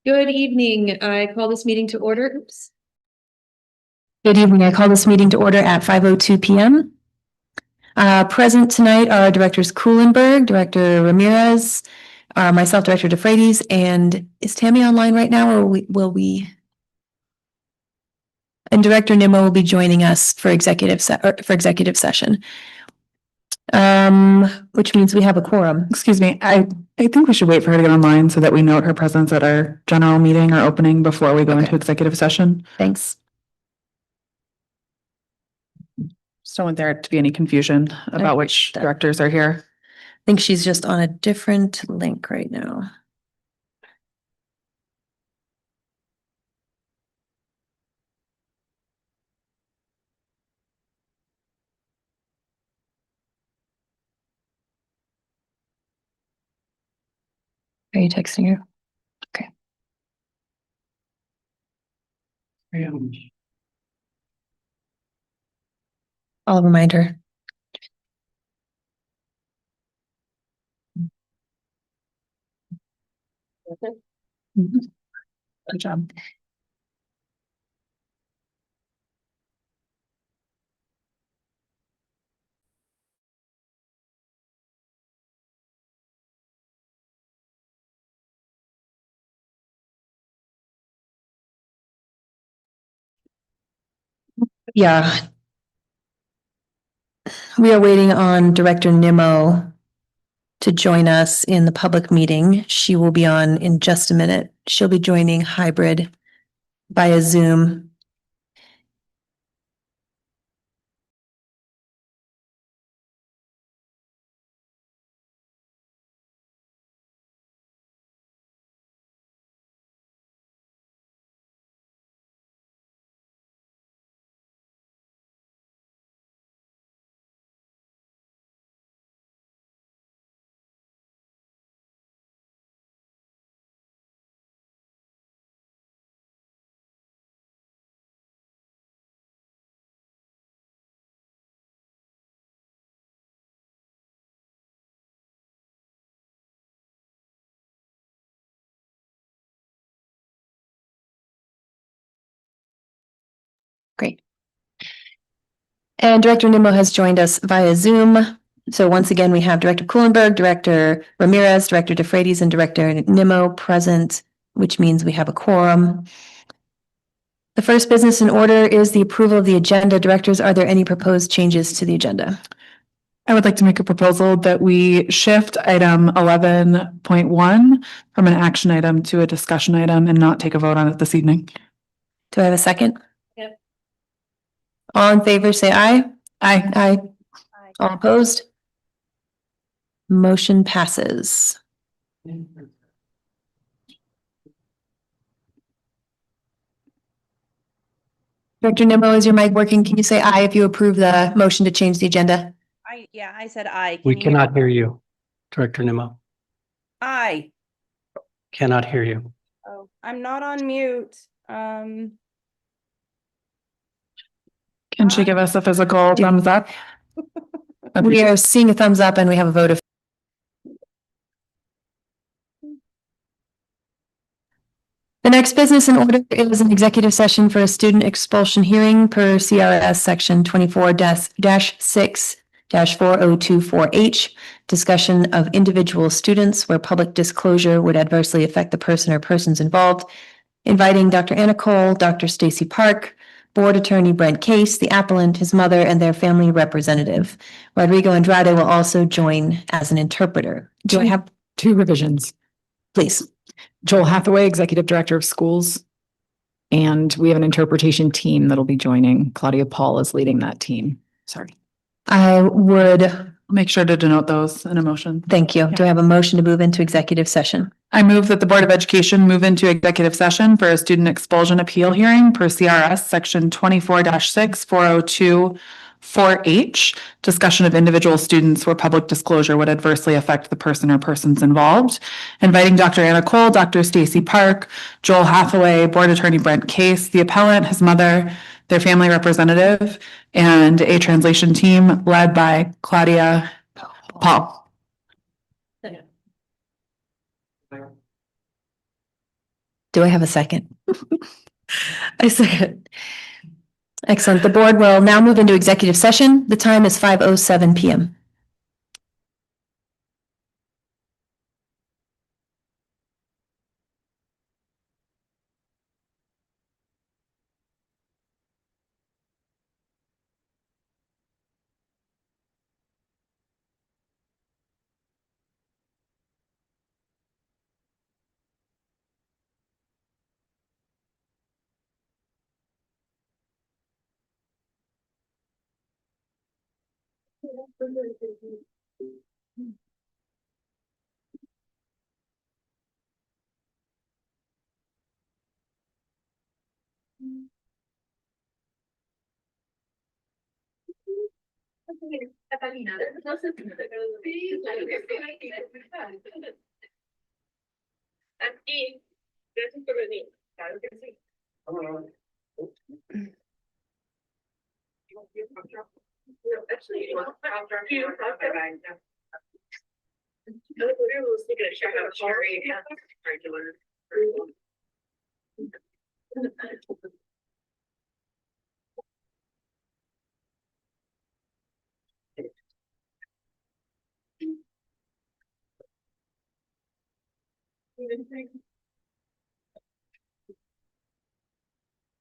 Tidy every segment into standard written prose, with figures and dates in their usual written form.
Good evening. I call this meeting to order. Oops. Good evening. I call this meeting to order at 5:02 p.m. Present tonight are Directors Kuhlenberg, Director Ramirez, myself, Director DeFreitas, and is Tammy online right now, or will we? And Director Nimmo will be joining us for executive session. Which means we have a quorum. Excuse me, I think we should wait for her to get online so that we note her presence at our general meeting or opening before we go into executive session. Thanks. Just don't want there to be any confusion about which directors are here. I think she's just on a different link right now. Are you texting her? Okay. I'll remind her. Good job. Yeah. We are waiting on Director Nimmo to join us in the public meeting. She will be on in just a minute. She'll be joining hybrid via Zoom. Great. And Director Nimmo has joined us via Zoom. So once again, we have Director Kuhlenberg, Director Ramirez, Director DeFreitas, and Director Nimmo present, which means we have a quorum. The first business in order is the approval of the agenda. Directors, are there any proposed changes to the agenda? I would like to make a proposal that we shift item 11.1 from an action item to a discussion item and not take a vote on it this evening. Do I have a second? Yep. All in favor, say aye. Aye. Aye. All opposed? Motion passes. Director Nimmo, is your mic working? Can you say aye if you approve the motion to change the agenda? I said aye. We cannot hear you, Director Nimmo. Aye. Cannot hear you. Oh, I'm not on mute. Can she give us a physical thumbs up? We are seeing a thumbs up and we have a vote of. The next business in order is an executive session for a student expulsion hearing per CRS section 24-6-4024H, discussion of individual students where public disclosure would adversely affect the person or persons involved, inviting Dr. Anna Cole, Dr. Stacy Park, Board Attorney Brent Case, the appellant, his mother, and their family representative. Rodrigo Andrade will also join as an interpreter. Do I have two revisions? Please. Joel Hathaway, Executive Director of Schools. And we have an interpretation team that'll be joining. Claudia Paul is leading that team. Sorry. I would Make sure to denote those in a motion. thank you. Do I have a motion to move into executive session? I move that the Board of Education move into executive session for a student expulsion appeal hearing per CRS section 24-6-4024H, discussion of individual students where public disclosure would adversely affect the person or persons involved, inviting Dr. Anna Cole, Dr. Stacy Park, Joel Hathaway, Board Attorney Brent Case, the appellant, his mother, their family representative, and a translation team led by Claudia Paul. Do I have a second? I second. Excellent. The board will now move into executive session. The time is 5:07 PM.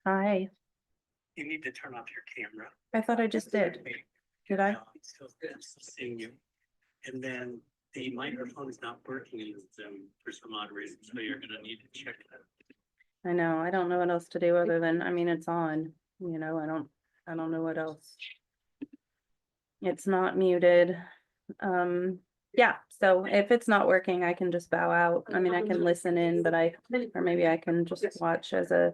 Hi. You need to turn off your camera. I thought I just did. Did I? Still seeing you. And then the microphone is not working in Zoom for some odd reason, so you're gonna need to check that. I know. I don't know what else to do other than, I mean, it's on, I don't know what else. It's not muted. Yeah, so if it's not working, I can just bow out. I mean, I can listen in, but or maybe I can just watch as a,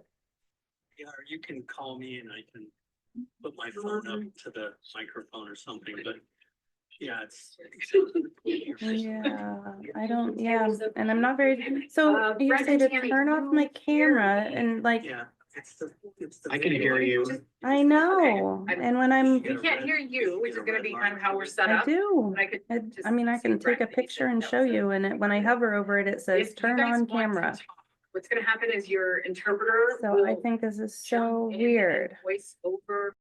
Yeah, or you can call me and I can put my phone up to the microphone or something, but yeah, it's. yeah, I don't, yeah, and I'm not very, so you say to turn off my camera and like, Yeah, it's the. I can hear you. I know, and when I'm, We can't hear you, which is gonna be kind of how we're set I up. do. I could I mean, I can see take a Brett, he picture said and no, show so- you, and when I hover over it, it says If you turn guys on want to camera. talk, what's gonna happen is your interpreter So I will think this is jump so in and weird. voice over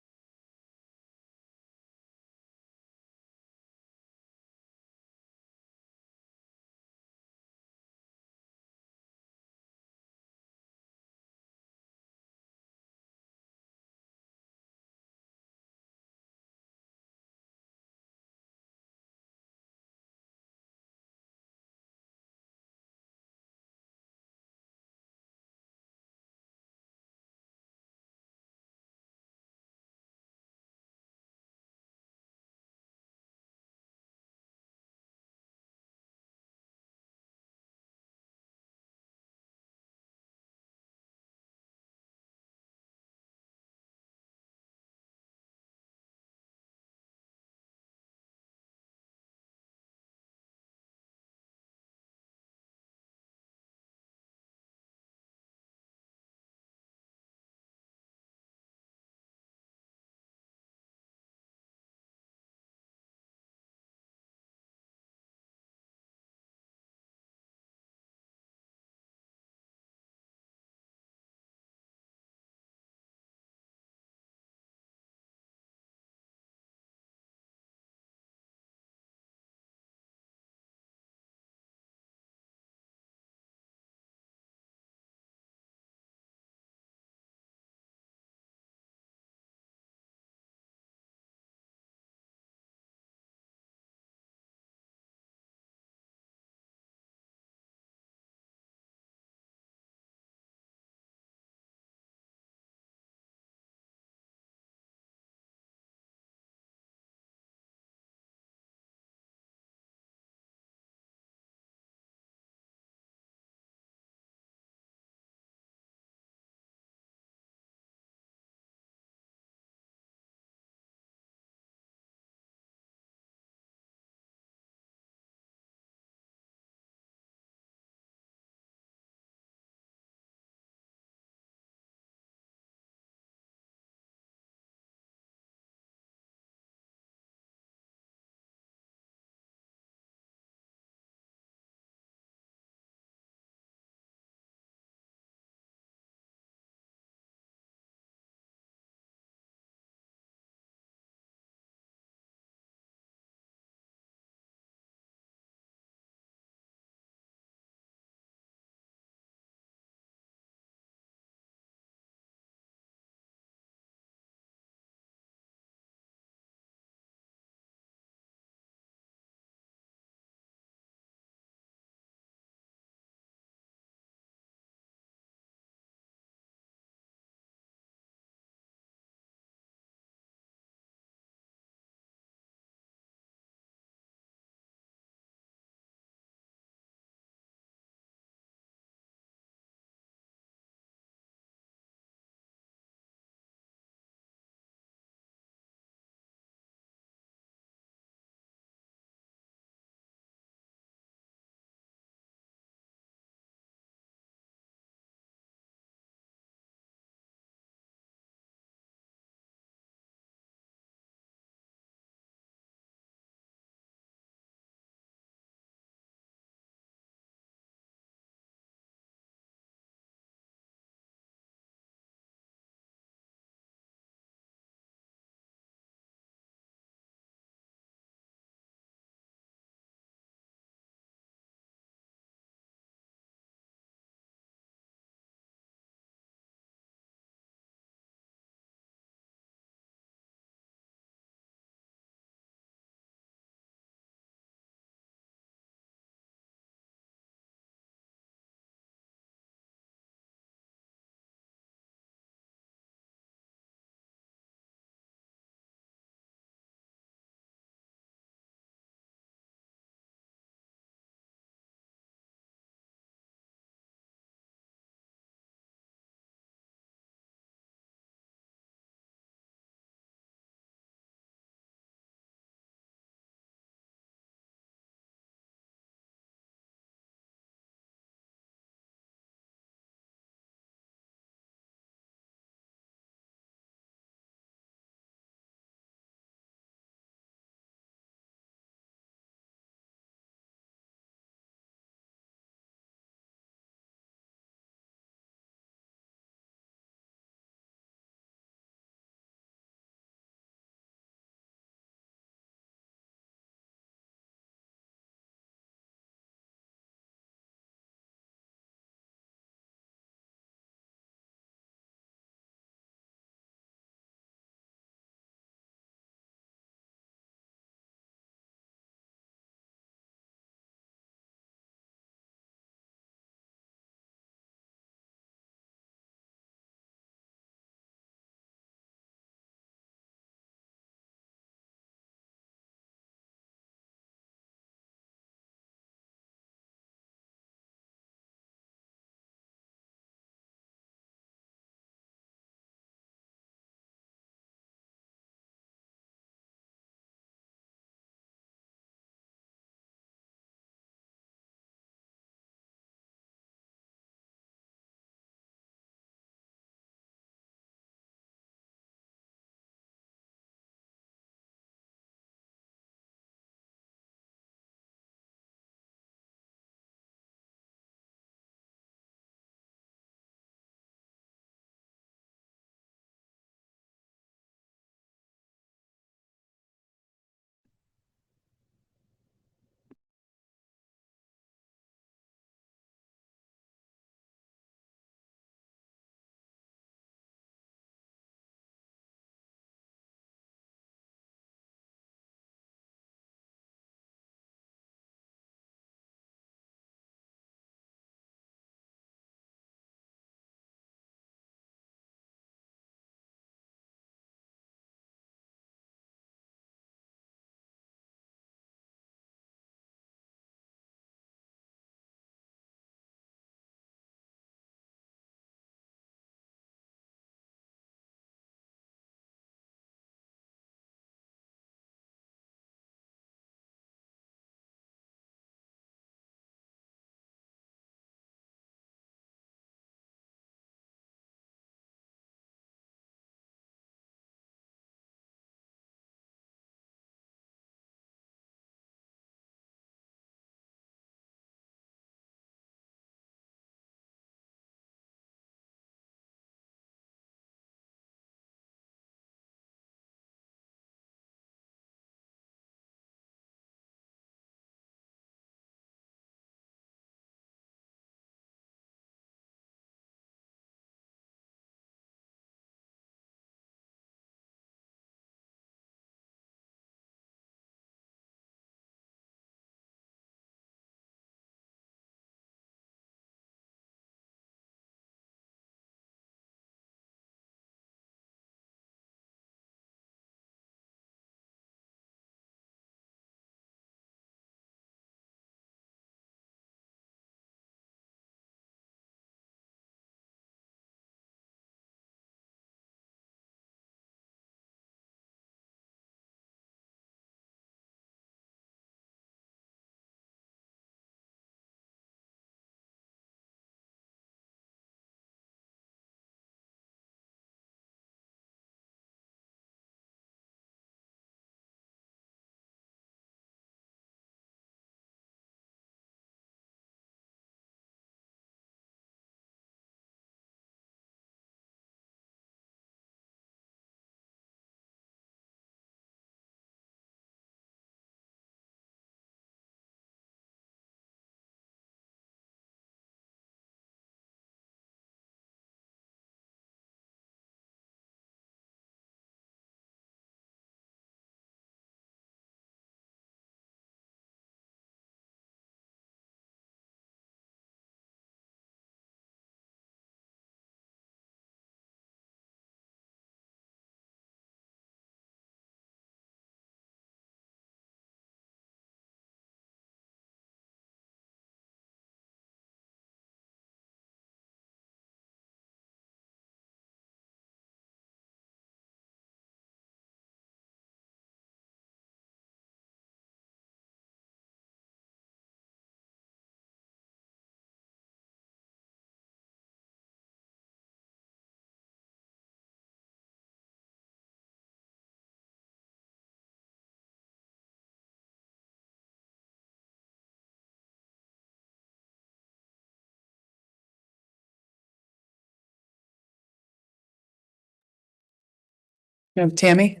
Tammy?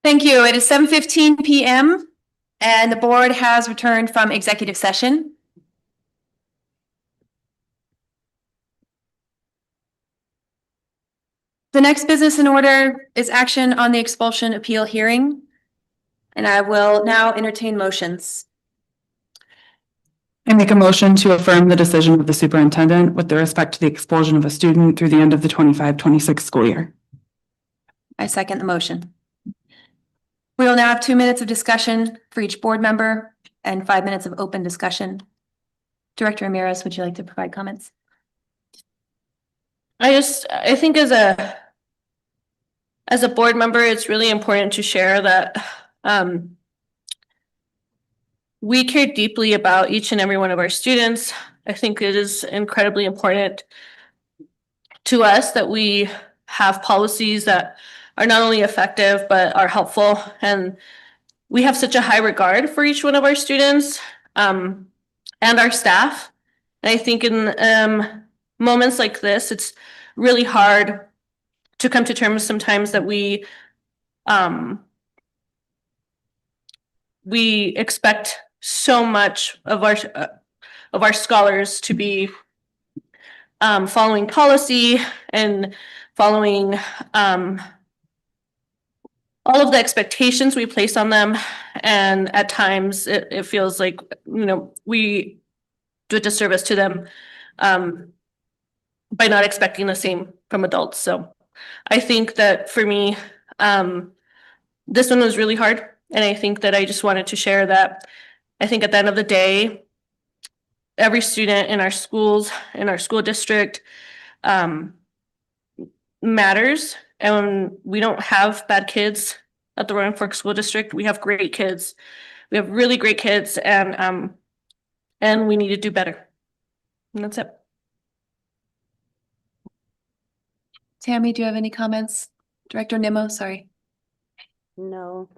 Thank you. It is 7:15 PM and the board has returned from executive session. The next business in order is action on the expulsion appeal hearing. And I will now entertain motions. I make a motion to affirm the decision of the superintendent with respect to the expulsion of a student through the end of the 25-26 school year. I second the motion. We will now have 2 minutes of discussion for each board member and 5 minutes of open discussion. Director Ramirez, would you like to provide comments? I think as a board member, it's really important to share that we care deeply about each and every one of our students. I think it is incredibly important to us that we have policies that are not only effective, but are helpful. And we have such a high regard for each one of our students and our staff. And I think in moments like this, it's really hard to come to terms sometimes that we expect so much of our scholars to be following policy and following all of the expectations we place on them. And at times it feels like, we do a disservice to them by not expecting the same from adults. So I think that for me, this one was really hard. And I think that I just wanted to share that I think at the end of the day, every student in our schools, in our school district, matters. And we don't have bad kids at the Roaring Fork School District. We have great kids. We have really great kids, and we need to do better. And that's it. Tammy, do you have any comments? Director Nimmo, sorry. No.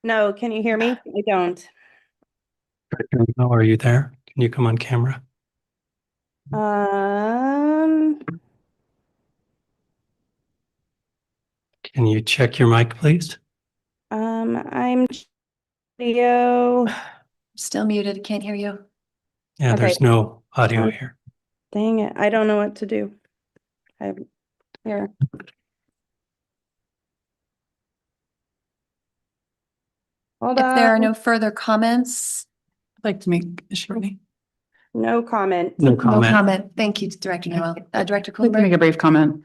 No, can you hear me? I don't. Director Memo, are you there? Can you come on camera? Can you check your mic, please? I'm video. Still muted, can't hear you. Yeah, Okay. there's no audio here. Dang it, I don't know what to do. Here. Hold If there are on. no further comments. I'd like to make a short. No comment. No No comment. comment. Thank you, Director Nimmo. Director I'd like to make Kuhlenberg. a brief comment.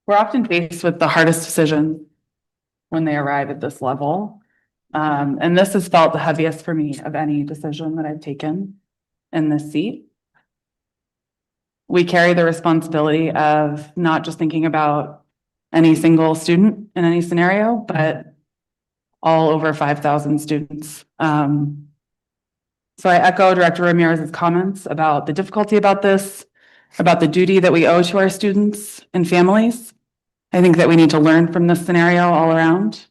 We're often faced with the hardest decision when they arrive at this level. And this has felt the heaviest for me of any decision that I've taken in this seat. We carry the responsibility of not just thinking about any single student in any scenario, but all over 5,000 students. So I echo Director Ramirez's comments about the difficulty about this, about the duty that we owe to our students and families. I think that we need to learn from this scenario all around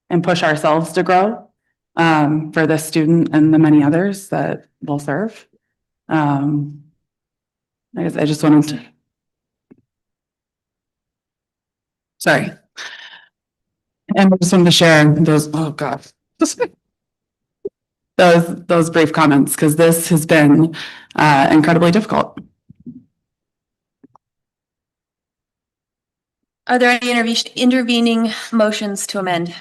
and push ourselves to grow for this student and the many others that we'll serve. I guess I just wanted to. Sorry. And I just wanted to share those, oh God. Those brief comments, because this has been incredibly difficult. Are there any intervening motions to amend?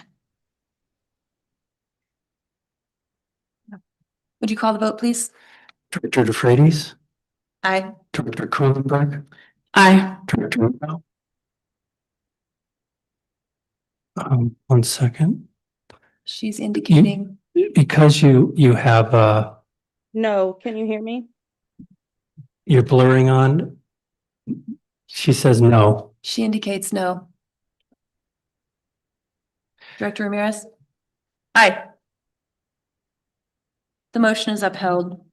Would you call the vote, please? Director DeFreitas, Aye. Director Kuhlenberg, Aye. Director Memo. 1 second. She's indicating. Because you have No, can you hear me? you're blurring on. She says no. She indicates no. Director Ramirez? Aye. The motion is upheld.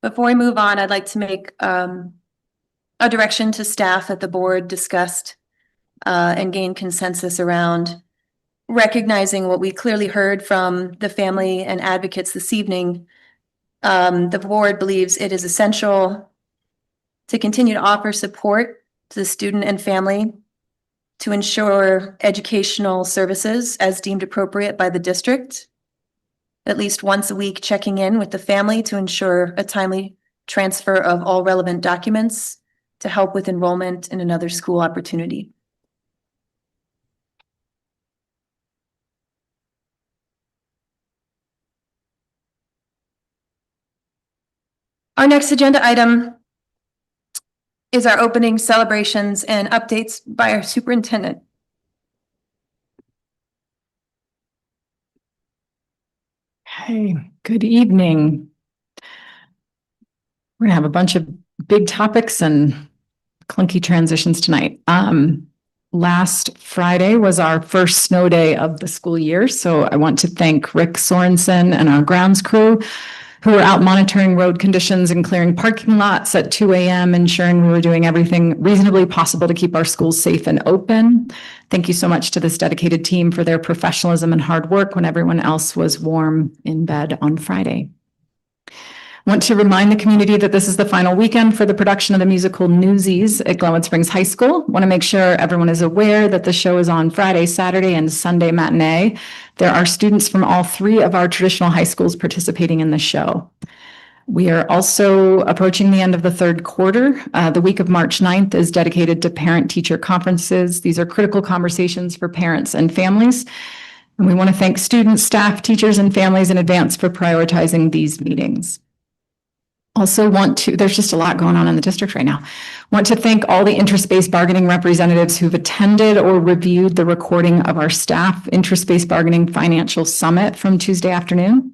Before we move on, I'd like to make a direction to staff that the board discussed and gain consensus around, recognizing what we clearly heard from the family and advocates this evening. The board believes it is essential to continue to offer support to the student and family, to ensure educational services as deemed appropriate by the district, at least once a week checking in with the family to ensure a timely transfer of all relevant documents, to help with enrollment in another school opportunity. Our next agenda item is our opening celebrations and updates by our superintendent. Hey, good evening. We're gonna have a bunch of big topics and clunky transitions tonight. Last Friday was our first snow day of the school year, so I want to thank Rick Sorensen and our grounds crew who were out monitoring road conditions and clearing parking lots at 2 a.m., ensuring we were doing everything reasonably possible to keep our schools safe and open. Thank you so much to this dedicated team for their professionalism and hard work when everyone else was warm in bed on Friday. Want to remind the community that this is the final weekend for the production of the musical Newsies at Glenwood Springs High School. Want to make sure everyone is aware that the show is on Friday, Saturday, and Sunday matinee. There are students from all 3 of our traditional high schools participating in the show. We are also approaching the end of the 3rd quarter. The week of March 9th is dedicated to parent-teacher conferences. These are critical conversations for parents and families. And we want to thank students, staff, teachers, and families in advance for prioritizing these meetings. Also there's just a lot going on in the district right now. Want to thank all the interest-based bargaining representatives who've attended or reviewed the recording of our staff interest-based bargaining financial summit from Tuesday afternoon.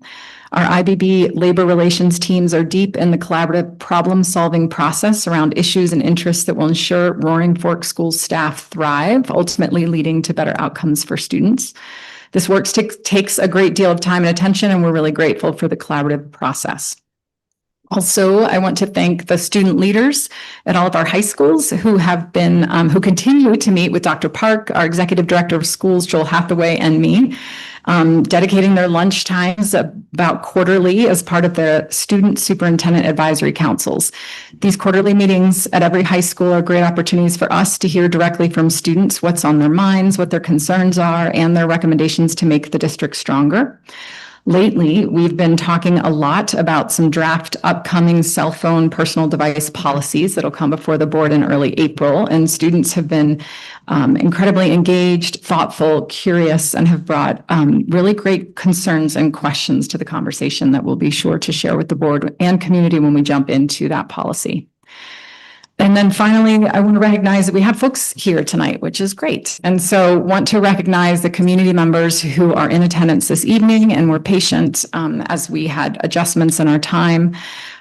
Our IBB labor relations teams are deep in the collaborative problem-solving process around issues and interests that will ensure Roaring Fork School staff thrive, ultimately leading to better outcomes for students. This work takes a great deal of time and attention, and we're really grateful for the collaborative process. Also, I want to thank the student leaders at all of our high schools who have been, who continue to meet with Dr. Park, our executive director of schools, Joel Hathaway, and me, dedicating their lunch times about quarterly as part of the student superintendent advisory councils. These quarterly meetings at every high school are great opportunities for us to hear directly from students what's on their minds, what their concerns are, and their recommendations to make the district stronger. Lately, we've been talking a lot about some draft upcoming cell phone personal device policies that'll come before the board in early April. And students have been incredibly engaged, thoughtful, curious, and have brought really great concerns and questions to the conversation that we'll be sure to share with the board and community when we jump into that policy. And then finally, I want to recognize that we have folks here tonight, which is great. And so want to recognize the community members who are in attendance this evening and were patient as we had adjustments in our time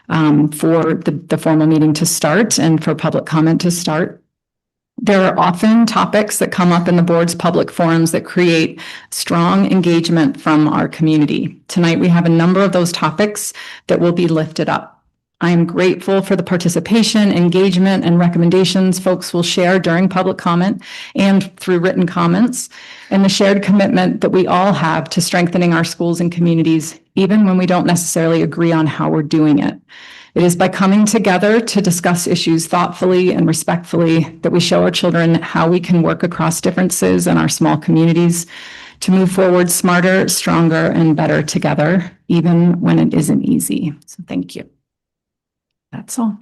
for the formal meeting to start and for public comment to start. There are often topics that come up in the board's public forums that create strong engagement from our community. Tonight, we have a number of those topics that will be lifted up. I am grateful for the participation, engagement, and recommendations folks will share during public comment and through written comments, and the shared commitment that we all have to strengthening our schools and communities, even when we don't necessarily agree on how we're doing it. It is by coming together to discuss issues thoughtfully and respectfully that we show our children how we can work across differences in our small communities to move forward smarter, stronger, and better together, even when it isn't easy. So thank you. That's all.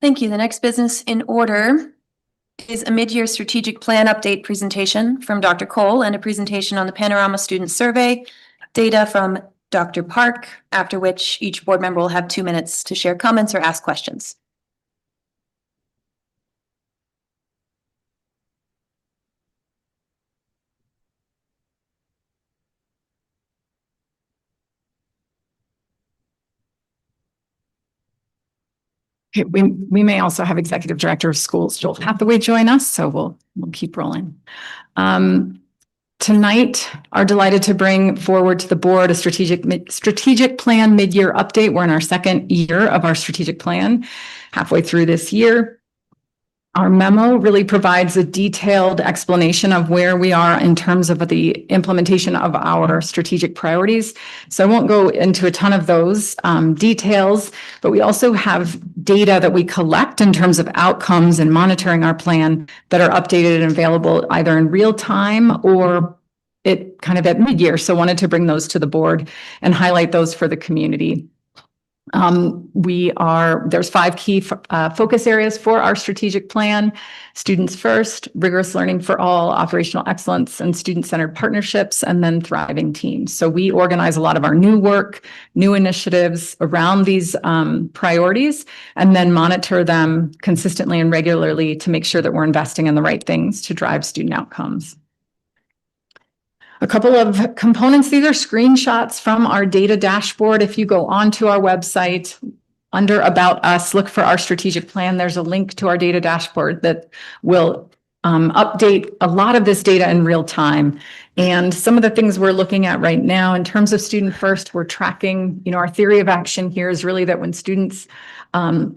Thank you. The next business in order is a mid-year strategic plan update presentation from Dr. Cole and a presentation on the Panorama Student Survey data from Dr. Park, after which each board member will have 2 minutes to share comments or ask questions. Okay, we may also have Executive Director of Schools, Joel Hathaway, join us, so we'll keep rolling. Tonight, are delighted to bring forward to the board a strategic plan mid-year update. We're in our second year of our strategic plan, halfway through this year. Our memo really provides a detailed explanation of where we are in terms of the implementation of our strategic priorities. So I won't go into a ton of those details, but we also have data that we collect in terms of outcomes and monitoring our plan that are updated and available either in real time or it kind of at mid-year. So wanted to bring those to the board and highlight those for the community. There's 5 key focus areas for our strategic plan: students first, rigorous learning for all, operational excellence, and student-centered partnerships, and then thriving teams. So we organize a lot of our new work, new initiatives around these priorities, and then monitor them consistently and regularly to make sure that we're investing in the right things to drive student outcomes. A couple of components. These are screenshots from our data dashboard. If you go onto our website, under About Us, look for our strategic plan. There's a link to our data dashboard that will update a lot of this data in real time. And some of the things we're looking at right now in terms of student first, we're tracking, our theory of action here is really that when students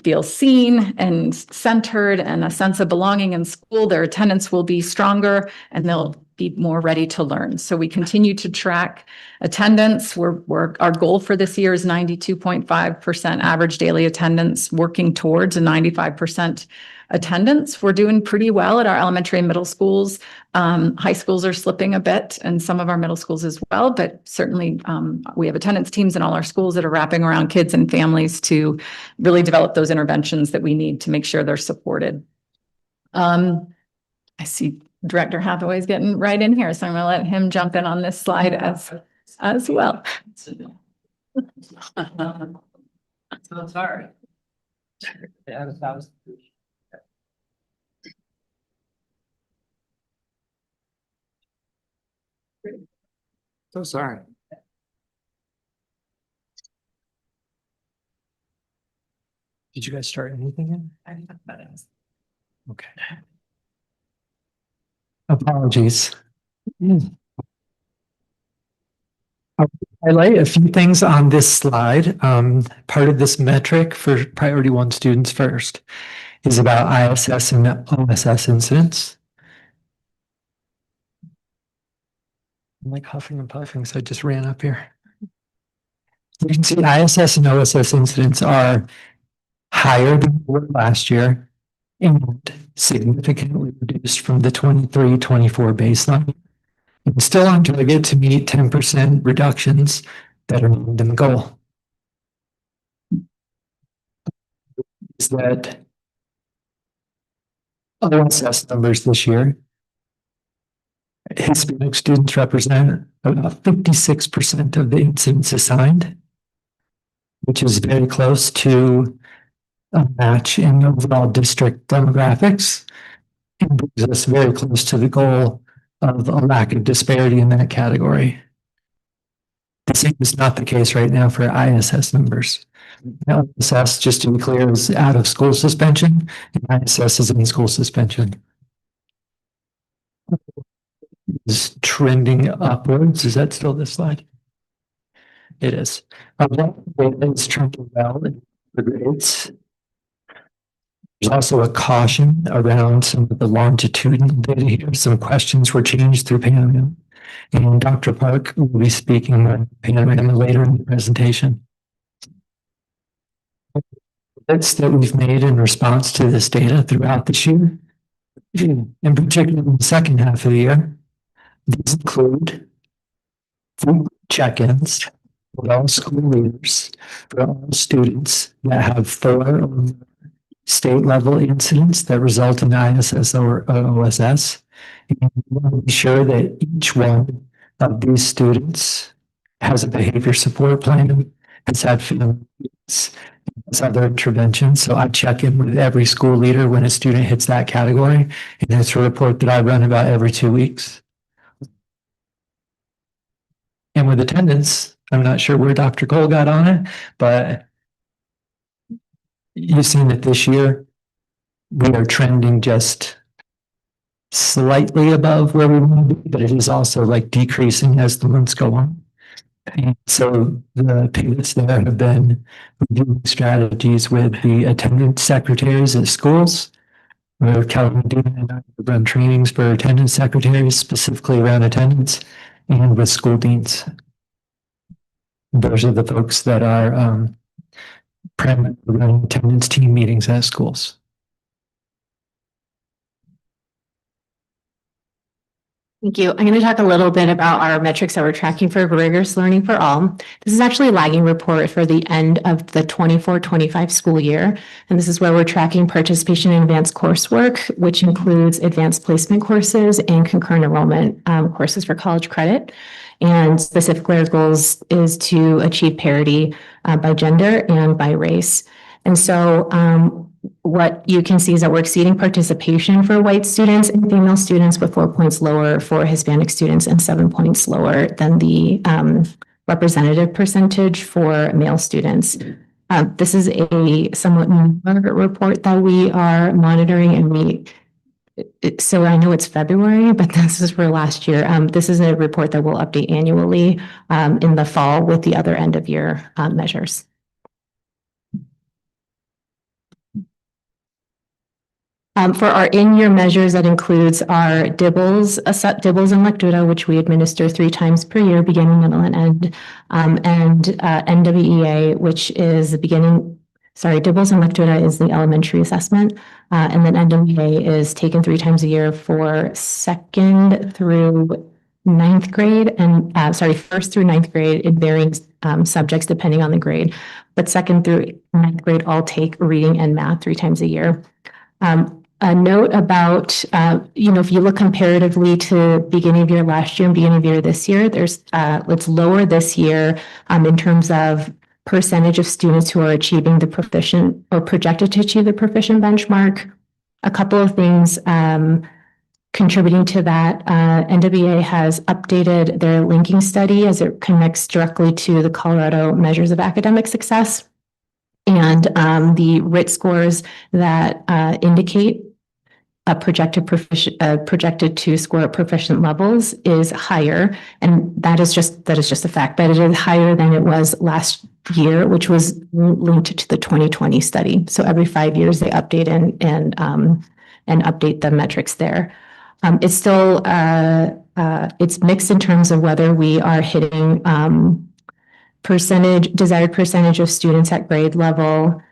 feel seen and centered and a sense of belonging in school, their attendance will be stronger and they'll be more ready to learn. So we continue to track attendance. Our goal for this year is 92.5% average daily attendance, working towards a 95% attendance. We're doing pretty well at our elementary and middle schools. High schools are slipping a bit and some of our middle schools as well, but certainly we have attendance teams in all our schools that are wrapping around kids and families to really develop those interventions that we need to make sure they're supported. I see Director Hathaway is getting right in here, so I'm going to let him jump in on this slide as well. So sorry. Yeah, that was. So sorry. Did you guys start anything in? Okay. Apologies. I'll highlight a few things on this slide. Part of this metric for priority 1 students first is about ISS and OSS incidents. I'm like huffing and puffing, so I just ran up here. You can see ISS and OSS incidents are higher than they were last year and significantly reduced from the 23-24 baseline. And still on target to meet 10% reductions that are named in the goal. Is that OSS numbers this year? Hispanic students represent about 56% of the incidents assigned, which is very close to a match in overall district demographics and brings us very close to the goal of a lack of disparity in that category. The same is not the case right now for ISS numbers. Now, ISS, just to be clear, is out of school suspension, and ISS is in school suspension. Is trending upwards. Is that still this slide? It is. It's trending well in the grades. There's also a caution around some of the longitudinal data here. Some questions were changed through Panorama, and Dr. Park will be speaking on Panorama later in the presentation. That's that we've made in response to this data throughout this year, in particular in the second half of the year. These include check-ins with all school leaders for all students that have 4 or state level incidents that result in ISS or OSS. And we want to be sure that each one of these students has a behavior support plan, has had families, has other interventions. So I check in with every school leader when a student hits that category. And it's a report that I run about every 2 weeks. And with attendance, I'm not sure where Dr. Cole got on it, but you've seen that this year we are trending just slightly above where we want to be, but it is also like decreasing as the months go on. And so the pivots there have been reviewing strategies with the attendance secretaries at schools, Calvin Dean and I run trainings for attendance secretaries, specifically around attendance, and with school deans. Those are the folks that are primarily running attendance team meetings at schools. Thank you. I'm going to talk a little bit about our metrics that we're tracking for rigorous learning for all. This is actually a lagging report for the end of the 24-25 school year. And this is where we're tracking participation in advanced coursework, which includes advanced placement courses and concurrent enrollment courses for college credit. And specifically, our goals is to achieve parity by gender and by race. And so what you can see is that we're exceeding participation for white students and female students, with 4 points lower for Hispanic students and 7 points lower than the representative percentage for male students. This is a somewhat newer report that we are monitoring, and so I know it's February, but this is for last year. This is a report that we'll update annually in the fall with the other end of year measures. For our in-year measures, that includes our DIBELS and lectura, which we administer 3 times per year, beginning, middle, and end, and NWEA, which is the beginning. Sorry, DIBELS and lectura is the elementary assessment, and then NWEA is taken 3 times a year for 2nd through 9th grade, and 1st through 9th grade in varying subjects depending on the grade, but 2nd through 9th grade all take reading and math 3 times a year. A note about, if you look comparatively to beginning of year last year and beginning of year this year, it's lower this year in terms of percentage of students who are achieving the proficient or projected to achieve the proficient benchmark. A couple of things contributing to that. NWA has updated their linking study as it connects directly to the Colorado measures of academic success. And the RIT scores that indicate a projected to score at proficient levels is higher, and that is just a fact. But it is higher than it was last year, which was linked to the 2020 study. So every 5 years they update and update the metrics there. It's still it's mixed in terms of whether we are hitting desired percentage of students at grade level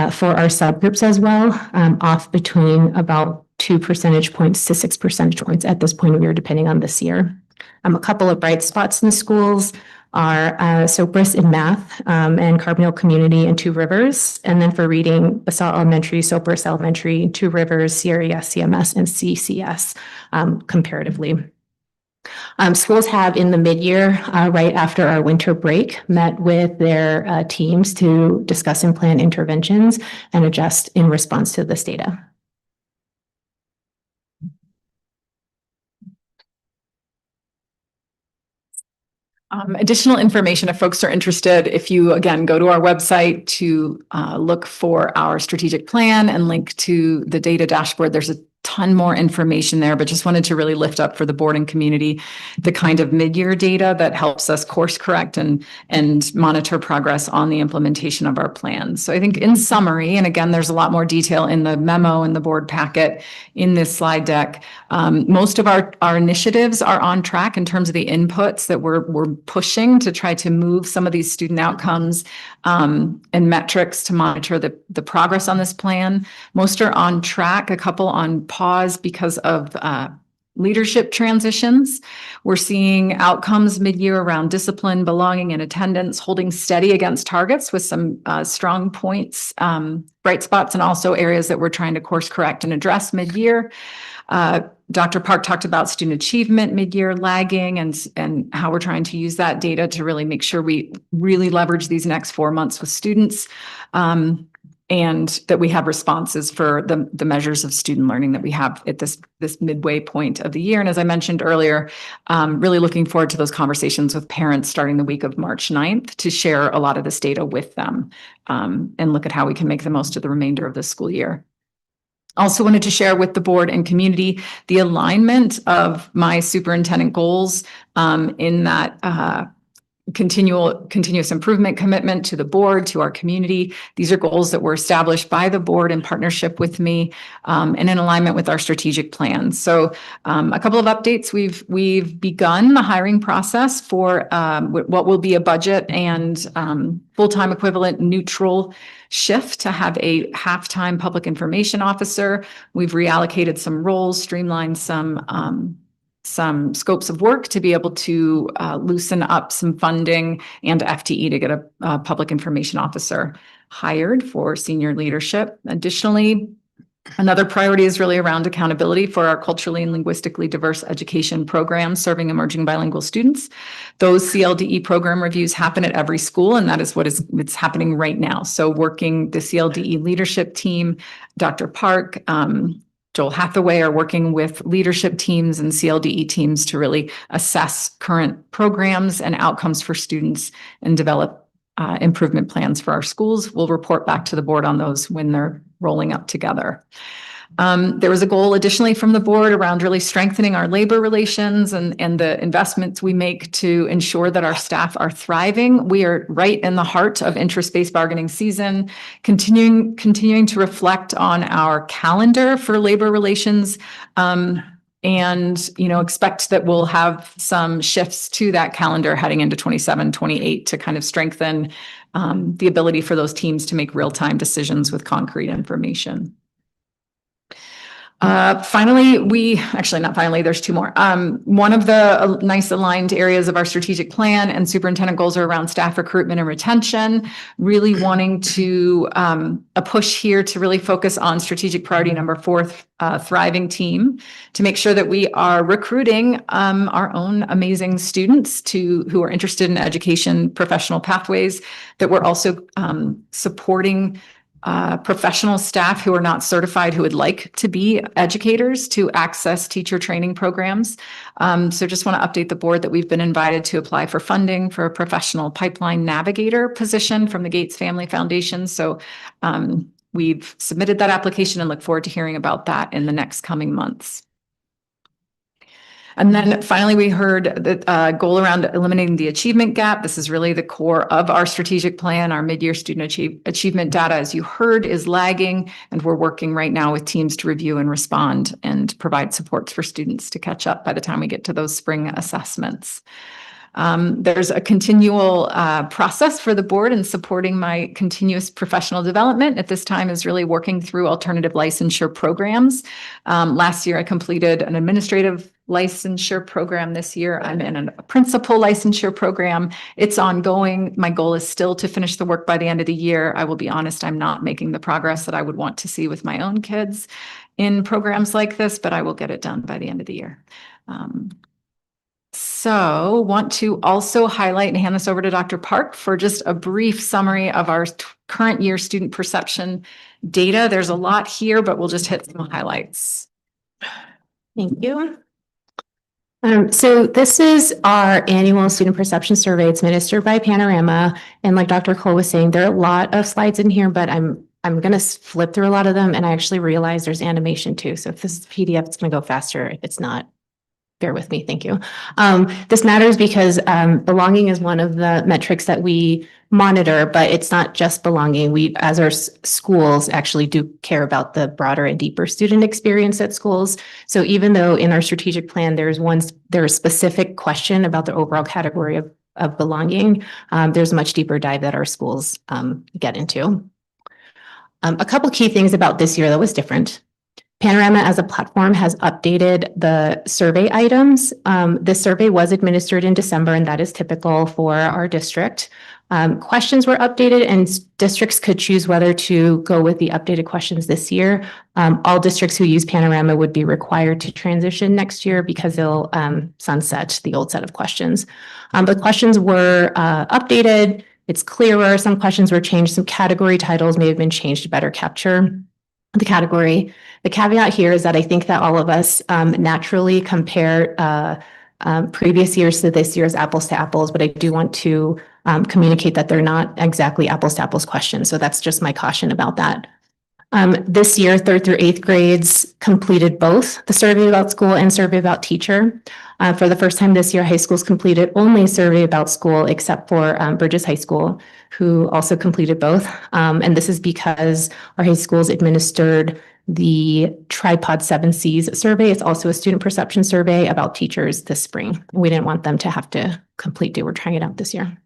for our subgroups as well, off between about 2 percentage points to 6 percentage points at this point of year, depending on this year. A couple of bright spots in the schools are Sopris in math and Carbondale Community and Two Rivers. And then for reading, Basalt Elementary, Sopris Elementary, Two Rivers, CRES, CMS, and CCS comparatively. Schools have in the mid-year, right after our winter break, met with their teams to discuss and plan interventions and adjust in response to this data. Additional information, if folks are interested, if you, again, go to our website to look for our strategic plan and link to the data dashboard, there's a ton more information there, but just wanted to really lift up for the board and community the kind of mid-year data that helps us course correct and monitor progress on the implementation of our plans. So I think in summary, and again, there's a lot more detail in the memo and the board packet in this slide deck. Most of our initiatives are on track in terms of the inputs that we're pushing to try to move some of these student outcomes and metrics to monitor the progress on this plan. Most are on track, a couple on pause because of leadership transitions. We're seeing outcomes mid-year around discipline, belonging, and attendance, holding steady against targets with some strong points, bright spots, and also areas that we're trying to course correct and address mid-year. Dr. Park talked about student achievement mid-year lagging and how we're trying to use that data to really make sure we really leverage these next 4 months with students. And that we have responses for the measures of student learning that we have at this midway point of the year. And as I mentioned earlier, really looking forward to those conversations with parents starting the week of March 9th to share a lot of this data with them and look at how we can make the most of the remainder of the school year. Also wanted to share with the board and community the alignment of my superintendent goals in that continuous improvement commitment to the board, to our community. These are goals that were established by the board in partnership with me, and in alignment with our strategic plan. So a couple of updates. We've begun the hiring process for what will be a budget and full-time equivalent neutral shift to have a half-time public information officer. We've reallocated some roles, streamlined some scopes of work to be able to loosen up some funding and FTE to get a public information officer hired for senior leadership. Additionally, another priority is really around accountability for our culturally and linguistically diverse education programs serving emerging bilingual students. Those CLDE program reviews happen at every school, and that is it's happening right now. So working the CLDE leadership team, Dr. Park, Joel Hathaway are working with leadership teams and CLDE teams to really assess current programs and outcomes for students and develop improvement plans for our schools. We'll report back to the board on those when they're rolling up together. There was a goal additionally from the board around really strengthening our labor relations and the investments we make to ensure that our staff are thriving. We are right in the heart of interest-based bargaining season, continuing to reflect on our calendar for labor relations, and expect that we'll have some shifts to that calendar heading into 27, 28 to kind of strengthen the ability for those teams to make real-time decisions with concrete information. There's two more. One of the nice aligned areas of our strategic plan and superintendent goals are around staff recruitment and retention, really wanting to a push here to really focus on strategic priority number 4, thriving team, to make sure that we are recruiting our own amazing students who are interested in education professional pathways, that we're also supporting professional staff who are not certified, who would like to be educators, to access teacher training programs. So just want to update the board that we've been invited to apply for funding for a professional pipeline navigator position from the Gates Family Foundation. So we've submitted that application and look forward to hearing about that in the next coming months. And then finally, we heard the goal around eliminating the achievement gap. This is really the core of our strategic plan. Our mid-year student achievement data, as you heard, is lagging, and we're working right now with teams to review and respond and provide supports for students to catch up by the time we get to those spring assessments. There's a continual process for the board in supporting my continuous professional development. At this time is really working through alternative licensure programs. Last year, I completed an administrative licensure program. This year, I'm in a principal licensure program. It's ongoing. My goal is still to finish the work by the end of the year. I will be honest, I'm not making the progress that I would want to see with my own kids in programs like this, but I will get it done by the end of the year. So want to also highlight and hand this over to Dr. Park for just a brief summary of our current year student perception data. There's a lot here, but we'll just hit some highlights. Thank you. So this is our annual student perception survey. It's administered by Panorama. And like Dr. Cole was saying, there are a lot of slides in here, but I'm going to flip through a lot of them. And I actually realized there's animation too. So if this is PDF, it's going to go faster. If it's not, bear with me. Thank you. This matters because belonging is one of the metrics that we monitor, but it's not just belonging. We, as our schools, actually do care about the broader and deeper student experience at schools. So even though in our strategic plan, there's a specific question about the overall category of belonging, there's a much deeper dive that our schools get into. A couple key things about this year that was different. Panorama as a platform has updated the survey items. This survey was administered in December, and that is typical for our district. Questions were updated, and districts could choose whether to go with the updated questions this year. All districts who use Panorama would be required to transition next year because they'll sunset the old set of questions. The questions were updated. It's clearer. Some questions were changed. Some category titles may have been changed to better capture the category. The caveat here is that I think that all of us naturally compare previous years to this year's apples to apples, but I do want to communicate that they're not exactly apples to apples questions. So that's just my caution about that. This year, third through eighth grades completed both the survey about school and survey about teacher. For the first time this year, high schools completed only survey about school except for Bridges High School, who also completed both. And this is because our high schools administered the Tripod 7Cs survey. It's also a student perception survey about teachers this spring. We didn't want them to have to complete it. We're trying it out this year.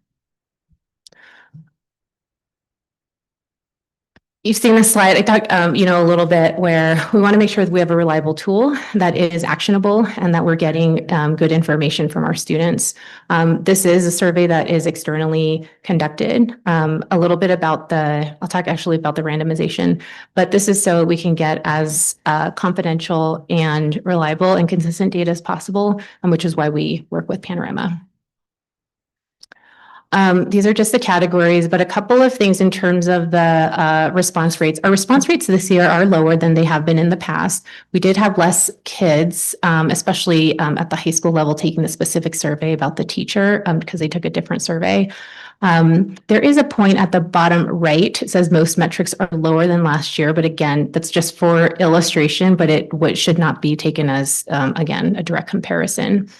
You've seen this slide. I talked, a little bit where we want to make sure that we have a reliable tool that is actionable and that we're getting good information from our students. This is a survey that is externally conducted. A little bit about I'll talk actually about the randomization, but this is so we can get as confidential and reliable and consistent data as possible, which is why we work with Panorama. These are just the categories, but a couple of things in terms of the response rates. Our response rates this year are lower than they have been in the past. We did have less kids, especially at the high school level, taking the specific survey about the teacher because they took a different survey. There is a point at the bottom right. It says most metrics are lower than last year, but again, that's just for illustration, but it should not be taken as, again, a direct comparison.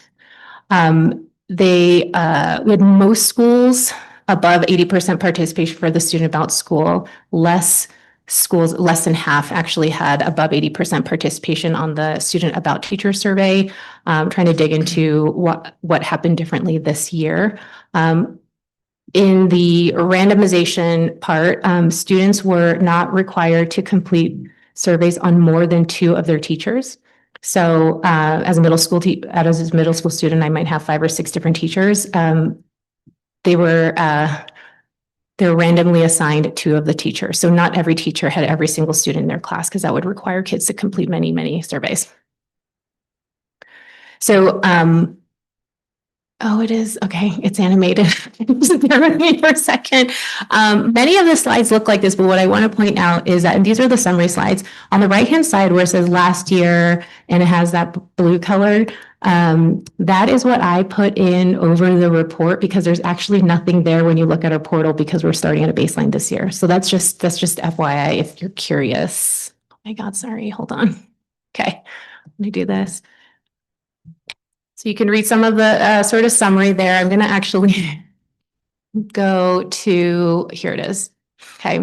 We had most schools above 80% participation for the student about school. Less schools, less than half actually had above 80% participation on the student about teacher survey. Trying to dig into what happened differently this year. In the randomization part, students were not required to complete surveys on more than 2 of their teachers. So as a middle school student, I might have 5 or 6 different teachers. They're randomly assigned 2 of the teachers. So not every teacher had every single student in their class because that would require kids to complete many, many surveys. So it is. Okay, it's animated. Just bear with me for a second. Many of the slides look like this, but what I want to point out is that, and these are the summary slides, on the right-hand side where it says last year and it has that blue color, that is what I put in over the report because there's actually nothing there when you look at our portal because we're starting at a baseline this year. So that's just FYI if you're curious. Oh my God, sorry, hold on. Okay, let me do this. So you can read some of the sort of summary there. I'm going to actually go to, here it is. Okay.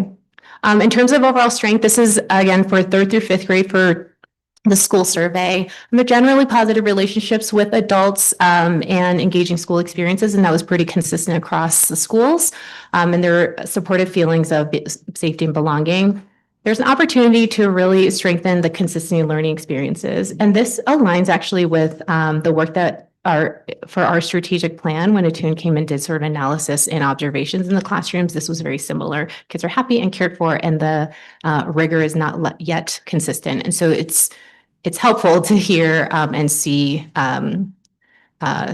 In terms of overall strength, this is again for 3rd through 5th grade for the school survey. And the generally positive relationships with adults and engaging school experiences. And that was pretty consistent across the schools. And their supportive feelings of safety and belonging. There's an opportunity to really strengthen the consistency of learning experiences. And this aligns actually with the work that for our strategic plan when Attune came and did sort of analysis and observations in the classrooms. This was very similar. Kids are happy and cared for, and the rigor is not yet consistent. And so it's helpful to hear and see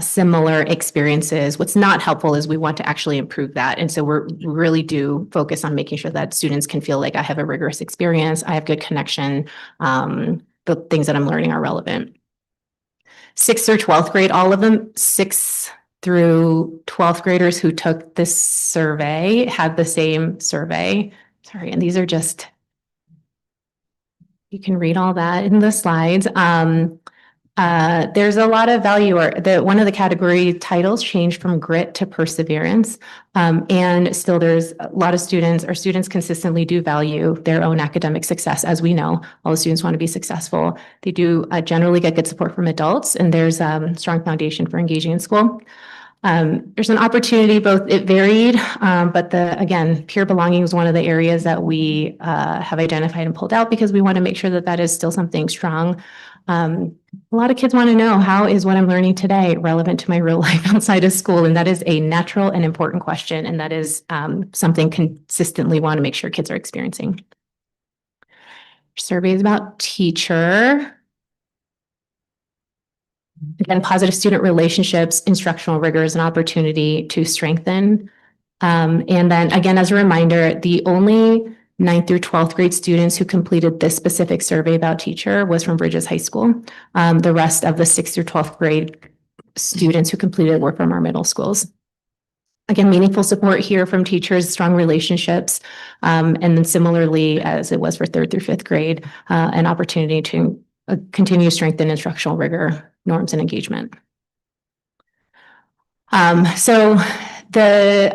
similar experiences. What's not helpful is we want to actually improve that. And so we really do focus on making sure that students can feel like I have a rigorous experience, I have good connection, the things that I'm learning are relevant. 6th through 12th grade, all of them, 6th through 12th graders who took this survey had the same survey. Sorry, and these are just, you can read all that in the slides. There's a lot of value, or one of the category titles changed from grit to perseverance. And still there's a lot of students, or students consistently do value their own academic success. As we know, all the students want to be successful. They do generally get good support from adults, and there's a strong foundation for engaging in school. There's an opportunity, both it varied, but again, peer belonging is one of the areas that we have identified and pulled out because we want to make sure that that is still something strong. A lot of kids want to know, how is what I'm learning today relevant to my real life outside of school? And that is a natural and important question. And that is something consistently want to make sure kids are experiencing. Surveys about teacher. Again, positive student relationships, instructional rigor is an opportunity to strengthen. And then again, as a reminder, the only 9th through 12th grade students who completed this specific survey about teacher was from Bridges High School. The rest of the 6th through 12th grade students who completed were from our middle schools. again, meaningful support here from teachers, strong relationships. And then similarly, as it was for third through fifth grade, an opportunity to continue to strengthen instructional rigor, norms, and engagement. So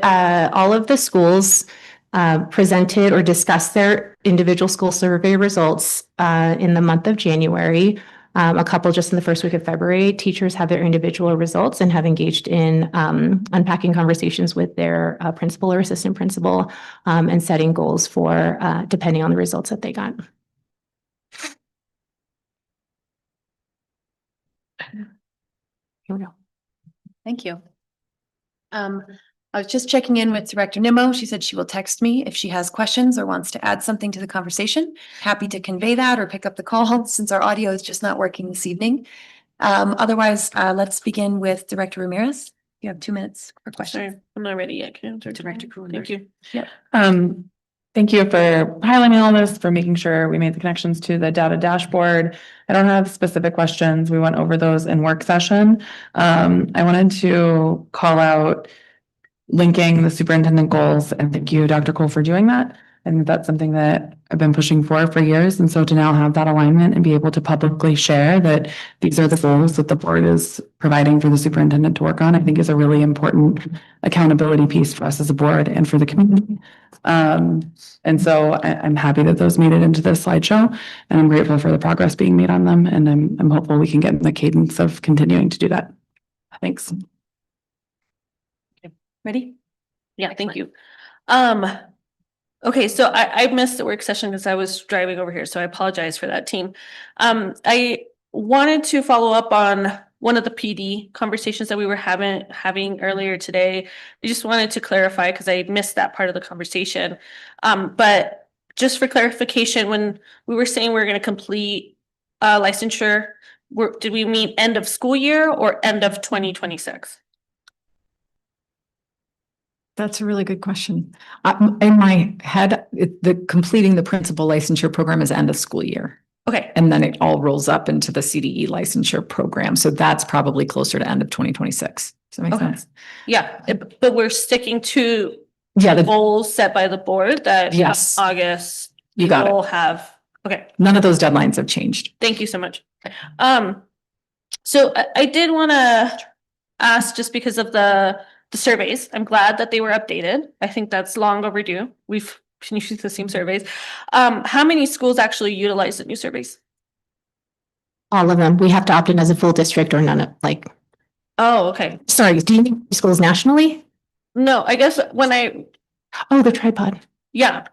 all of the schools presented or discussed their individual school survey results in the month of January. A couple just in the first week of February. Teachers have their individual results and have engaged in unpacking conversations with their principal or assistant principal and setting goals for depending on the results that they got. Here we go. Thank you. I was just checking in with Director Nimmo. She said she will text me if she has questions or wants to add something to the conversation. Happy to convey that or pick up the call since our audio is just not working this evening. Otherwise, let's begin with Director Ramirez. You have 2 minutes for questions. Sorry, I'm not ready yet. Can you answer? Director Cooler. Thank you. Thank you for highlighting all this, for making sure we made the connections to the data dashboard. I don't have specific questions. We went over those in work session. I wanted to call out linking the superintendent goals, and thank you, Dr. Cole, for doing that. I think that's something that I've been pushing for years. And so to now have that alignment and be able to publicly share that these are the goals that the board is providing for the superintendent to work on, I think is a really important accountability piece for us as a board and for the community. And so I'm happy that those made it into this slideshow, and I'm grateful for the progress being made on them. And I'm hopeful we can get in the cadence of continuing to do that. Thanks. Ready? Yeah, thank you. Okay, so I missed the work session because I was driving over here, so I apologize for that, team. I wanted to follow up on one of the PD conversations that we were having earlier today. I just wanted to clarify because I missed that part of the conversation. But just for clarification, when we were saying we were going to complete licensure, did we mean end of school year or end of 2026? That's a really good question. In my head, the completing the principal licensure program is end of school year. Okay. And then it all rolls up into the CDE licensure program. So that's probably closer to end of 2026. Does that make sense? Yeah, but we're sticking to the goals set by the board that Yes. August. You got it. We'll have, okay. None of those deadlines have changed. Thank you so much. So I did want to ask, just because of the surveys, I'm glad that they were updated. I think that's long overdue. We've used the same surveys. How many schools actually utilize the new surveys? All of them. We have to opt in as a full district or none of Oh, okay. sorry, do you mean schools nationally? No, I guess Oh, the tripod. yeah.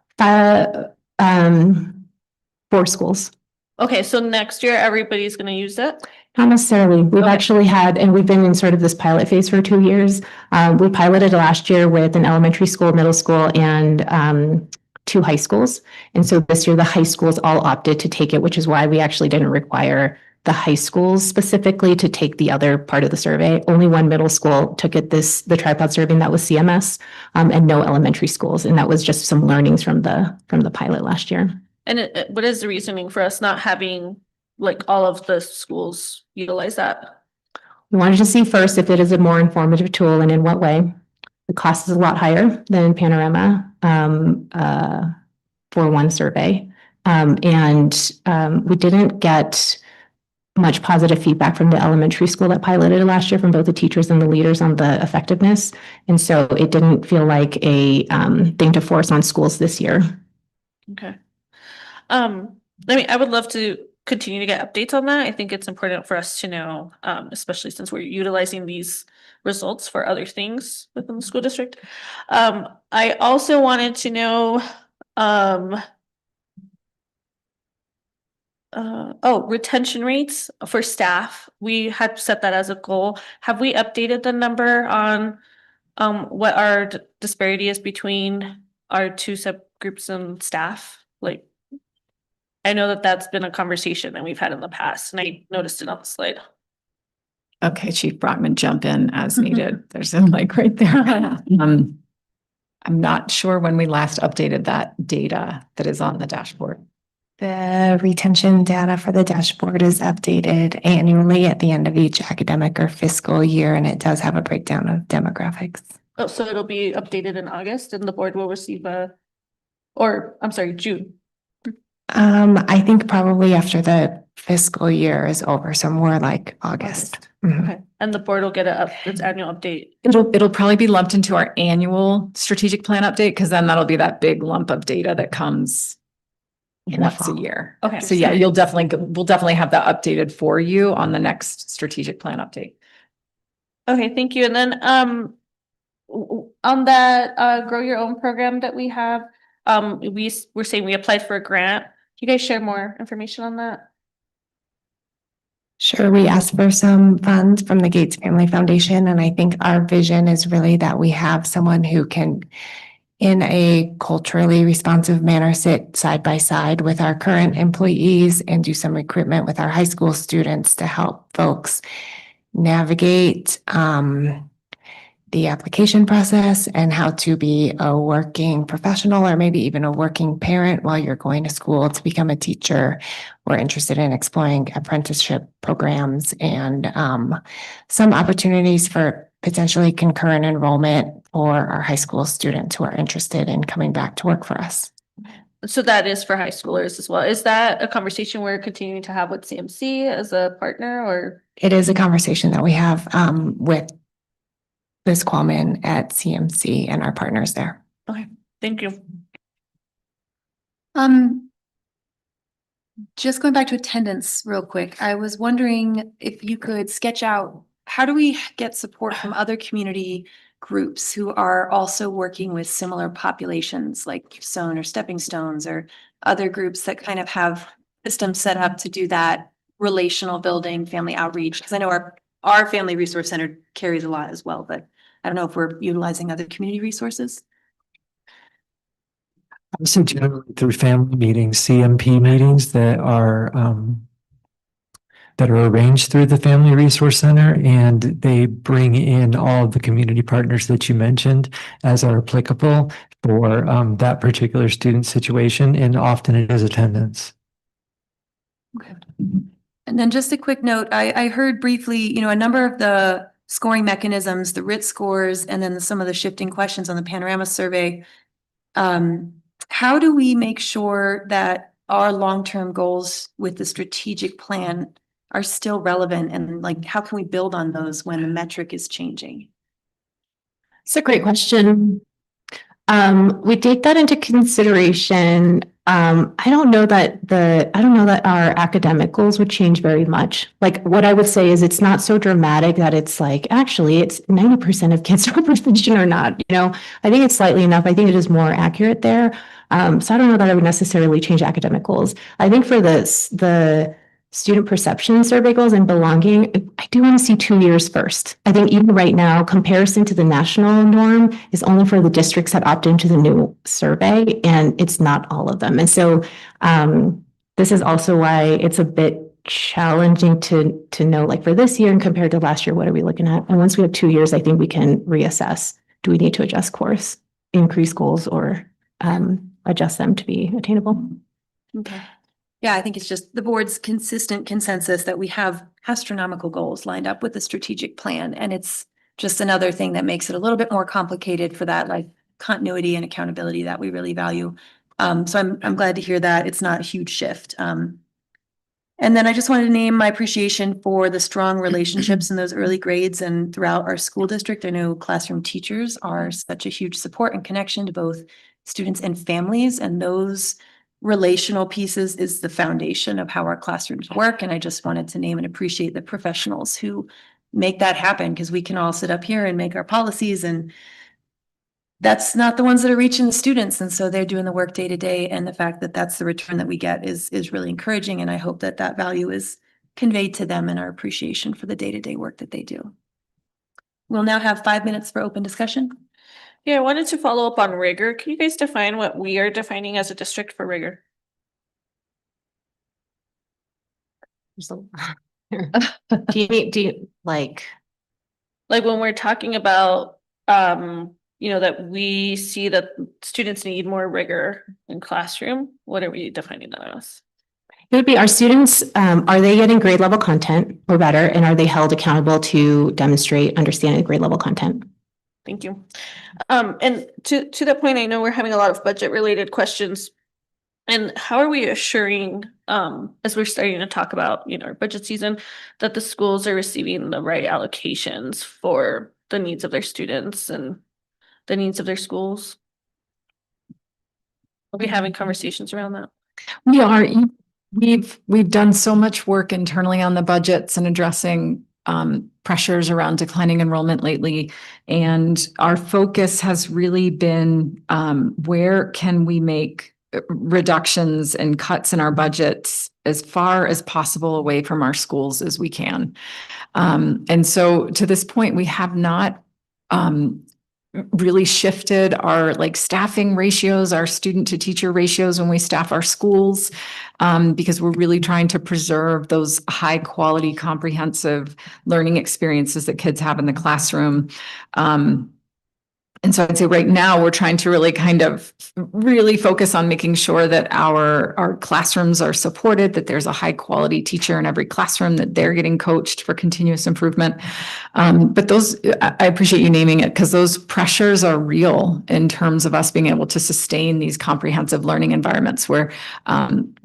4 schools. Okay, so next year, everybody's going to use it? Not necessarily. We've Okay. actually had, and we've been in sort of this pilot phase for 2 years. We piloted last year with an elementary school, middle school, and 2 high schools. And so this year, the high schools all opted to take it, which is why we actually didn't require the high schools specifically to take the other part of the survey. Only one middle school took it the tripod survey, and that was CMS, and no elementary schools. And that was just some learnings from the pilot last year. And what is the reasoning for us not having like all of the schools utilize that? We wanted to see first if it is a more informative tool and in what way. The cost is a lot higher than Panorama for one survey. We didn't get much positive feedback from the elementary school that piloted it last year from both the teachers and the leaders on the effectiveness. And so it didn't feel like a thing to force on schools this year. Okay. I mean, I would love to continue to get updates on that. I think it's important for us to know, especially since we're utilizing these results for other things within the school district. I also wanted to know, retention rates for staff. We had set that as a goal. Have we updated the number on what our disparity is between our 2 subgroups and staff? Like, I know that that's been a conversation that we've had in the past, and I noticed it on the slide. Okay, Chief Brockman, jump in as needed. There's a mic right there. I'm not sure when we last updated that data that is on the dashboard. The retention data for the dashboard is updated annually at the end of each academic or fiscal year, and it does have a breakdown of demographics. Oh, so it'll be updated in August and the board will receive June. I think probably after the fiscal year is over, so more like August. Mhm. Okay, and the board will get its annual update. It'll probably be lumped into our annual strategic plan update, because then that'll be that big lump of data that comes In the once a fall. year. Okay. So yeah, we'll definitely have that updated for you on the next strategic plan update. Okay, thank you. And then, on that, grow your own program that we have, we're saying we applied for a grant. Can you guys share more information on that? Sure, we asked for some funds from the Gates Family Foundation, and I think our vision is really that we have someone who can, in a culturally responsive manner, sit side by side with our current employees and do some recruitment with our high school students to help folks navigate the application process and how to be a working professional or maybe even a working parent while you're going to school to become a teacher. We're interested in exploring apprenticeship programs and some opportunities for potentially concurrent enrollment for our high school students who are interested in coming back to work for us. So that is for high schoolers as well. Is that a conversation we're continuing to have with CMC as a partner, or? It is a conversation that we have with Ms. Qualman at CMC and our partners there. Okay, thank you. Just going back to attendance real quick, I was wondering if you could sketch out, how do we get support from other community groups who are also working with similar populations like Stone or Stepping Stones or other groups that kind of have systems set up to do that relational building, family outreach? Because I know our Family Resource Center carries a lot as well, but I don't know if we're utilizing other community resources. So generally through family meetings, CMP meetings that are arranged through the Family Resource Center, and they bring in all of the community partners that you mentioned as are applicable for that particular student situation, and often it is attendance. Okay. And then just a quick note, I heard briefly, a number of the scoring mechanisms, the RIT scores, and then some of the shifting questions on the Panorama survey. How do we make sure that our long-term goals with the strategic plan are still relevant, and like, how can we build on those when the metric is changing? It's a great question. We take that into consideration. I don't know that our academic goals would change very much. Like, what I would say is it's not so dramatic that it's like, actually, it's 90% of kids are proficient or not, I think it's slightly enough. I think it is more accurate there. So I don't know that I would necessarily change academic goals. I think for the student perception survey goals and belonging, I do want to see 2 years first. I think even right now, comparison to the national norm is only for the districts that opt into the new survey, and it's not all of them. And so this is also why it's a bit challenging to know, like, for this year and compared to last year, what are we looking at? And once we have 2 years, I think we can reassess. Do we need to adjust course, increase goals, or adjust them to be attainable? Okay. Yeah, I think it's just the board's consistent consensus that we have astronomical goals lined up with the strategic plan. And it's just another thing that makes it a little bit more complicated for that, like, continuity and accountability that we really value. So I'm glad to hear that it's not a huge shift. And then I just wanted to name my appreciation for the strong relationships in those early grades and throughout our school district. I know classroom teachers are such a huge support and connection to both students and families, and those relational pieces is the foundation of how our classrooms work. And I just wanted to name and appreciate the professionals who make that happen, because we can all sit up here and make our policies, and that's not the ones that are reaching the students. And so they're doing the work day to day. And the fact that that's the return that we get is really encouraging. And I hope that that value is conveyed to them in our appreciation for the day-to-day work that they do. We'll now have 5 minutes for open discussion. Yeah, I wanted to follow up on rigor. Can you guys define what we are defining as a district for rigor? Do you like when we're talking about, that we see that students need more rigor in classroom, what are we defining that as? It would be our students, are they getting grade level content or better? And are they held accountable to demonstrate understanding the grade level content? Thank you. And to that point, I know we're having a lot of budget related questions. And how are we assuring, as we're starting to talk about, our budget season, that the schools are receiving the right allocations for the needs of their students and the needs of their schools? We'll be having conversations around that. We are, we've done so much work internally on the budgets and addressing pressures around declining enrollment lately. And our focus has really been where can we make reductions and cuts in our budgets as far as possible away from our schools as we can. And so to this point, we have not really shifted our staffing ratios, our student to teacher ratios when we staff our schools, because we're really trying to preserve those high quality, comprehensive learning experiences that kids have in the classroom. And so I'd say right now we're trying to really really focus on making sure that our classrooms are supported, that there's a high quality teacher in every classroom, that they're getting coached for continuous improvement. But I appreciate you naming it, because those pressures are real in terms of us being able to sustain these comprehensive learning environments where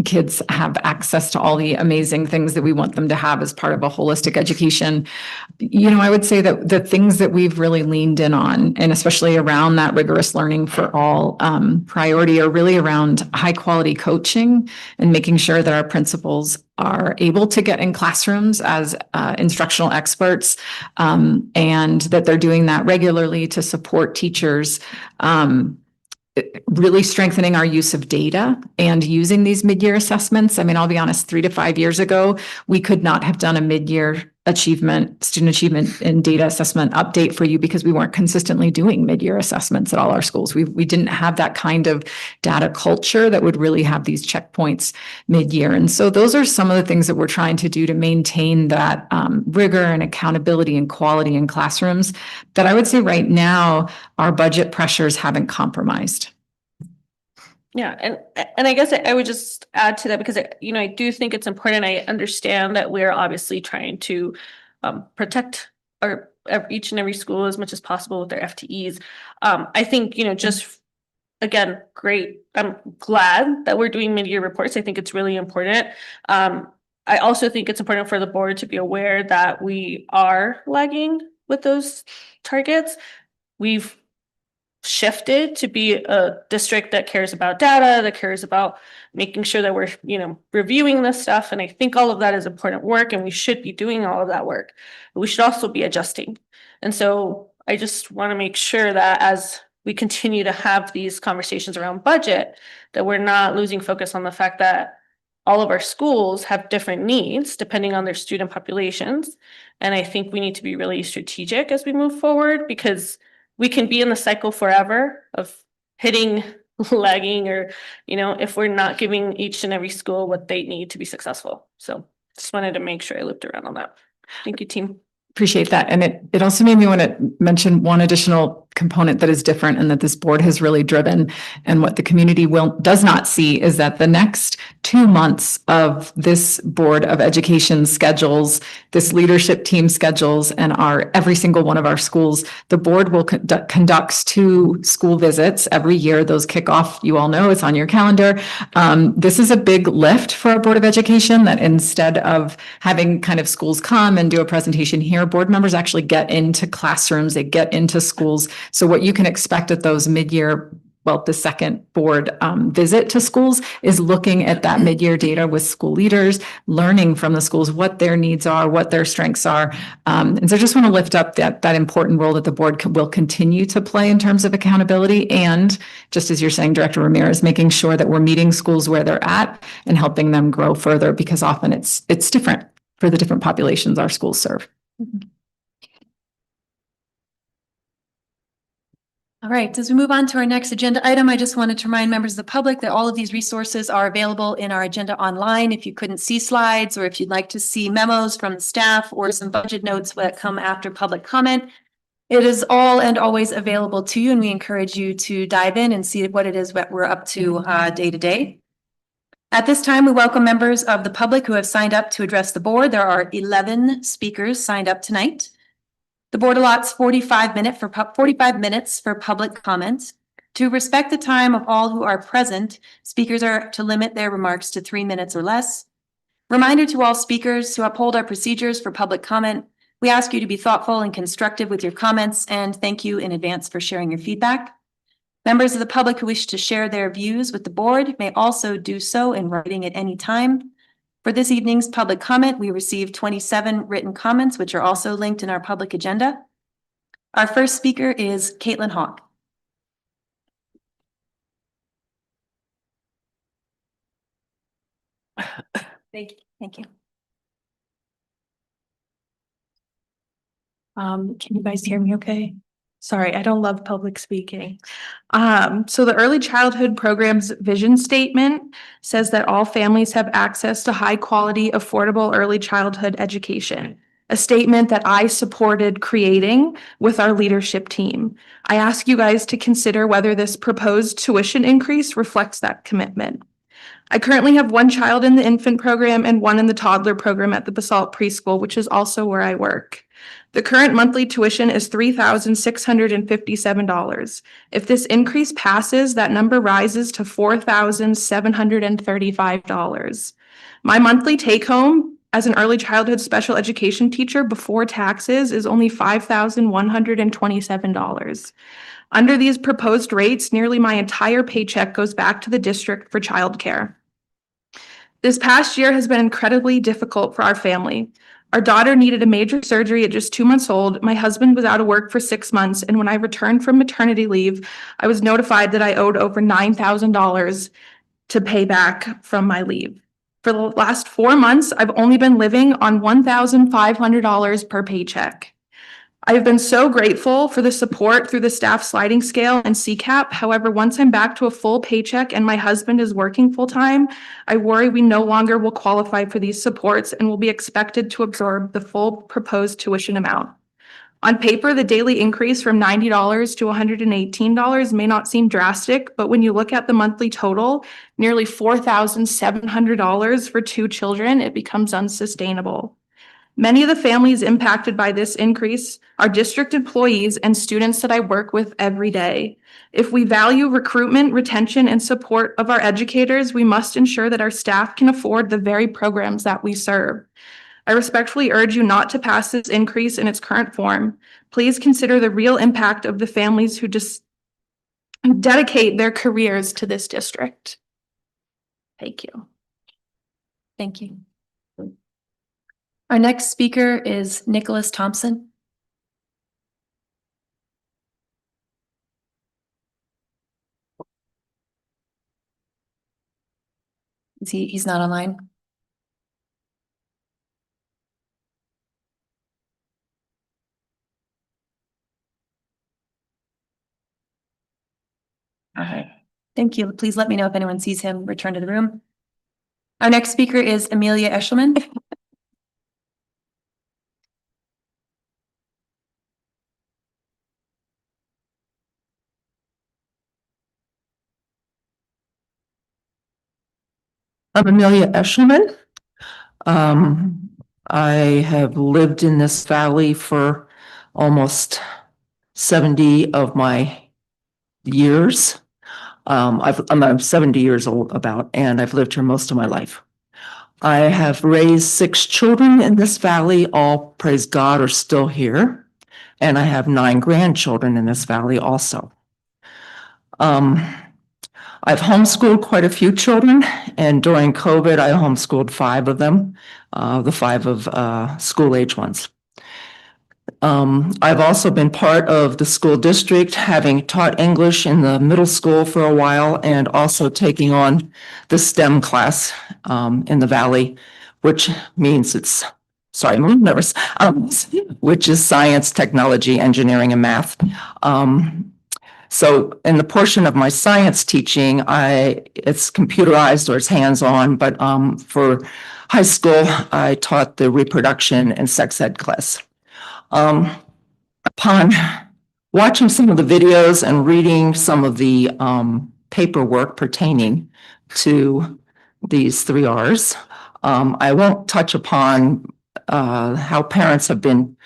kids have access to all the amazing things that we want them to have as part of a holistic education. I would say that the things that we've really leaned in on, and especially around that rigorous learning for all priority, are really around high quality coaching and making sure that our principals are able to get in classrooms as instructional experts, and that they're doing that regularly to support teachers. Really strengthening our use of data and using these mid-year assessments. I mean, I'll be honest, 3 to 5 years ago, we could not have done a mid-year student achievement and data assessment update for you because we weren't consistently doing mid-year assessments at all our schools. We didn't have that kind of data culture that would really have these checkpoints mid-year. And so those are some of the things that we're trying to do to maintain that rigor and accountability and quality in classrooms that I would say right now our budget pressures haven't compromised. Yeah, and I guess I would just add to that, because I do think it's important. I understand that we're obviously trying to protect each and every school as much as possible with their FTEs. I think just again, great. I'm glad that we're doing mid-year reports. I think it's really important. I also think it's important for the board to be aware that we are lagging with those targets. We've shifted to be a district that cares about data, that cares about making sure that we're, reviewing this stuff. And I think all of that is important work, and we should be doing all of that work, but we should also be adjusting. And so I just want to make sure that as we continue to have these conversations around budget, that we're not losing focus on the fact that all of our schools have different needs depending on their student populations. And I think we need to be really strategic as we move forward, because we can be in the cycle forever of hitting lagging, or, if we're not giving each and every school what they need to be successful. So just wanted to make sure I looped around on that. Thank you, team. Appreciate that. And it also made me want to mention one additional component that is different and that this board has really driven, and what the community does not see, is that the next 2 months of this Board of Education schedules, this leadership team schedules, and every single one of our schools, the board will conducts 2 school visits every year. Those kick off, you all know, it's on your calendar. This is a big lift for our Board of Education, that instead of having kind of schools come and do a presentation here, board members actually get into classrooms, they get into schools. So what you can expect at those mid-year, the second board visit to schools, is looking at that mid-year data with school leaders, learning from the schools what their needs are, what their strengths are. And so I just want to lift up that important role that the board will continue to play in terms of accountability. And just as you're saying, Director Ramirez, making sure that we're meeting schools where they're at and helping them grow further, because often it's different for the different populations our schools serve. All right, as we move on to our next agenda item, I just wanted to remind members of the public that all of these resources are available in our agenda online. If you couldn't see slides, or if you'd like to see memos from the staff or some budget notes that come after public comment, it is all and always available to you, and we encourage you to dive in and see what it is that we're up to day to day. At this time, we welcome members of the public who have signed up to address the board. There are 11 speakers signed up tonight. The board allots 45 minutes for public comment. To respect the time of all who are present, speakers are to limit their remarks to 3 minutes or less. Reminder to all speakers to uphold our procedures for public comment. We ask you to be thoughtful and constructive with your comments, and thank you in advance for sharing your feedback. Members of the public who wish to share their views with the board may also do so in writing at any time. For this evening's public comment, we received 27 written comments, which are also linked in our public agenda. Our first speaker is Caitlin Hawk. Thank you. Can you guys hear me okay? Sorry, I don't love public speaking. So the early childhood program's vision statement says that all families have access to high quality, affordable early childhood education. A statement that I supported creating with our leadership team. I ask you guys to consider whether this proposed tuition increase reflects that commitment. I currently have one child in the infant program and one in the toddler program at the Basalt Preschool, which is also where I work. The current monthly tuition is $3,657. If this increase passes, that number rises to $4,735. My monthly take home as an early childhood special education teacher before taxes is only $5,127. Under these proposed rates, nearly my entire paycheck goes back to the district for childcare. This past year has been incredibly difficult for our family. Our daughter needed a major surgery at just 2 months old. My husband was out of work for 6 months, and when I returned from maternity leave, I was notified that I owed over $9,000 to pay back from my leave. For the last 4 months, I've only been living on $1,500 per paycheck. I've been so grateful for the support through the staff sliding scale and CCAP. However, once I'm back to a full paycheck and my husband is working full-time, I worry we no longer will qualify for these supports and will be expected to absorb the full proposed tuition amount. On paper, the daily increase from $90 to $118 may not seem drastic, but when you look at the monthly total, nearly $4,700 for 2 children, it becomes unsustainable. Many of the families impacted by this increase are district employees and students that I work with every day. If we value recruitment, retention, and support of our educators, we must ensure that our staff can afford the very programs that we serve. I respectfully urge you not to pass this increase in its current form. Please consider the real impact of the families who dedicate their careers to this district. Thank you. Thank you. Our next speaker is Nicholas Thompson. He's not online? All right. Thank you. Please let me know if anyone sees him return to the room. Our next speaker is Amelia Eshelman. I'm Amelia Eshelman. I have lived in this valley for almost 70 of my years. I'm 70 years old about, and I've lived here most of my life. I have raised 6 children in this valley, all, praise God, are still here. And I have 9 grandchildren in this valley also. I've homeschooled quite a few children, and during COVID, I homeschooled 5 of them, the 5 of school-age ones. I've also been part of the school district, having taught English in the middle school for a while, and also taking on the STEM class in the Valley, which means it's, sorry, I'm a little nervous, which is science, technology, engineering, and math. So in the portion of my science teaching, it's computerized or it's hands-on, but for high school, I taught the reproduction and sex ed class. Upon watching some of the videos and reading some of the paperwork pertaining to these 3 Rs, I won't touch upon how parents have been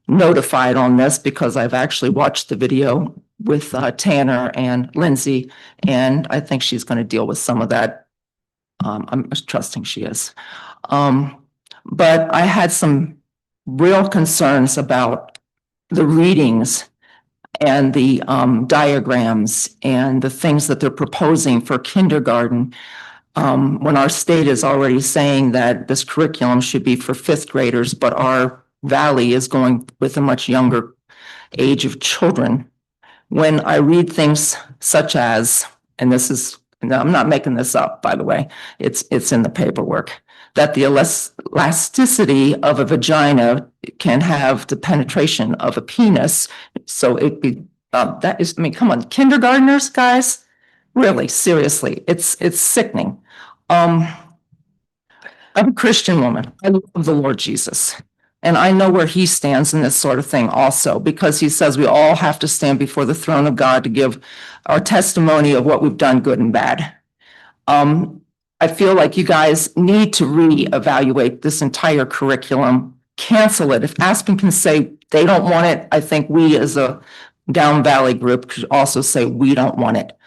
notified on this because I've actually watched the video with Tanner and Lindsay, and I think she's going to deal with some of that. I'm trusting she is. But I had some real concerns about the readings and the diagrams and the things that they're proposing for kindergarten. When our state is already saying that this curriculum should be for fifth graders, but our valley is going with a much younger age of children. When I read things such as, and this is, no, I'm not making this up, by the way, it's in the paperwork, that the elasticity of a vagina can have the penetration of a penis. So it be, that is, I mean, come on, kindergartners, guys, really, seriously, it's sickening. I'm a Christian woman. I love the Lord Jesus. And I know where he stands in this sort of thing also, because he says we all have to stand before the throne of God to give our testimony of what we've done, good and bad. I feel like you guys need to reevaluate this entire curriculum, cancel it. If Aspen can say they don't want it, I think we as a Down Valley group could also say we don't want it.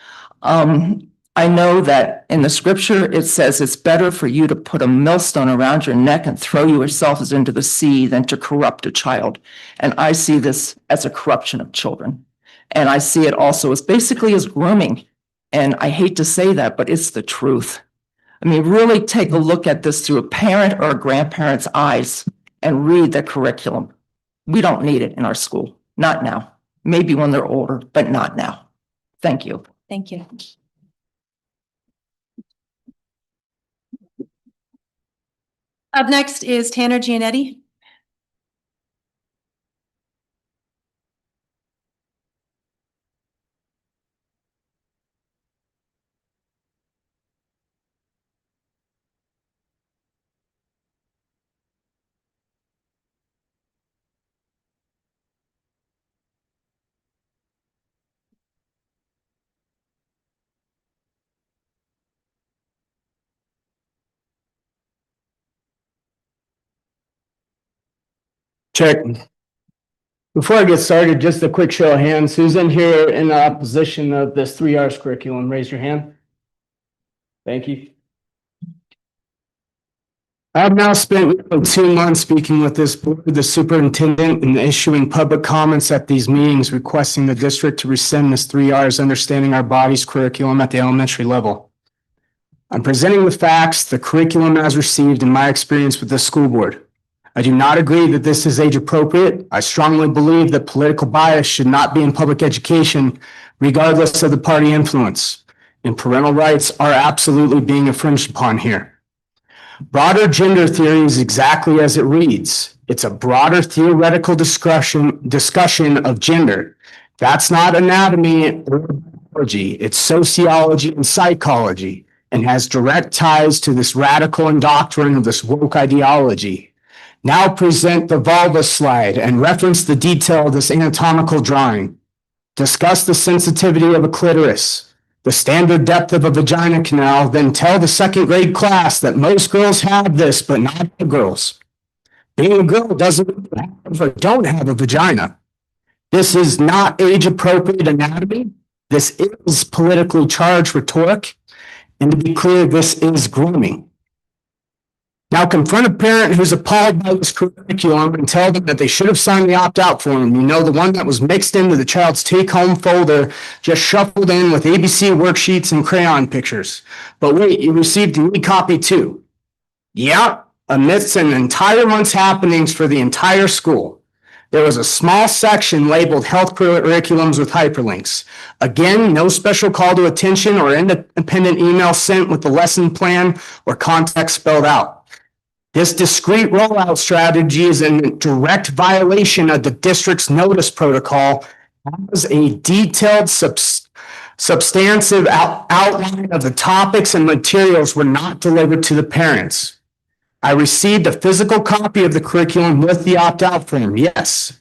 I know that in the scripture, it says it's better for you to put a millstone around your neck and throw yourself into the sea than to corrupt a child. And I see this as a corruption of children. And I see it also as basically as grooming. And I hate to say that, but it's the truth. I mean, really take a look at this through a parent or a grandparent's eyes and read the curriculum. We don't need it in our school. Not now. Maybe when they're older, but not now. Thank you. Thank you. Up next is Tanner Gianetti. Check. Before I get started, just a quick show of hands. Who's in here in opposition of this 3 R's curriculum? Raise your hand. Thank you. I have now spent 2 months speaking with this board, the superintendent, and issuing public comments at these meetings requesting the district to rescind this 3 R's understanding our body's curriculum at the elementary level. I'm presenting the facts, the curriculum as received in my experience with the school board. I do not agree that this is age appropriate. I strongly believe that political bias should not be in public education, regardless of the party influence. And parental rights are absolutely being infringed upon here. Broader gender theory is exactly as it reads. It's a broader theoretical discussion of gender. That's not anatomy or biology. It's sociology and psychology, and has direct ties to this radical indoctrination of this woke ideology. Now present the vulva slide and reference the detail of this anatomical drawing. Discuss the sensitivity of a clitoris, the standard depth of a vagina canal, then tell the 2nd grade class that most girls have this, but not all girls. Being a girl doesn't have or don't have a vagina. This is not age-appropriate anatomy. This is politically charged rhetoric. And to be clear, this is grooming. Now confront a parent who's appalled by this curriculum and tell them that they should have signed the opt-out form. You know, the one that was mixed into the child's take-home folder, just shuffled in with ABC worksheets and crayon pictures. But wait, you received an e-copy too. Yeah, amidst an entire month's happenings for the entire school. There was a small section labeled health curriculums with hyperlinks. Again, no special call to attention or independent email sent with the lesson plan or context spelled out. This discrete rollout strategy is in direct violation of the district's notice protocol as a detailed substantive outline of the topics and materials were not delivered to the parents. I received a physical copy of the curriculum with the opt-out form, yes.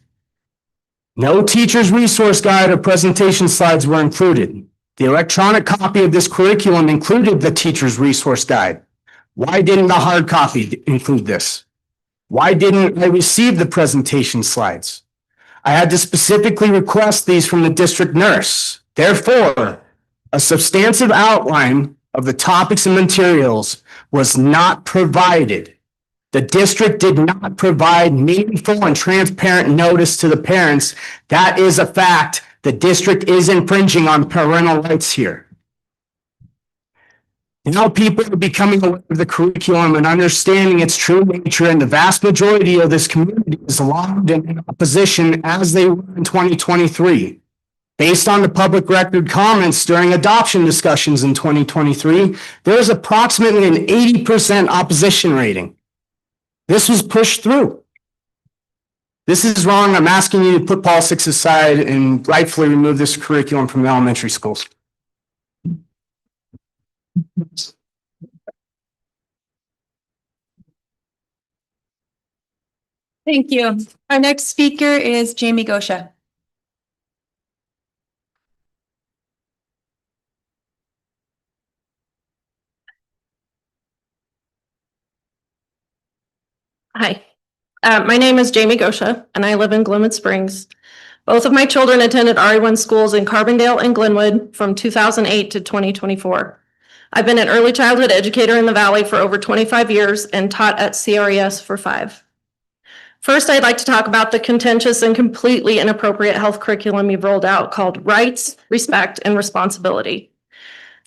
No teacher's resource guide or presentation slides were included. The electronic copy of this curriculum included the teacher's resource guide. Why didn't the hard copy include this? Why didn't I receive the presentation slides? I had to specifically request these from the district nurse. Therefore, a substantive outline of the topics and materials was not provided. The district did not provide meaningful and transparent notice to the parents. That is a fact. The district is infringing on parental rights here. Now people are becoming aware of the curriculum and understanding its true nature, and the vast majority of this community is logged in opposition as they were in 2023. Based on the public record comments during adoption discussions in 2023, there is approximately an 80% opposition rating. This was pushed through. This is wrong. I'm asking you to put politics aside and rightfully remove this curriculum from the elementary schools. Thank you. Our next speaker is Jamie Gosha. Hi, my name is Jamie Gosha, and I live in Glenwood Springs. Both of my children attended RE1 schools in Carbondale and Glenwood from 2008 to 2024. I've been an early childhood educator in the Valley for over 25 years and taught at CRES for 5. First, I'd like to talk about the contentious and completely inappropriate health curriculum you've rolled out called Rights, Respect, and Responsibility.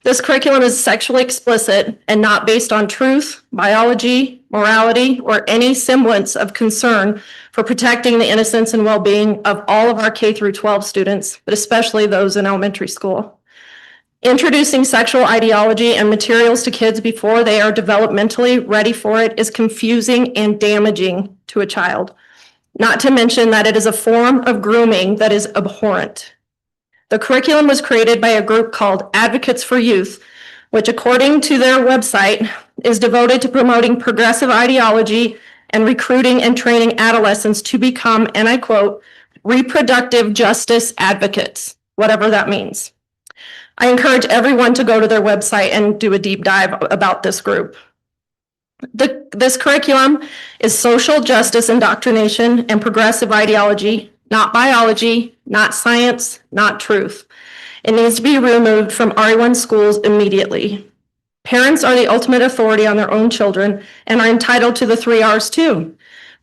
This curriculum is sexually explicit and not based on truth, biology, morality, or any semblance of concern for protecting the innocence and well-being of all of our K through 12 students, but especially those in elementary school. Introducing sexual ideology and materials to kids before they are developmentally ready for it is confusing and damaging to a child. Not to mention that it is a form of grooming that is abhorrent. The curriculum was created by a group called Advocates for Youth, which according to their website is devoted to promoting progressive ideology and recruiting and training adolescents to become, and I quote, reproductive justice advocates, whatever that means. I encourage everyone to go to their website and do a deep dive about this group. This curriculum is social justice indoctrination and progressive ideology, not biology, not science, not truth. It needs to be removed from RE1 schools immediately. Parents are the ultimate authority on their own children and are entitled to the 3 R's too.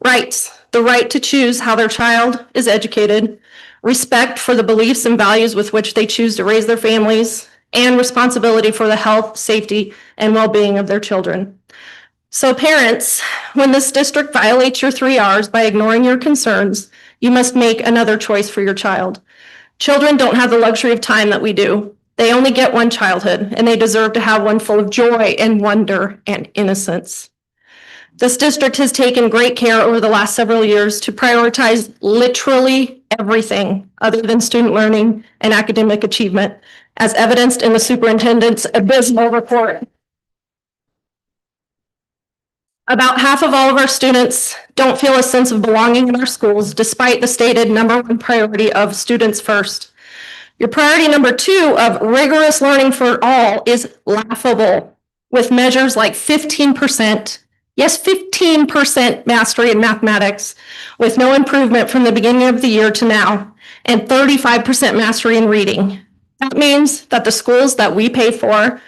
Rights, the right to choose how their child is educated, respect for the beliefs and values with which they choose to raise their families, and responsibility for the health, safety, and well-being of their children. So parents, when this district violates your 3 R's by ignoring your concerns, you must make another choice for your child. Children don't have the luxury of time that we do. They only get one childhood, and they deserve to have one full of joy and wonder and innocence. This district has taken great care over the last several years to prioritize literally everything other than student learning and academic achievement, as evidenced in the superintendent's abysmal report. About half of all of our students don't feel a sense of belonging in our schools, despite the stated #1 priority of students first. Your priority #2 of rigorous learning for all is laughable, with measures like 15%, yes, 15% mastery in mathematics, with no improvement from the beginning of the year to now, and 35% mastery in reading. That means that the schools that we pay for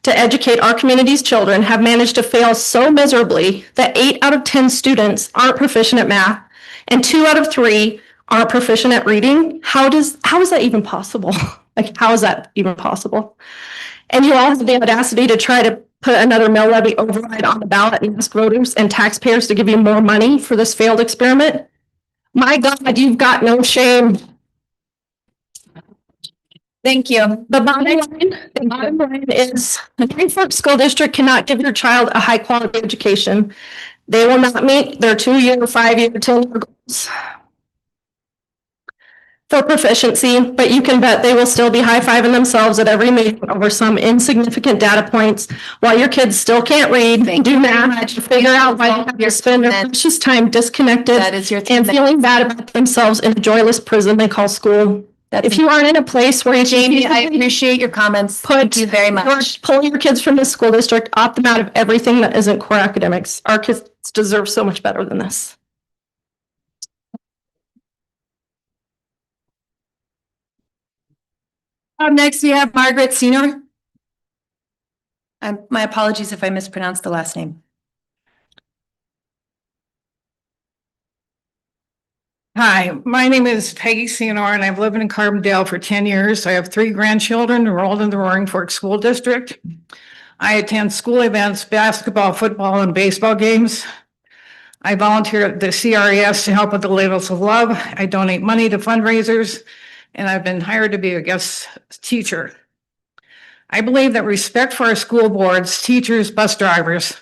to educate our community's children have managed to fail so miserably that 8 out of 10 students aren't proficient at math and 2 out of 3 aren't proficient at reading. How is that even possible? Like, how is that even possible? And you all have the audacity to try to put another mill levy override on the ballot and ask voters and taxpayers to give you more money for this failed experiment. My God, you've got no shame. Thank you. The bottom line is the Green Fork School District cannot give your child a high quality education. They will not meet their 2-year, 5-year, 10-year goals for proficiency, but you can bet they will still be high-fiving themselves at every meeting over some insignificant data points while your kids still can't read, do math, figure out why they have to spend their precious time disconnected and feeling bad about themselves in a joyless prison they call school. If you aren't in a place where you Jamie, I appreciate your comments. Thank you very much. Pull your kids from the school district, opt them out of everything that isn't core academics. Our kids deserve so much better than this. Up next, we have Margaret Senior. My apologies if I mispronounced the last name. Hi, my name is Peggy Cianor, and I've lived in Carbondale for 10 years. I have 3 grandchildren enrolled in the Roaring Fork School District. I attend school events, basketball, football, and baseball games. I volunteer at the CRES to help with the Labels of Love. I donate money to fundraisers, and I've been hired to be a guest teacher. I believe that respect for our school boards, teachers, bus drivers,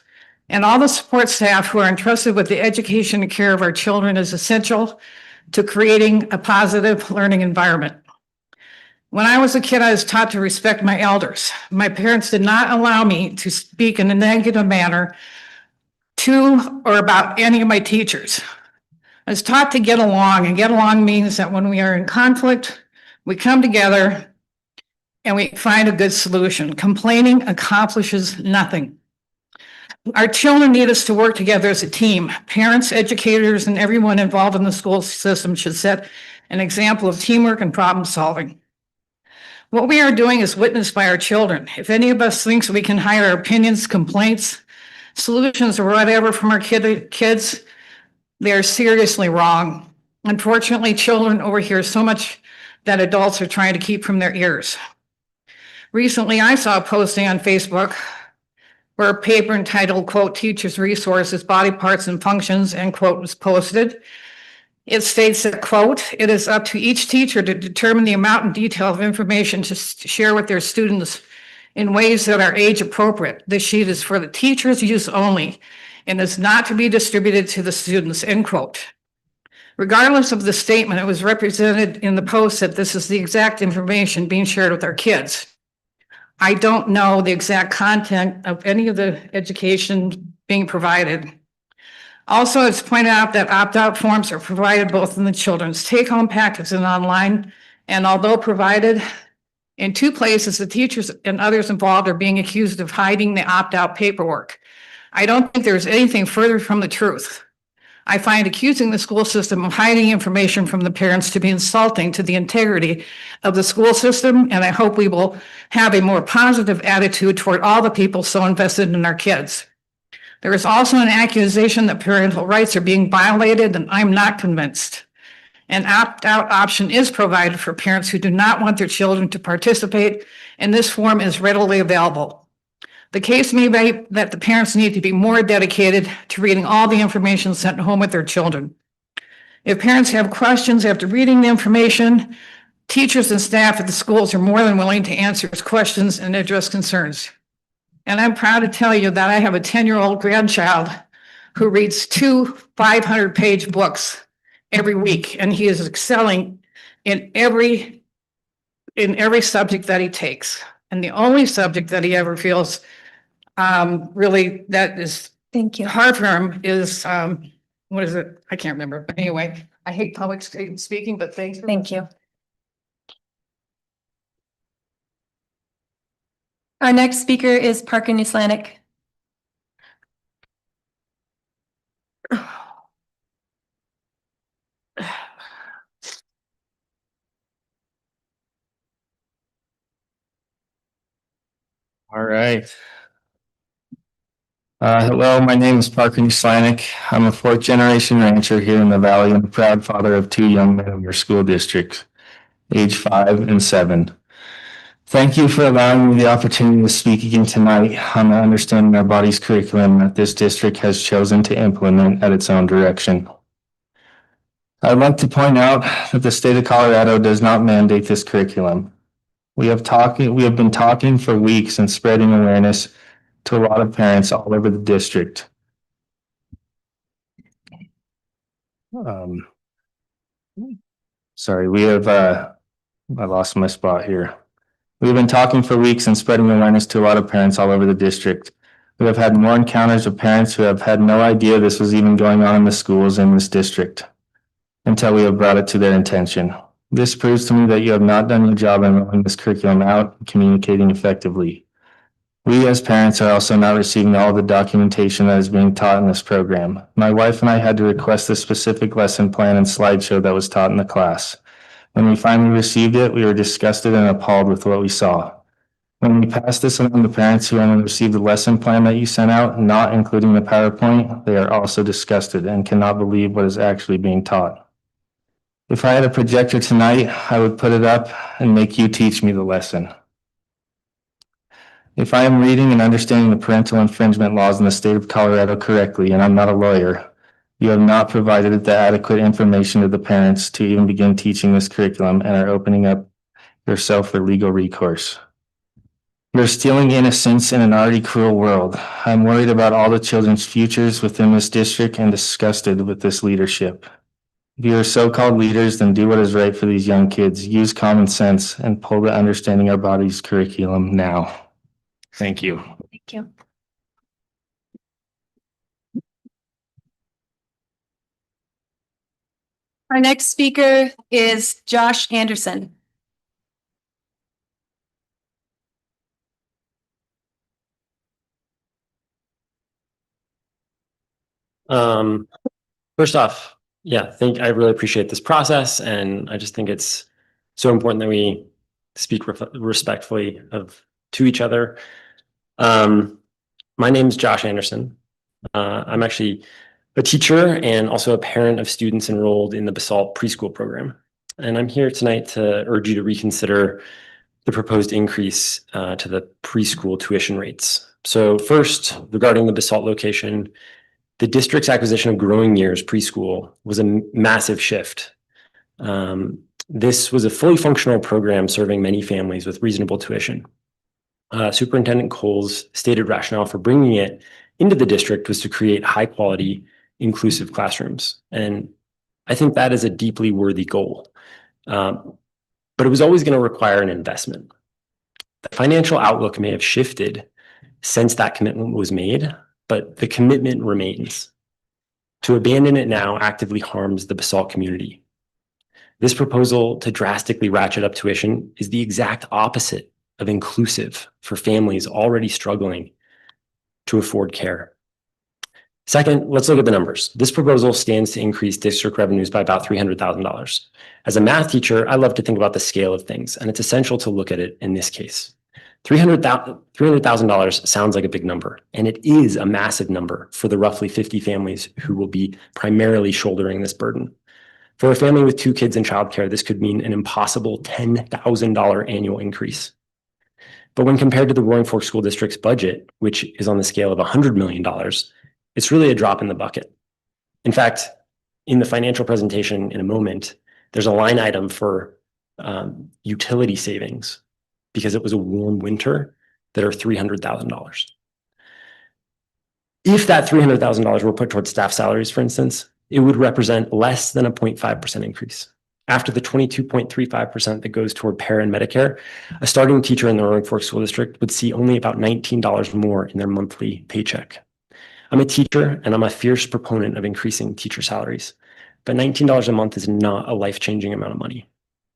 and all the support staff who are entrusted with the education and care of our children is essential to creating a positive learning environment. When I was a kid, I was taught to respect my elders. My parents did not allow me to speak in a negative manner to or about any of my teachers. I was taught to get along, and get along means that when we are in conflict, we come together and we find a good solution. Complaining accomplishes nothing. Our children need us to work together as a team. Parents, educators, and everyone involved in the school system should set an example of teamwork and problem solving. What we are doing is witnessed by our children. If any of us thinks we can hide our opinions, complaints, solutions, or whatever from our kids, they are seriously wrong. Unfortunately, children overhear so much that adults are trying to keep from their ears. Recently, I saw a posting on Facebook where a paper entitled, quote, Teachers' Resources, Body Parts and Functions, end quote, was posted. It states that, quote, it is up to each teacher to determine the amount and detail of information to share with their students in ways that are age appropriate. This sheet is for the teacher's use only and is not to be distributed to the students, end quote. Regardless of the statement, it was represented in the post that this is the exact information being shared with our kids. I don't know the exact content of any of the education being provided. Also, it's pointed out that opt-out forms are provided both in the children's take-home packets and online. And although provided in 2 places, the teachers and others involved are being accused of hiding the opt-out paperwork. I don't think there's anything further from the truth. I find accusing the school system of hiding information from the parents to be insulting to the integrity of the school system, and I hope we will have a more positive attitude toward all the people so invested in our kids. There is also an accusation that parental rights are being violated, and I'm not convinced. An opt-out option is provided for parents who do not want their children to participate, and this form is readily available. The case may be that the parents need to be more dedicated to reading all the information sent home with their children. If parents have questions after reading the information, teachers and staff at the schools are more than willing to answer questions and address concerns. And I'm proud to tell you that I have a 10-year-old grandchild who reads 2 500-page books every week, and he is excelling in every subject that he takes. And the only subject that he ever feels really that is Thank you. hard for him is what is it? I can't remember. But anyway, I hate public speaking, but thanks. Thank you. Our next speaker is Parker Nislanik. All right. Hello, my name is Parker Nislanik. I'm a 4th-generation rancher here in the Valley and a proud father of 2 young men in your school district, age 5 and 7. Thank you for allowing me the opportunity to speak again tonight on the Understanding Our Bodies curriculum that this district has chosen to implement at its own direction. I'd like to point out that the state of Colorado does not mandate this curriculum. We have been talking for weeks and spreading awareness to a lot of parents all over the district. Sorry, I lost my spot here. We've been talking for weeks and spreading awareness to a lot of parents all over the district. We have had more encounters with parents who have had no idea this was even going on in the schools in this district until we have brought it to their attention. This proves to me that you have not done your job in rolling this curriculum out and communicating effectively. We as parents are also not receiving all the documentation that is being taught in this program. My wife and I had to request the specific lesson plan and slideshow that was taught in the class. When we finally received it, we were disgusted and appalled with what we saw. When we passed this among the parents who only received the lesson plan that you sent out, not including the PowerPoint, they are also disgusted and cannot believe what is actually being taught. If I had a projector tonight, I would put it up and make you teach me the lesson. If I am reading and understanding the parental infringement laws in the state of Colorado correctly, and I'm not a lawyer, you have not provided the adequate information to the parents to even begin teaching this curriculum and are opening up yourself for legal recourse. You're stealing innocence in an already cruel world. I'm worried about all the children's futures within this district and disgusted with this leadership. If you are so-called leaders, then do what is right for these young kids. Use common sense and pull the Understanding Our Bodies curriculum now. Thank you. Thank you. Our next speaker is Josh Anderson. First off, yeah, I really appreciate this process, and I just think it's so important that we speak respectfully to each other. My name is Josh Anderson. I'm actually a teacher and also a parent of students enrolled in the Basalt preschool program. And I'm here tonight to urge you to reconsider the proposed increase to the preschool tuition rates. So first, regarding the Basalt location, the district's acquisition of Growing Years preschool was a massive shift. This was a fully functional program serving many families with reasonable tuition. Superintendent Cole's stated rationale for bringing it into the district was to create high quality, inclusive classrooms. And I think that is a deeply worthy goal. But it was always going to require an investment. The financial outlook may have shifted since that commitment was made, but the commitment remains. To abandon it now actively harms the Basalt community. This proposal to drastically ratchet up tuition is the exact opposite of inclusive for families already struggling to afford care. Second, let's look at the numbers. This proposal stands to increase district revenues by about $300,000. As a math teacher, I love to think about the scale of things, and it's essential to look at it in this case. $300,000 sounds like a big number, and it is a massive number for the roughly 50 families who will be primarily shouldering this burden. For a family with 2 kids in childcare, this could mean an impossible $10,000 annual increase. But when compared to the Roaring Fork School District's budget, which is on the scale of $100 million, it's really a drop in the bucket. In fact, in the financial presentation in a moment, there's a line item for utility savings because it was a warm winter that are $300,000. If that $300,000 were put towards staff salaries, for instance, it would represent less than a 0.5% increase. After the 22.35% that goes toward para and Medicare, a starting teacher in the Roaring Fork School District would see only about $19 more in their monthly paycheck. I'm a teacher and I'm a fierce proponent of increasing teacher salaries, but $19 a month is not a life-changing amount of money.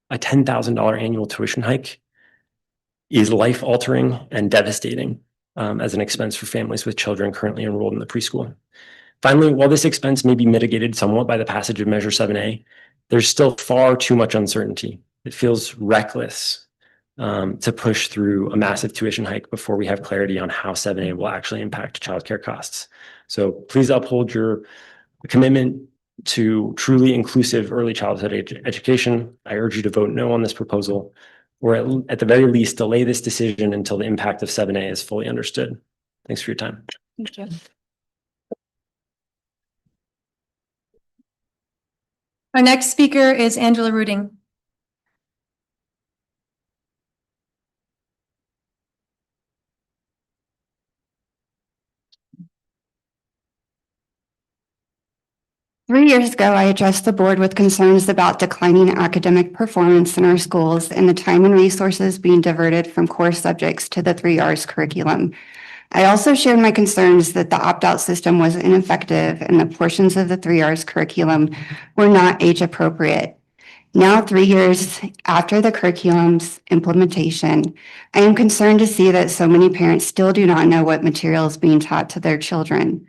A $10,000 annual tuition hike is life-altering and devastating as an expense for families with children currently enrolled in the preschool. Finally, while this expense may be mitigated somewhat by the passage of Measure 7A, there's still far too much uncertainty. It feels reckless to push through a massive tuition hike before we have clarity on how 7A will actually impact childcare costs. So please uphold your commitment to truly inclusive early childhood education. I urge you to vote no on this proposal, or at the very least, delay this decision until the impact of 7A is fully understood. Thanks for your time. Thank you. Our next speaker is Angela Ruding. Three years ago, I addressed the board with concerns about declining academic performance in our schools and the time and resources being diverted from core subjects to the 3 Rs curriculum. I also shared my concerns that the opt-out system was ineffective and the portions of the 3 Rs curriculum were not age appropriate. Now, 3 years after the curriculum's implementation, I am concerned to see that so many parents still do not know what material is being taught to their children.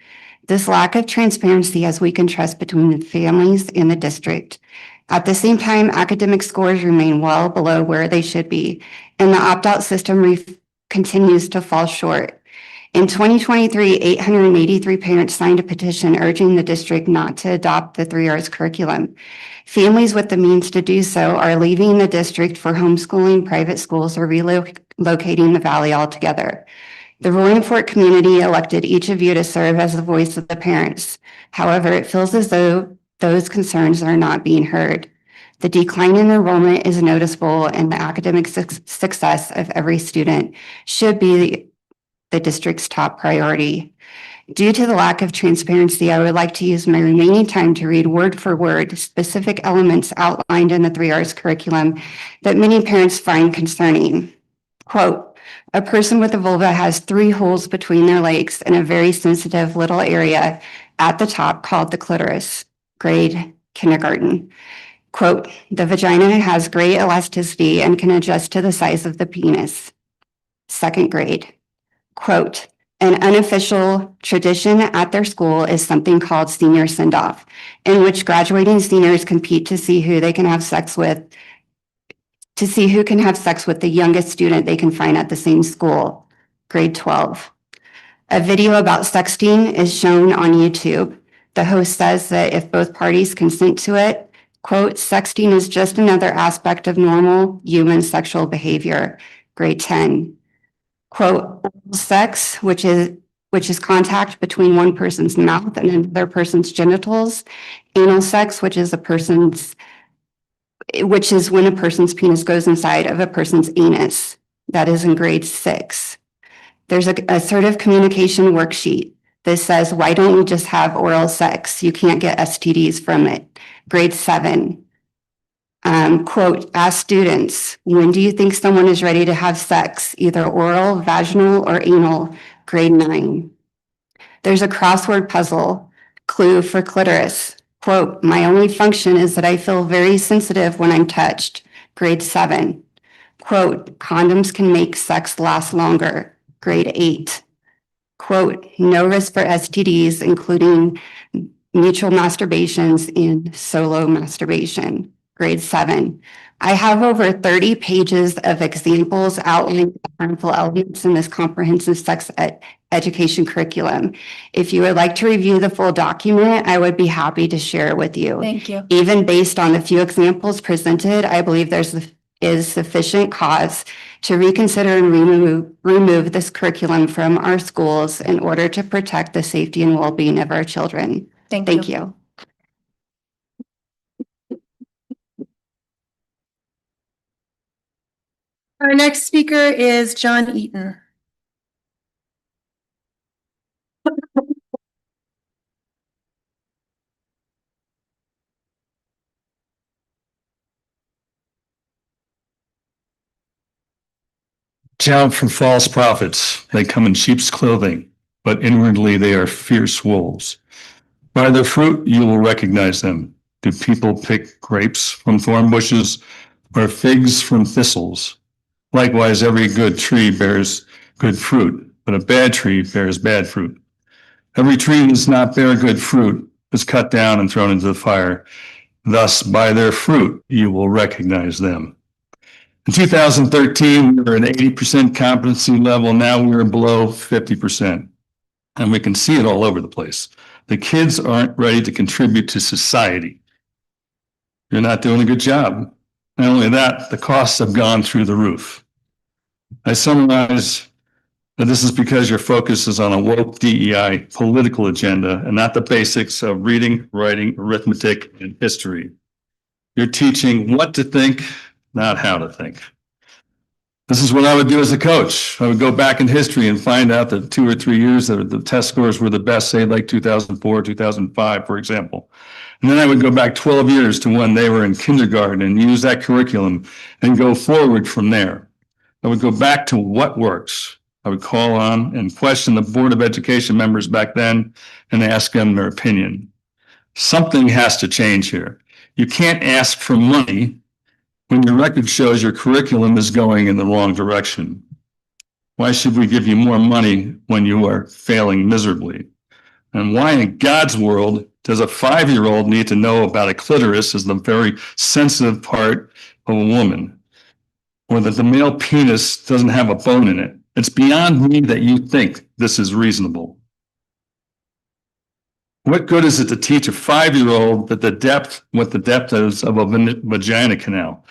This lack of transparency has weakened trust between the families in the district. At the same time, academic scores remain well below where they should be, and the opt-out system continues to fall short. In 2023, 883 parents signed a petition urging the district not to adopt the 3 R's curriculum. Families with the means to do so are leaving the district for homeschooling, private schools, or relocating the valley altogether. The Roaring Fork community elected each of you to serve as the voice of the parents. However, it feels as though those concerns are not being heard. The decline in enrollment is noticeable, and the academic success of every student should be the district's top priority. Due to the lack of transparency, I would like to use my remaining time to read word for word specific elements outlined in the 3 R's curriculum that many parents find concerning. Quote, a person with a vulva has 3 holes between their legs and a very sensitive little area at the top called the clitoris, grade kindergarten. Quote, the vagina has great elasticity and can adjust to the size of the penis. 2nd grade. Quote, an unofficial tradition at their school is something called senior send-off, in which graduating seniors compete to see who can have sex with the youngest student they can find at the same school, grade 12. A video about sexting is shown on YouTube. The host says that if both parties consent to it, quote, sexting is just another aspect of normal human sexual behavior, grade 10. Quote, oral sex, which is contact between one person's mouth and another person's genitals. Anal sex, which is when a person's penis goes inside of a person's anus. That is in grade 6. There's a assertive communication worksheet. This says, why don't we just have oral sex? You can't get STDs from it. Grade 7. Quote, ask students, when do you think someone is ready to have sex? Either oral, vaginal, or anal, grade 9. There's a crossword puzzle clue for clitoris. Quote, my only function is that I feel very sensitive when I'm touched, grade 7. Quote, condoms can make sex last longer, grade 8. Quote, no risk for STDs, including mutual masturbations and solo masturbation, grade 7. I have over 30 pages of examples outlining harmful elements in this comprehensive sex education curriculum. If you would like to review the full document, I would be happy to share it with you. Thank you. Even based on the few examples presented, I believe is sufficient cause to reconsider and remove this curriculum from our schools in order to protect the safety and well-being of our children. Thank you. Our next speaker is John Eaton. Out from false prophets, they come in sheep's clothing, but inwardly they are fierce wolves. By their fruit you will recognize them. Do people pick grapes from thorn bushes or figs from thistles? Likewise, every good tree bears good fruit, but a bad tree bears bad fruit. Every tree that does not bear good fruit is cut down and thrown into the fire. Thus, by their fruit you will recognize them. In 2013, we were at 80% competency level. Now we're below 50%. And we can see it all over the place. The kids aren't ready to contribute to society. You're not doing a good job. Not only that, the costs have gone through the roof. I summarize that this is because your focus is on a woke DEI political agenda and not the basics of reading, writing, arithmetic, and history. You're teaching what to think, not how to think. This is what I would do as a coach. I would go back in history and find out that 2 or 3 years that the test scores were the best, say like 2004, 2005, for example. And then I would go back 12 years to when they were in kindergarten and use that curriculum and go forward from there. I would go back to what works. I would call on and question the Board of Education members back then and ask them their opinion. Something has to change here. You can't ask for money when your record shows your curriculum is going in the wrong direction. Why should we give you more money when you are failing miserably? And why in God's world Does a 5-year-old need to know about a clitoris as the very sensitive part of a woman? Or that the male penis doesn't have a bone in it? It's beyond me that you think this is reasonable. What good is it to teach a 5-year-old that what the depth is of a vagina canal?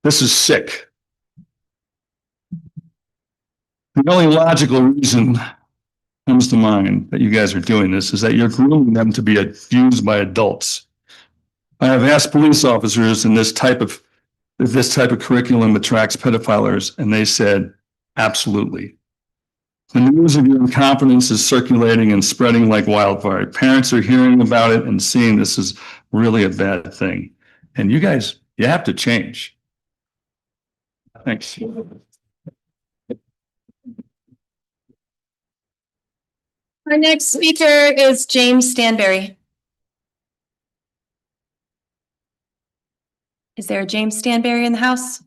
This is sick. The only logical reason comes to mind that you guys are doing this is that you're grooming them to be abused by adults. I have asked police officers if this type of curriculum attracts pedophiles, and they said, absolutely. The news of your incompetence is circulating and spreading like wildfire. Parents are hearing about it and seeing this is really a bad thing. And you guys, you have to change. Thanks. Our next speaker is James Stanberry. Is there a James Stanberry in the house?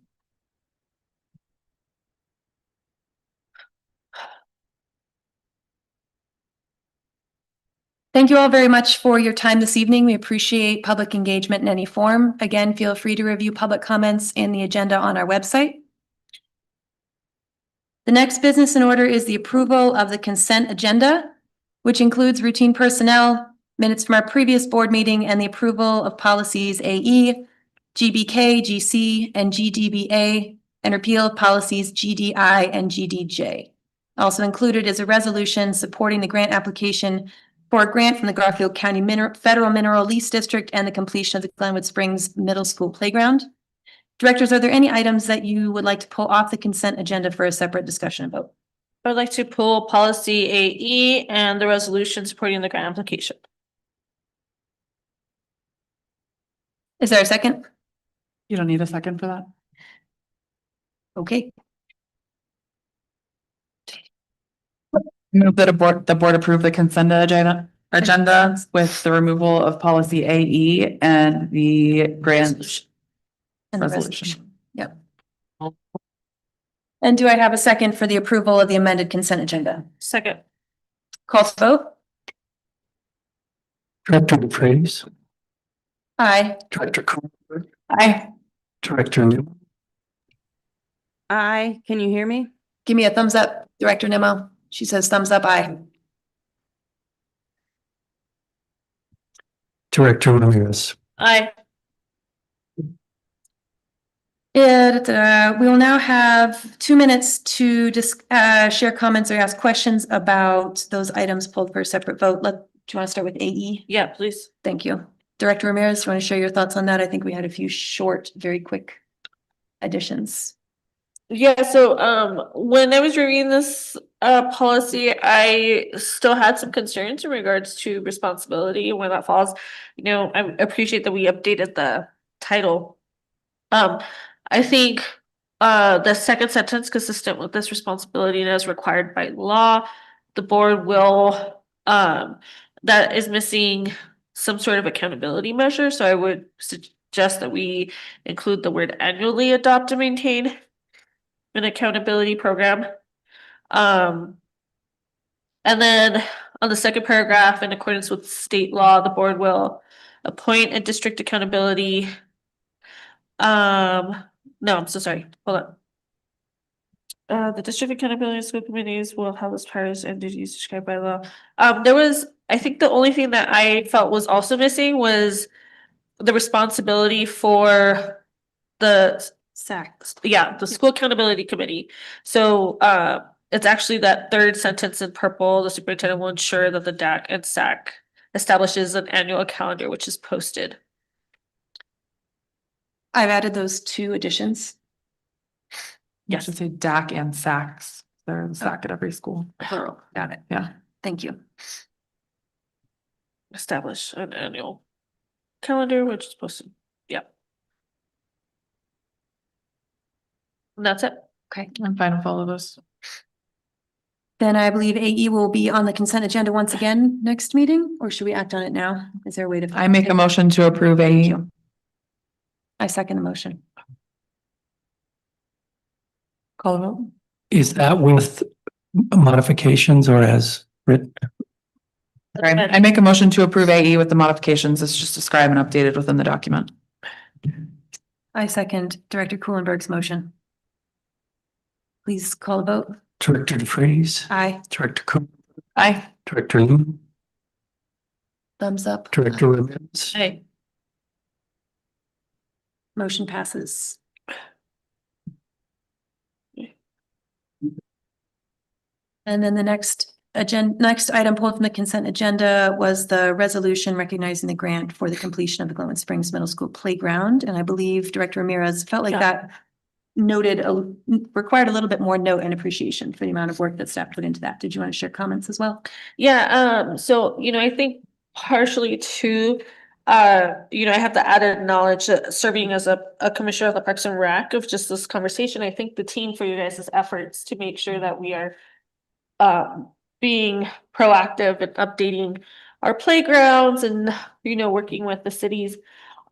Thank you all very much for your time this evening. We appreciate public engagement in any form. Again, feel free to review public comments and the agenda on our website. The next business in order is the approval of the consent agenda, which includes routine personnel, minutes from our previous board meeting, and the approval of policies AE, GBK, GC, and GDBA, and repeal of policies GDI and GDJ. Also included is a resolution supporting the grant application for a grant from the Garfield County Federal Mineral Lease District and the completion of the Glenwood Springs Middle School Playground. Directors, are there any items that you would like to pull off the consent agenda for a separate discussion and vote? I would like to pull policy AE and the resolution supporting the grant application. Is there a second? You don't need a second for that. Okay. Move that the board approve the consent agenda with the removal of policy AE and the grant And the resolution. Yep. And do I have a second for the approval of the amended consent agenda? Second. Call to vote? Director DeFraise, Aye. Director Carver, Aye. Director Newman, Aye, can you hear me? Give me a thumbs up, Director Nemo. She says thumbs up, aye. Director Ramirez. Aye. We will now have 2 minutes to share comments or ask questions about those items pulled for a separate vote. Do you want to start with AE? Yeah, please. Thank you. Director Ramirez, do you want to share your thoughts on that? I think we had a few short, very quick additions. Yeah, so when I was reviewing this policy, I still had some concerns in regards to responsibility and where that falls. You know, I appreciate that we updated the title. I think the second sentence, consistent with this responsibility and as required by law, the board will that is missing some sort of accountability measure. So I would suggest that we include the word annually adopt and maintain an accountability program. And then on the second paragraph, in accordance with state law, the board will appoint a district accountability. No, I'm so sorry. Hold on. The district accountability school committees will have those powers and duties described by law. I think the only thing that I felt was also missing was the responsibility for the SAC. Yeah, the school accountability committee. So it's actually that third sentence in purple. The superintendent will ensure that the DAC and SAC establishes an annual calendar which is posted. I've added those 2 additions. You should say DAC and SACs. They're the SAC at every school. Plural. Got it. Yeah. Thank you. Establish an annual calendar which is posted. Yeah. And that's it. Okay. I'm fine with all of those. Then I believe AE will be on the consent agenda once again next meeting, or should we act on it now? Is there a way to? I make a motion to approve AE. I second the motion. Call the vote. Is that with modifications or as written? Sorry, I make a motion to approve AE with the modifications as just described and updated within the document. I second Director Kuhlenberg's motion. Please call the vote. Director DeFreeze, Aye. Director Cook, Aye. Director Loon, Thumbs up. Director Ramirez. Hey, Motion passes. And then the next item pulled from the consent agenda was the resolution recognizing the grant for the completion of the Glenwood Springs Middle School playground. And I believe Director Ramirez felt like that required a little bit more note and appreciation for the amount of work that staff put into that. Did you want to share comments as well? yeah, so, I think partially too, I have the added knowledge that serving as a commissioner of the Parks and Rec of just this conversation, I think the team for you guys' efforts to make sure that we are being proactive and updating our playgrounds and, working with the cities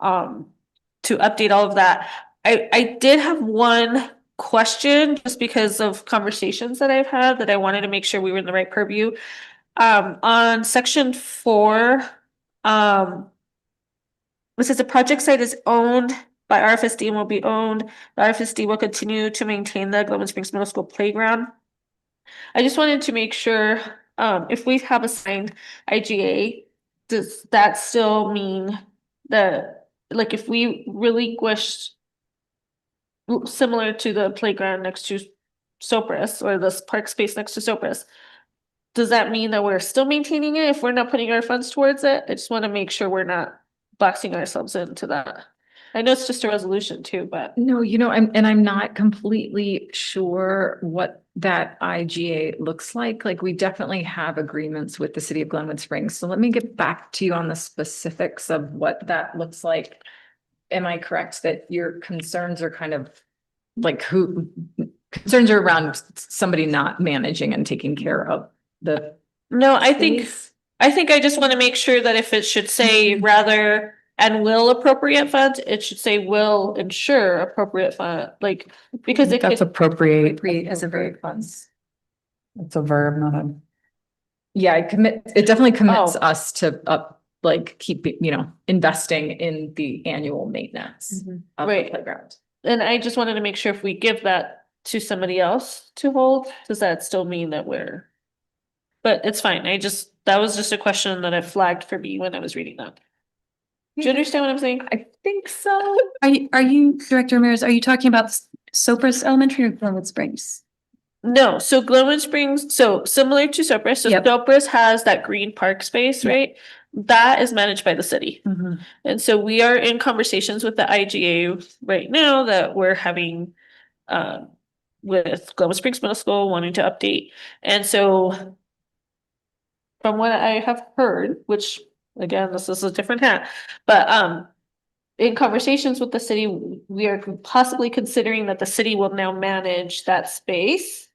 to update all of that. I did have one question just because of conversations that I've had that I wanted to make sure we were in the right purview. On section 4, it says the project site is owned by RFSD and will be owned. The RFSD will continue to maintain the Glenwood Springs Middle School playground. I just wanted to make sure, if we have assigned IGA, does that still mean that, like, if we relinquished similar to the playground next to Sopris or this park space next to Sopris, does that mean that we're still maintaining it if we're not putting our funds towards it? I just want to make sure we're not boxing ourselves into that. I know it's just a resolution too, but. No, I'm not completely sure what that IGA looks like. Like, we definitely have agreements with the city of Glenwood Springs. So let me get back to you on the specifics of what that looks like. Am I correct that your concerns are kind of like concerns are around somebody not managing and taking care of the? No, I think I just want to make sure that if it should say rather and will appropriate funds, it should say will ensure appropriate fund, like, because it That's could. appropriate As a verb. funds. It's a verb, not a. Yeah, it definitely commits us to keep, investing in the annual maintenance of the Right. playground. And I just wanted to make sure if we give that to somebody else to hold, does that still mean that but it's fine. That was just a question that I flagged for me when I was reading that. Do you understand what I'm saying? I think so. Are you, Director Ramirez, are you talking about Sopris Elementary or Glenwood Springs? No, so Glenwood Springs, so similar to Sopris, so Sopris has that green park space, right? That is managed by the city. And so we are in conversations with the IGA right now that we're having with Glenwood Springs Middle School wanting to update. And so from what I have heard, which again, this is a different hat, but in conversations with the city, we are possibly considering that the city will now manage that space,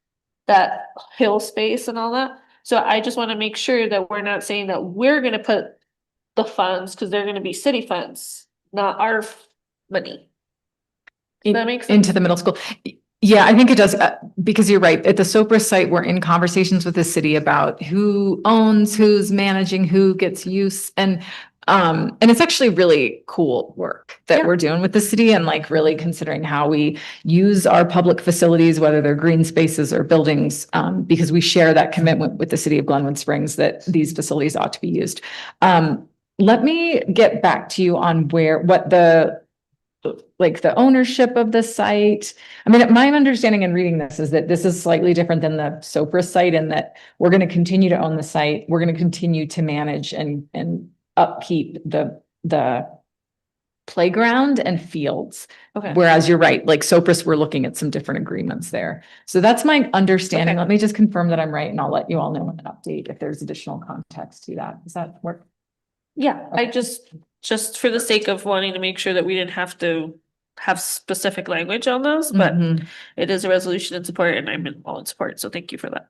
that hill space and all that. So I just want to make sure that we're not saying that we're going to put the funds because they're going to be city funds, not our money. Does that make sense? Into the middle school. Yeah, I think it does, because you're right. At the Sopris site, we're in conversations with the city about who owns, who's managing, who gets use. And it's actually really cool work that we're doing with the city and really considering how we use our public facilities, whether they're green spaces or buildings, because we share that commitment with the city of Glenwood Springs that these facilities ought to be used. Let me get back to you on what the ownership of the site. I mean, my understanding in reading this is that this is slightly different than the Sopris site and that we're going to continue to own the site. We're going to continue to manage and upkeep the playground and fields. Okay. Whereas you're right, like Sopris, we're looking at some different agreements there. So that's my understanding. Okay. Let me just confirm that I'm right and I'll let you all know an update if there's additional context to that. Does that work? Yeah, I just for the sake of wanting to make sure that we didn't have to have specific language on those, but it is a resolution in support and I'm all in support. So thank you for that.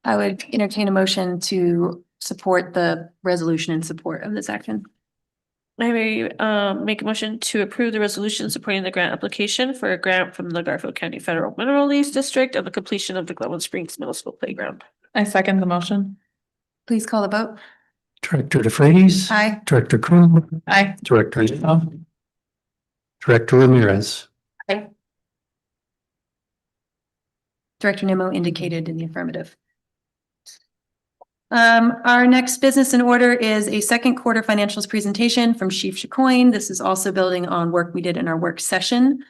I would entertain a motion to support the resolution in support of this action. I make a motion to approve the resolution supporting the grant application for a grant from the Garfield County Federal Mineral Lease District and the completion of the Glenwood Springs Middle School playground. I second the motion. Please call the vote. Director DeFreitas. Aye. Director Croom. Aye. Director Nemo. Director Ramirez. Director Nemo indicated in the affirmative. Our next business in order is a second quarter financials presentation from Chief Chicoine. This is also building on work we did in our work session.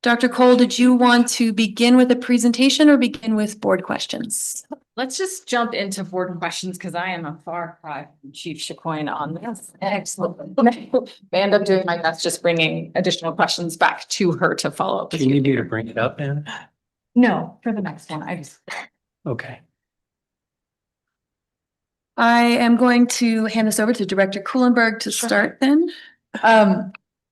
Dr. Cole, did you want to begin with a presentation or begin with board questions? Let's just jump into board questions because I am a far cry from Chief Chicoine on this. Excellent. May end up doing my best, just bringing additional questions back to her to follow up. Do you need me to bring it up, Anne? No, for the next one. I just. Okay. I am going to hand this over to Director Kuhlenberg to start then.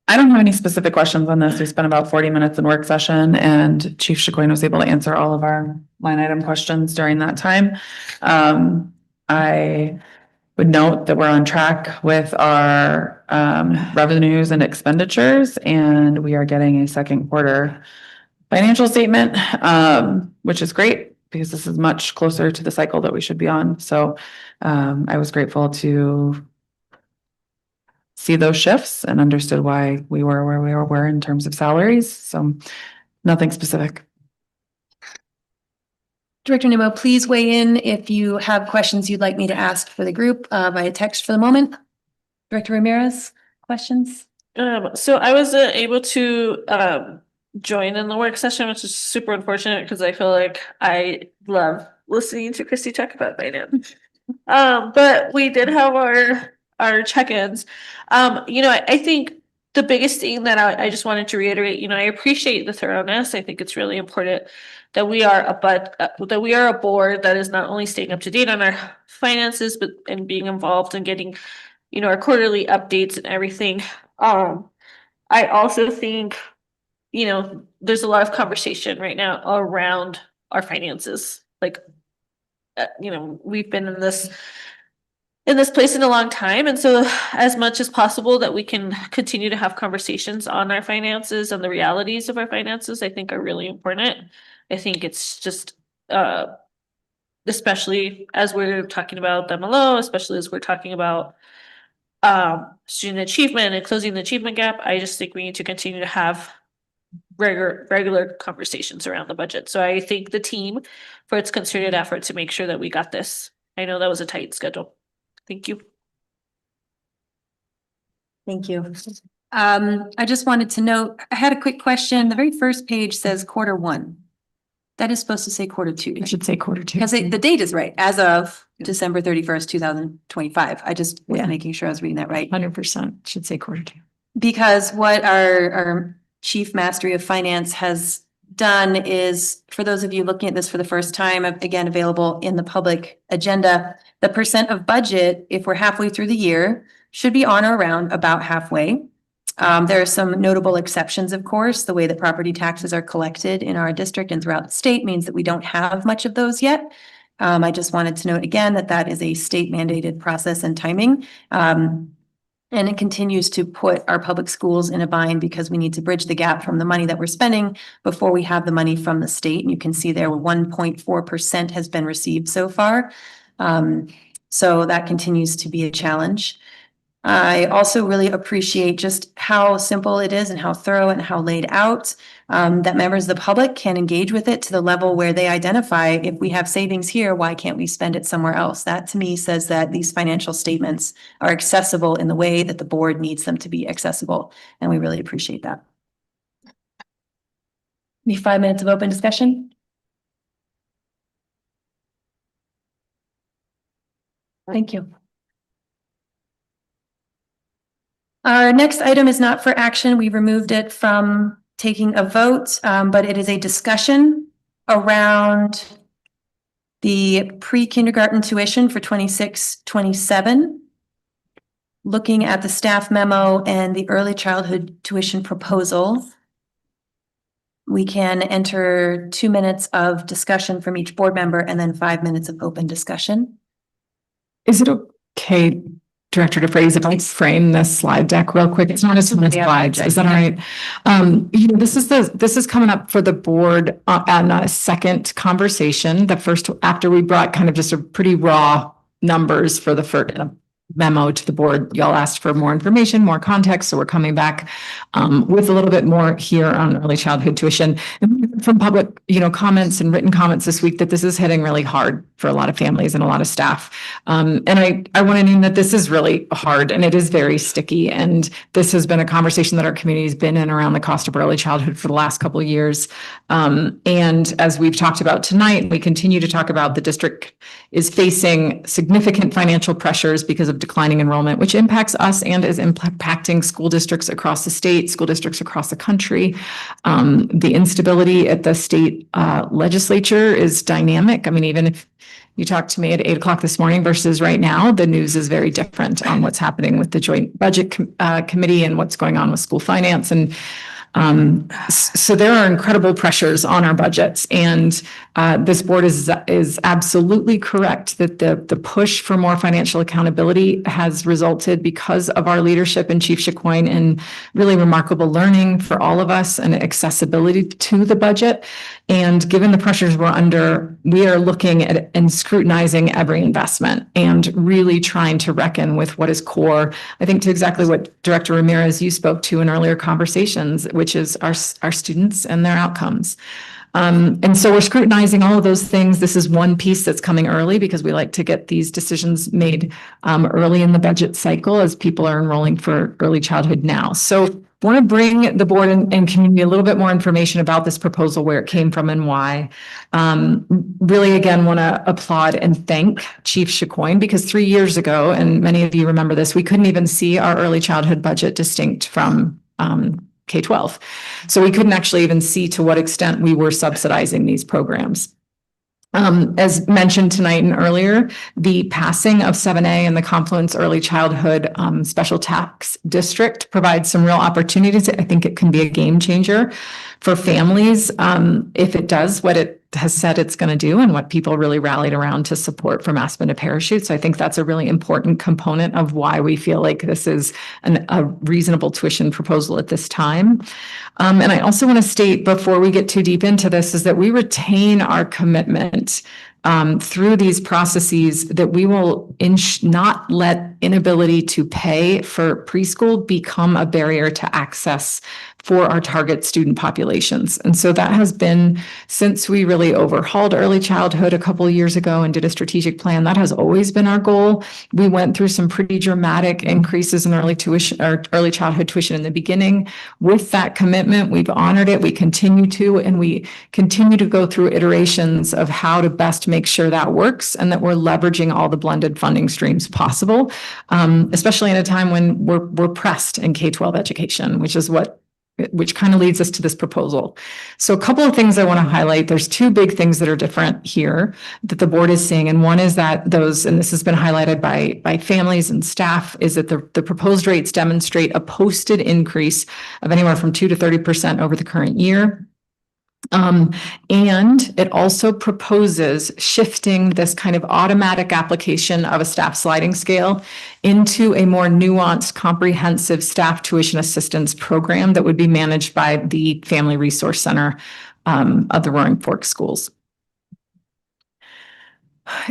I don't have any specific questions on this. We spent about 40 minutes in work session and Chief Chicoine was able to answer all of our line item questions during that time. I would note that we're on track with our revenues and expenditures, and we are getting a second quarter financial statement, which is great because this is much closer to the cycle that we should be on. So I was grateful to see those shifts and understood why we were where we were in terms of salaries. So nothing specific. Director Nemo, please weigh in if you have questions you'd like me to ask for the group via text for the moment. Director Ramirez, questions? So I was able to join in the work session, which is super unfortunate because I feel like I love listening to Christy talk about finance. But we did have our check-ins. I think the biggest thing that I just wanted to reiterate, I appreciate the thoroughness. I think it's really important that we are a board that is not only staying up to date on our finances, but and being involved and getting, our quarterly updates and everything. I also think, there's a lot of conversation right now around our finances. Like, we've been in this place in a long time. And so as much as possible that we can continue to have conversations on our finances and the realities of our finances, I think are really important. I think it's just, especially as we're talking about them alone, especially as we're talking about student achievement and closing the achievement gap, I just think we need to continue to have regular conversations around the budget. So I thank the team for its concerted effort to make sure that we got this. I know that was a tight schedule. Thank you. Thank you. I just wanted to note, I had a quick question. The very first page says quarter one. That is supposed to say quarter two. It should say quarter two. Because the date is right, as of December 31st, 2025. I just was making sure I was reading that right. 100% should say quarter two. Because what our Chief Mastery of Finance has done is, for those of you looking at this for the first time, again, available in the public agenda, the percent of budget, if we're halfway through the year, should be on or around about halfway. There are some notable exceptions, of course. The way that property taxes are collected in our district and throughout the state means that we don't have much of those yet. I just wanted to note again that is a state mandated process and timing. And it continues to put our public schools in a bind because we need to bridge the gap from the money that we're spending before we have the money from the state. And you can see there 1.4% has been received so far. So that continues to be a challenge. I also really appreciate just how simple it is and how thorough and how laid out, that members of the public can engage with it to the level where they identify, if we have savings here, why can't we spend it somewhere else? That to me says that these financial statements are accessible in the way that the board needs them to be accessible. And we really appreciate that. Maybe 5 minutes of open discussion. Thank you. Our next item is not for action. We removed it from taking a vote, but it is a discussion around the pre-kindergarten tuition for 26-27. Looking at the staff memo and the early childhood tuition proposal, we can enter 2 minutes of discussion from each board member and then 5 minutes of open discussion. Is it okay Director DeFreitas, if I frame this slide deck real quick, it's not as many slides, is that all right? This is coming up for the board on a second conversation. The first, after we brought kind of just a pretty raw numbers for the first memo to the board, y'all asked for more information, more context, so we're coming back with a little bit more here on early childhood tuition. And from public, comments and written comments this week that this is hitting really hard for a lot of families and a lot of staff. And I want to name that this is really hard and it is very sticky. And this has been a conversation that our community has been in around the cost of early childhood for the last couple of years. And as we've talked about tonight, we continue to talk about, the district is facing significant financial pressures because of declining enrollment, which impacts us and is impacting school districts across the state, school districts across the country. The instability at the state legislature is dynamic. I mean, even if you talked to me at 8 o'clock this morning versus right now, the news is very different on what's happening with the Joint Budget Committee and what's going on with school finance. And so there are incredible pressures on our budgets, and this board is absolutely correct that the push for more financial accountability has resulted, because of our leadership in Chief Chicoine, in really remarkable learning for all of us and accessibility to the budget. And given the pressures we're under, we are looking at and scrutinizing every investment and really trying to reckon with what is core. I think to exactly what Director Ramirez, you spoke to in earlier conversations, which is our students and their outcomes. And so we're scrutinizing all of those things. This is one piece that's coming early because we like to get these decisions made early in the budget cycle as people are enrolling for early childhood now. So I want to bring the board and community a little bit more information about this proposal, where it came from and why. Really, again, want to applaud and thank Chief Chicoine, because 3 years ago, and many of you remember this, we couldn't even see our early childhood budget distinct from K-12. So we couldn't actually even see to what extent we were subsidizing these programs. As mentioned tonight and earlier, the passing of 7A and the Confluence Early Childhood Special Tax District provides some real opportunities. I think it can be a game changer for families if it does what it has said it's going to do and what people really rallied around to support from Aspen to Parachute. So I think that's a really important component of why we feel like this is a reasonable tuition proposal at this time. And I also want to state, before we get too deep into this, is that we retain our commitment through these processes that we will not let inability to pay for preschool become a barrier to access for our target student populations. And so that has been, since we really overhauled early childhood a couple of years ago and did a strategic plan, that has always been our goal. We went through some pretty dramatic increases in early tuition or early childhood tuition in the beginning. With that commitment, we've honored it, we continue to, and we continue to go through iterations of how to best make sure that works and that we're leveraging all the blended funding streams possible, especially in a time when we're pressed in K-12 education, which kind of leads us to this proposal. So a couple of things I want to highlight. There's two big things that are different here that the board is seeing. And one is that and this has been highlighted by families and staff, is that the proposed rates demonstrate a posted increase of anywhere from 2 to 30% over the current year. And it also proposes shifting this kind of automatic application of a staff sliding scale into a more nuanced, comprehensive staff tuition assistance program that would be managed by the Family Resource Center of the Roaring Fork Schools.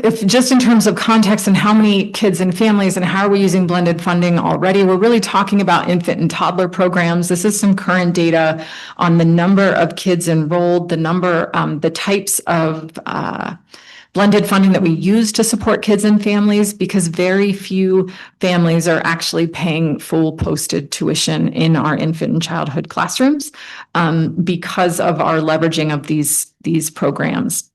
If just in terms of context and how many kids and families and how are we using blended funding already, we're really talking about infant and toddler programs. This is some current data on the number of kids enrolled, the types of blended funding that we use to support kids and families, because very few families are actually paying full posted tuition in our infant and childhood classrooms because of our leveraging of these programs.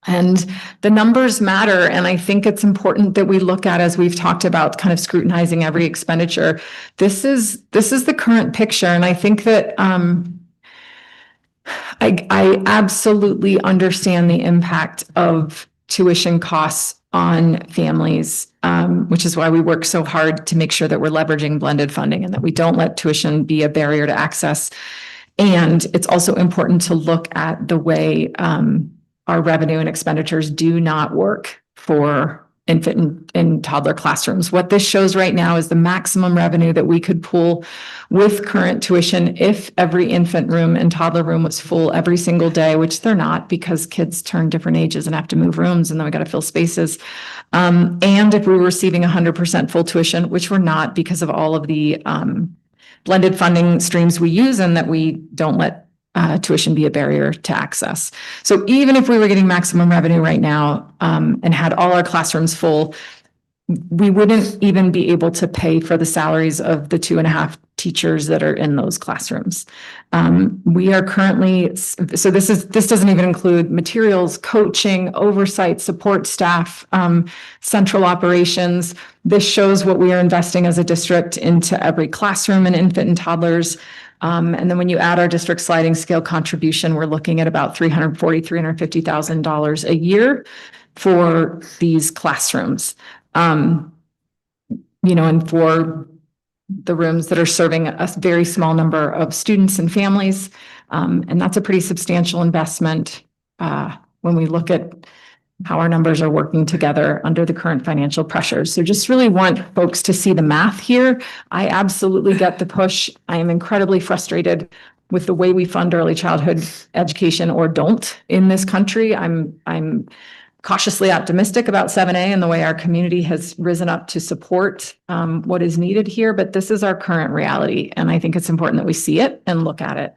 And the numbers matter. And I think it's important that we look at, as we've talked about, kind of scrutinizing every expenditure. This is the current picture. And I think that I absolutely understand the impact of tuition costs on families, which is why we work so hard to make sure that we're leveraging blended funding and that we don't let tuition be a barrier to access. And it's also important to look at the way our revenue and expenditures do not work for infant and toddler classrooms. What this shows right now is the maximum revenue that we could pull with current tuition if every infant room and toddler room was full every single day, which they're not because kids turn different ages and have to move rooms and then we got to fill spaces. And if we were receiving 100% full tuition, which we're not because of all of the blended funding streams we use and that we don't let tuition be a barrier to access. So even if we were getting maximum revenue right now and had all our classrooms full, we wouldn't even be able to pay for the salaries of the 2.5 teachers that are in those classrooms. We are currently, so this doesn't even include materials, coaching, oversight, support staff, central operations. This shows what we are investing as a district into every classroom and infant and toddlers. And then when you add our district sliding scale contribution, we're looking at about $350,000 a year for these classrooms. And for the rooms that are serving a very small number of students and families. And that's a pretty substantial investment when we look at how our numbers are working together under the current financial pressures. So just really want folks to see the math here. I absolutely get the push. I am incredibly frustrated with the way we fund early childhood education or don't in this country. I'm cautiously optimistic about 7A and the way our community has risen up to support what is needed here, but this is our current reality. And I think it's important that we see it and look at it.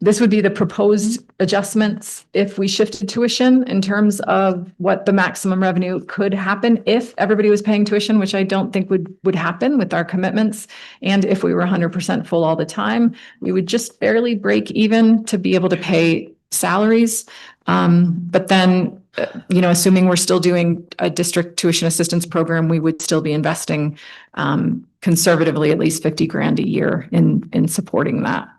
This would be the proposed adjustments if we shifted tuition in terms of what the maximum revenue could happen if everybody was paying tuition, which I don't think would happen with our commitments. And if we were 100% full all the time, we would just barely break even to be able to pay salaries. But then, assuming we're still doing a district tuition assistance program, we would still be investing conservatively at least $50,000 a year in supporting that.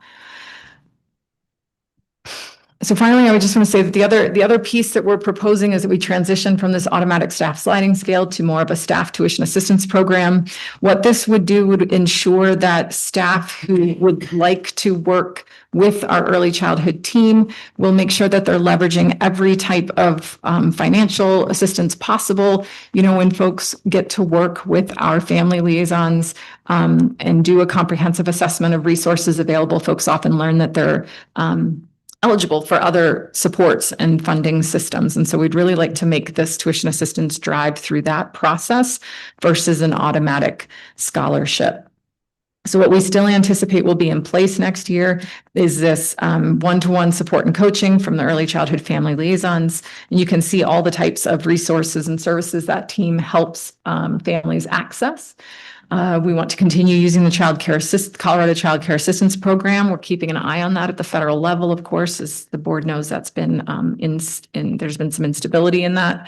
So finally, I would just want to say that the other piece that we're proposing is that we transition from this automatic staff sliding scale to more of a staff tuition assistance program. What this would do would ensure that staff who would like to work with our early childhood team will make sure that they're leveraging every type of financial assistance possible. When folks get to work with our family liaisons and do a comprehensive assessment of resources available, folks often learn that they're eligible for other supports and funding systems. And so we'd really like to make this tuition assistance drive through that process versus an automatic scholarship. So what we still anticipate will be in place next year is this one-to-one support and coaching from the early childhood family liaisons. And you can see all the types of resources and services that team helps families access. We want to continue using the Colorado Child Care Assistance Program. We're keeping an eye on that at the federal level, of course, as the board knows that's been there's been some instability in that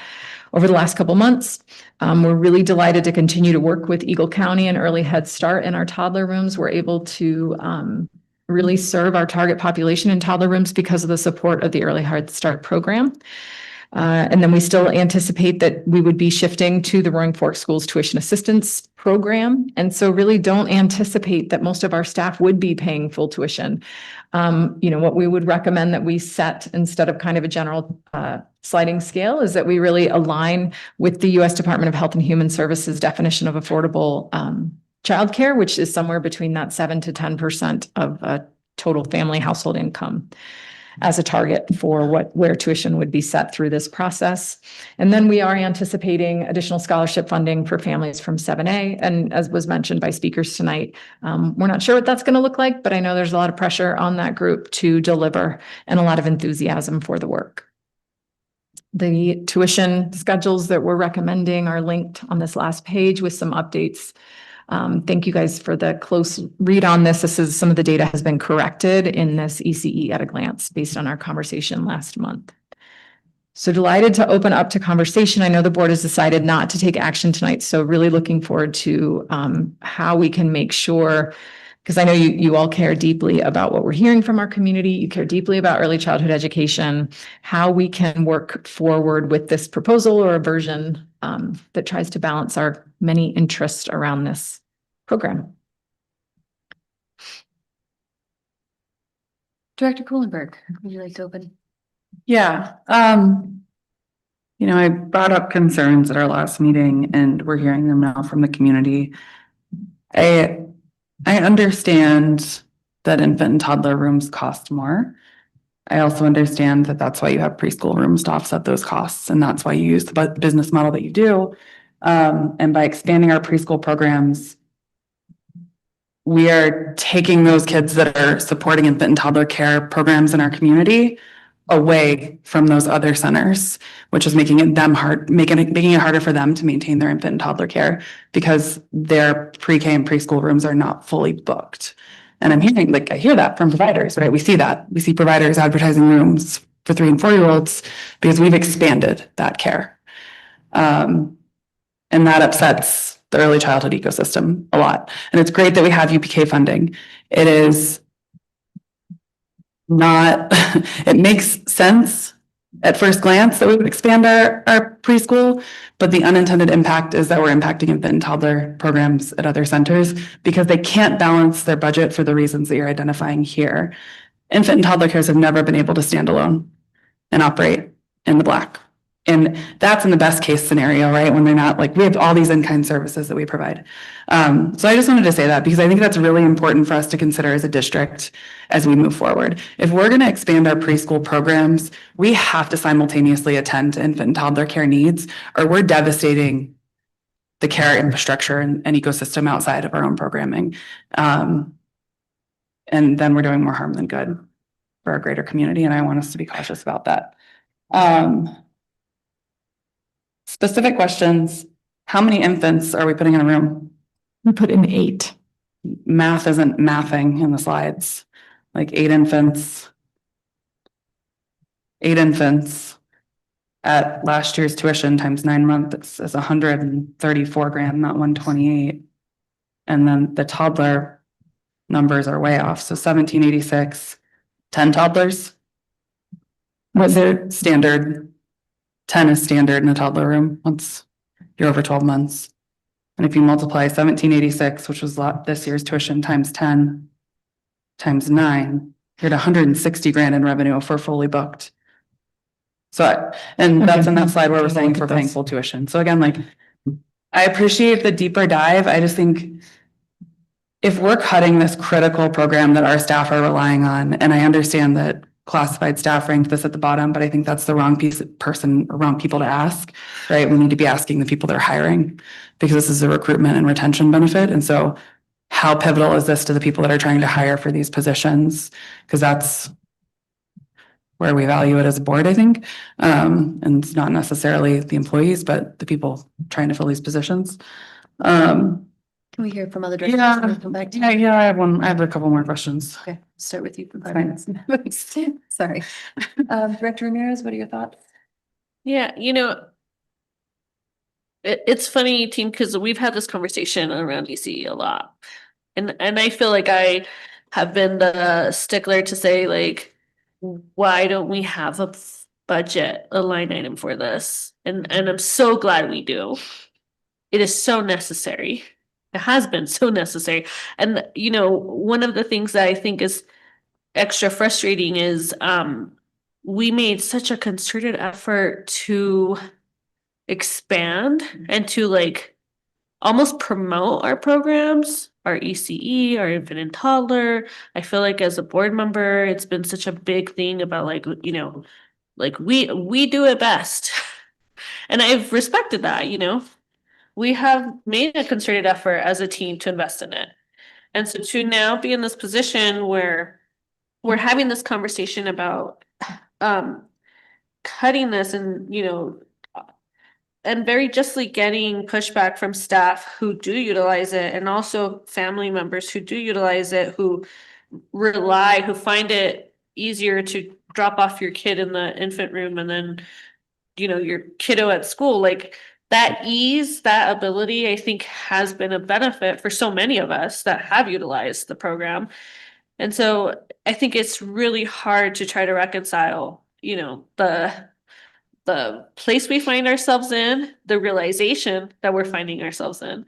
over the last couple months. We're really delighted to continue to work with Eagle County and Early Head Start in our toddler rooms. We're able to really serve our target population in toddler rooms because of the support of the Early Head Start program. And then we still anticipate that we would be shifting to the Roaring Fork Schools Tuition Assistance Program. And so really don't anticipate that most of our staff would be paying full tuition. What we would recommend that we set instead of kind of a general sliding scale is that we really align with the U.S. Department of Health and Human Services definition of affordable childcare, which is somewhere between that 7 to 10% of a total family household income as a target for where tuition would be set through this process. And then we are anticipating additional scholarship funding for families from 7A. And as was mentioned by speakers tonight, we're not sure what that's going to look like, but I know there's a lot of pressure on that group to deliver and a lot of enthusiasm for the work. The tuition schedules that we're recommending are linked on this last page with some updates. Thank you guys for the close read on this. Some of the data has been corrected in this ECE at a glance based on our conversation last month. So delighted to open up to conversation. I know the board has decided not to take action tonight, so really looking forward to how we can make sure, because I know you all care deeply about what we're hearing from our community. You care deeply about early childhood education, how we can work forward with this proposal or a version that tries to balance our many interests around this program. Director Kohlenberg, would you like to open? Yeah. I brought up concerns at our last meeting and we're hearing them now from the community. I understand that infant and toddler rooms cost more. I also understand that that's why you have preschool rooms to offset those costs, and that's why you use the business model that you do. And by expanding our preschool programs, we are taking those kids that are supporting infant and toddler care programs in our community away from those other centers, which is making it harder for them to maintain their infant and toddler care because their pre-K and preschool rooms are not fully booked. And I hear that from providers, right? We see that. We see providers advertising rooms for 3 and 4-year-olds because we've expanded that care. And that upsets the early childhood ecosystem a lot. And it's great that we have UPK funding. It is not, it makes sense at first glance that we would expand our preschool, but the unintended impact is that we're impacting infant and toddler programs at other centers because they can't balance their budget for the reasons that you're identifying here. Infant and toddler cares have never been able to stand alone and operate in the black. And that's in the best case scenario, right? When they're not we have all these in-kind services that we provide. So I just wanted to say that because I think that's really important for us to consider as a district as we move forward. If we're going to expand our preschool programs, we have to simultaneously attend to infant and toddler care needs, or we're devastating the care infrastructure and ecosystem outside of our own programming. And then we're doing more harm than good for our greater community. And I want us to be cautious about that. Specific questions. How many infants are we putting in a room? We put in 8. Math isn't mathing in the slides. 8 infants. 8 infants at last year's tuition times 9 months is 134 grand, not 128. And then the toddler numbers are way off. So 1786, 10 toddlers. What's their standard? 10 is standard in a toddler room once you're over 12 months. And if you multiply 1786, which was this year's tuition, times 10, times 9, you're at 160 grand in revenue if we're fully booked. So, and that's in that slide where we're saying for paying full tuition. So again, I appreciate the deeper dive. I just think if we're cutting this critical program that our staff are relying on, and I understand that classified staff ranked this at the bottom, but I think that's the wrong people to ask, right? We need to be asking the people they're hiring because this is a recruitment and retention benefit. And so how pivotal is this to the people that are trying to hire for these positions? Because that's where we value it as a board, I think. And it's not necessarily the employees, but the people trying to fill these positions. Can we hear from other directors? Yeah, And come back to I have a couple more questions. Okay, start with you for 5 Fine. minutes. Sorry. Director Ramirez, what are your thoughts? Yeah, it's funny, team, because we've had this conversation around ECE a lot. And I feel like I have been the stickler to say, why don't we have a budget, a line item for this? And I'm so glad we do. It is so necessary. It has been so necessary. And, one of the things that I think is extra frustrating is we made such a concerted effort to expand and to almost promote our programs, our ECE, our infant and toddler. I feel like as a board member, it's been such a big thing about we do it best. And I've respected that, we have made a concerted effort as a team to invest in it. And so to now be in this position where we're having this conversation about cutting this and, and very justly getting pushback from staff who do utilize it, and also family members who do utilize it, who find it easier to drop off your kid in the infant room and then, your kiddo at school, that ease, that ability, I think has been a benefit for so many of us that have utilized the program. And so I think it's really hard to try to reconcile, the place we find ourselves in, the realization that we're finding ourselves in,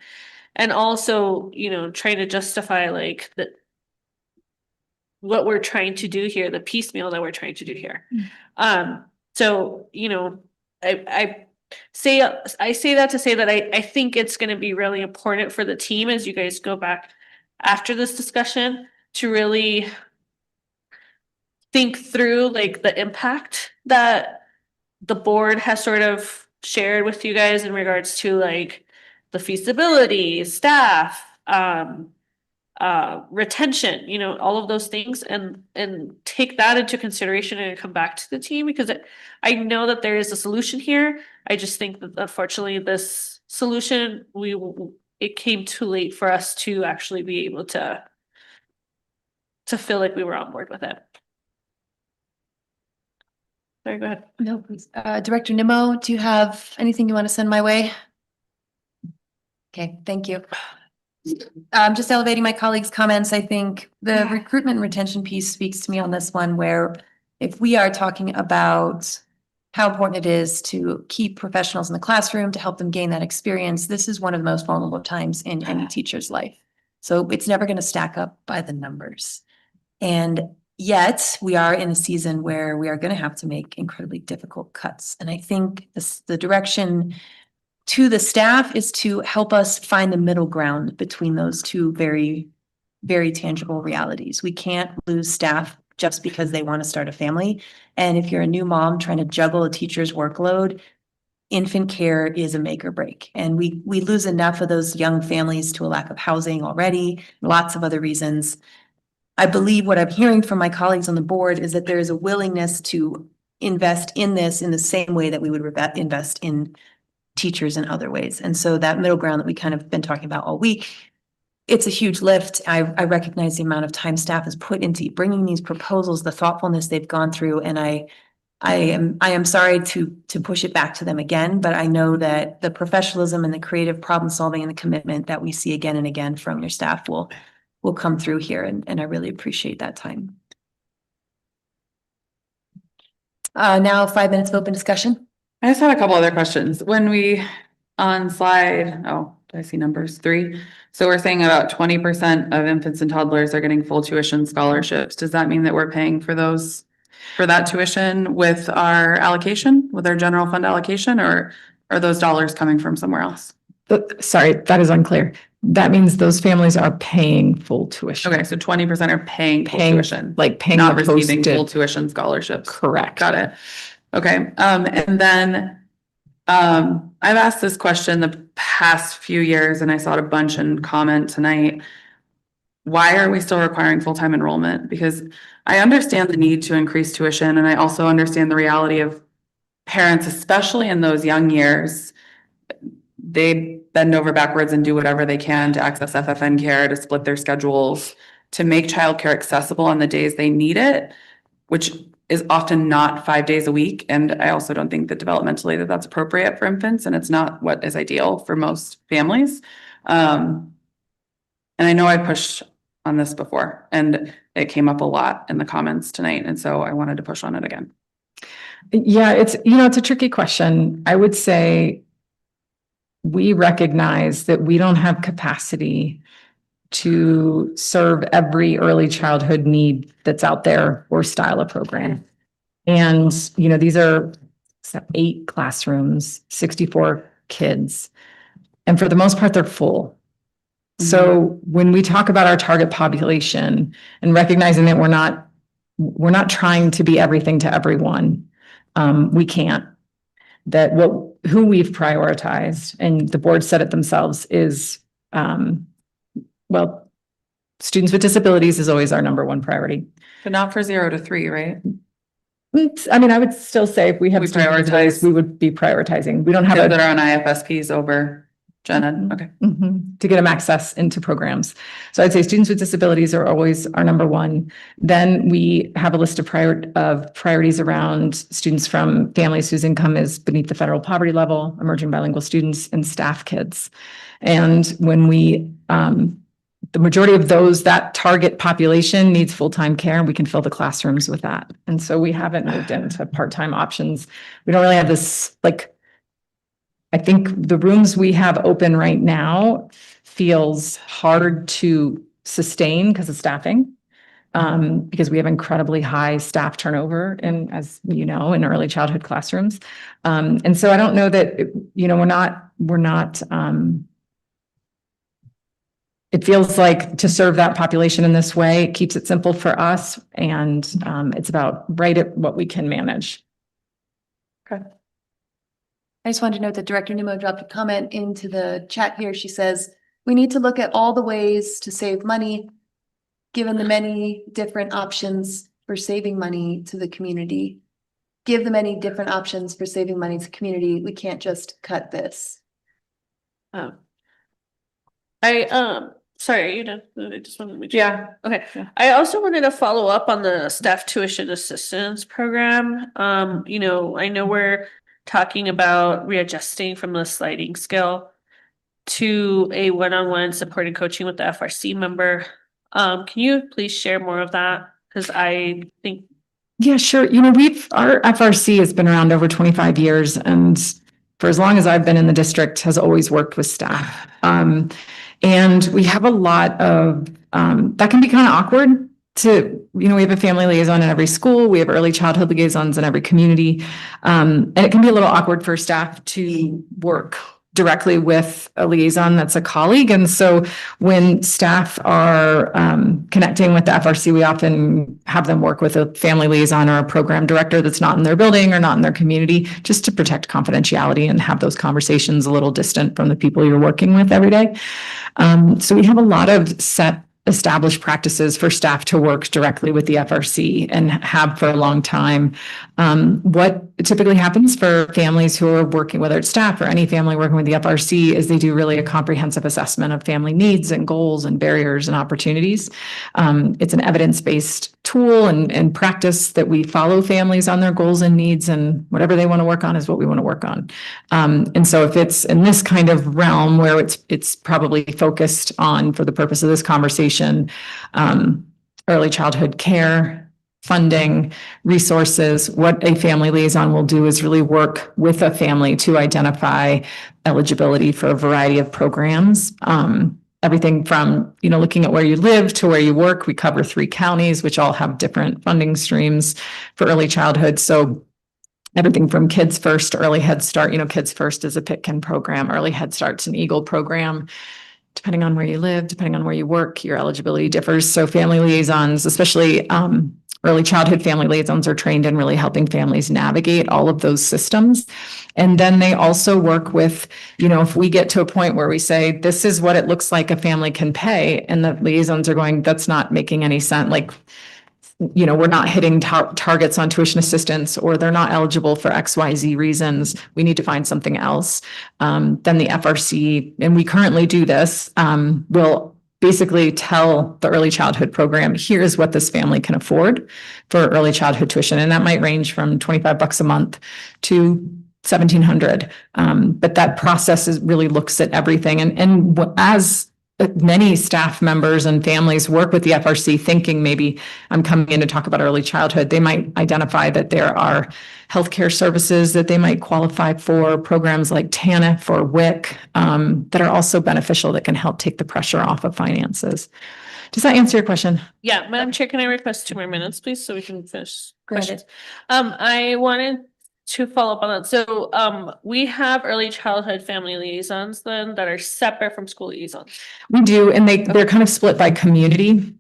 and also, trying to justify what we're trying to do here, the piecemeal that we're trying to do here. So, I say that to say that I think it's gonna be really important for the team as you guys go back after this discussion to really think through like the impact that the board has sort of shared with you guys in regards to like the feasibility, staff, retention, you know, all of those things and take that into consideration and come back to the team because I know that there is a solution here. I just think that unfortunately this solution, it came too late for us to actually be able to feel like we were on board with it. Sorry, go ahead. No, please. Director Nimmo, do you have anything you want to send my way? Okay, thank you. Just elevating my colleagues' comments, I think the recruitment and retention piece speaks to me on this one, where if we are talking about how important it is to keep professionals in the classroom to help them gain that experience, this is one of the most vulnerable times in any teacher's life. So it's never going to stack up by the numbers. And yet we are in a season where we are going to have to make incredibly difficult cuts. And I think the direction to the staff is to help us find the middle ground between those two very, very tangible realities. We can't lose staff just because they want to start a family. And if you're a new mom trying to juggle a teacher's workload, infant care is a make or break. And we lose enough of those young families to a lack of housing already, lots of other reasons. I believe what I'm hearing from my colleagues on the board is that there is a willingness to invest in this in the same way that we would invest in teachers in other ways. And so that middle ground that we kind of been talking about all week, it's a huge lift. I recognize the amount of time staff has put into bringing these proposals, the thoughtfulness they've gone through, and I am sorry to push it back to them again, but I know that the professionalism and the creative problem solving and the commitment that we see again and again from your staff will come through here, and I really appreciate that time. Now 5 minutes of open discussion. I just had a couple other questions. When we, on slide, oh, do I see numbers 3? So we're saying about 20% of infants and toddlers are getting full tuition scholarships. Does that mean that we're paying for that tuition with our allocation, with our general fund allocation, or are those dollars coming from somewhere else? Sorry, that is unclear. That means those families are paying full tuition. Okay, so 20% are paying full tuition, like paying not the receiving posted- full tuition scholarships. Correct. Got it. Okay, and then I've asked this question the past few years, and I saw it a bunch in comment tonight. Why are we still requiring full-time enrollment? Because I understand the need to increase tuition, and I also understand the reality of parents, especially in those young years. They bend over backwards and do whatever they can to access FFN care, to split their schedules, to make childcare accessible on the days they need it, which is often not 5 days a week. And I also don't think that developmentally that that's appropriate for infants, and it's not what is ideal for most families. And I know I pushed on this before, and it came up a lot in the comments tonight. And so I wanted to push on it again. Yeah, it's a tricky question. I would say we recognize that we don't have capacity to serve every early childhood need that's out there or style of program. And, these are 8 classrooms, 64 kids. And for the most part, they're full. So when we talk about our target population and recognizing that we're not trying to be everything to everyone, we can't. That who we've prioritized, and the board said it themselves, is students with disabilities is always our number 1 priority. But not for 0 to 3, right? I would still say if we have students with disabilities, we would be prioritizing. We don't have that are on IFSPs over Gen Ed. Okay. To get them access into programs. So I'd say students with disabilities are always our number 1. Then we have a list of priorities around students from families whose income is beneath the federal poverty level, emerging bilingual students, and staff kids. And when the majority of that target population needs full-time care, and we can fill the classrooms with that. And so we haven't moved into part-time options. We don't really have this, I think the rooms we have open right now feels hard to sustain because of staffing. because we have incredibly high staff turnover in, as you know, in early childhood classrooms. And so I don't know that, we're not, it feels like to serve that population in this way, it keeps it simple for us, and it's about right at what we can manage. I just wanted to note that Director Nemo dropped a comment into the chat here. She says, we need to look at all the ways to save money, given the many different options for saving money to the community. Give the many different options for saving money to the community. We can't just cut this. Sorry, are you done? I just wanted to make sure. Yeah. Okay. I also wanted to follow up on the staff tuition assistance program. I know we're talking about readjusting from the sliding scale to a one-on-one support and coaching with the FRC member. Can you please share more of that? Because I think. Yeah, sure. Our FRC has been around over 25 years, and for as long as I've been in the district has always worked with staff. And we have a lot of, that can be kind of awkward we have a family liaison in every school. We have early childhood liaisons in every community. And it can be a little awkward for staff to work directly with a liaison that's a colleague. And so when staff are connecting with the FRC, we often have them work with a family liaison or a program director that's not in their building or not in their community, just to protect confidentiality and have those conversations a little distant from the people you're working with every day. So we have a lot of established practices for staff to work directly with the FRC and have for a long time. What typically happens for families who are working, whether it's staff or any family working with the FRC, is they do really a comprehensive assessment of family needs and goals and barriers and opportunities. It's an evidence-based tool and practice that we follow families on their goals and needs, and whatever they want to work on is what we want to work on. And so if it's in this kind of realm where it's probably focused on, for the purpose of this conversation, early childhood care, funding, resources, what a family liaison will do is really work with a family to identify eligibility for a variety of programs. Everything from, looking at where you live to where you work. We cover 3 counties, which all have different funding streams for early childhood. So everything from Kids First to Early Head Start. Kids First is a Pitkin program. Early Head Start's an Eagle program. Depending on where you live, depending on where you work, your eligibility differs. So family liaisons, especially early childhood family liaisons, are trained in really helping families navigate all of those systems. And then they also work with, if we get to a point where we say, this is what it looks like a family can pay, and the liaisons are going, that's not making any sense. Like, we're not hitting targets on tuition assistance, or they're not eligible for XYZ reasons. We need to find something else. Then the FRC, and we currently do this, will basically tell the early childhood program, here's what this family can afford for early childhood tuition. And that might range from $25 a month to $1,700. But that process really looks at everything. And as many staff members and families work with the FRC thinking, maybe I'm coming in to talk about early childhood, they might identify that there are healthcare services that they might qualify for, programs like TANF or WIC, that are also beneficial, that can help take the pressure off of finances. Does that answer your question? Yeah, Madam Chair, can I request 2 more minutes, please, so we can finish Granted. questions? I wanted to follow up on that. So we have early childhood family liaisons then that are separate from school liaisons. We do, and they're kind of split by community.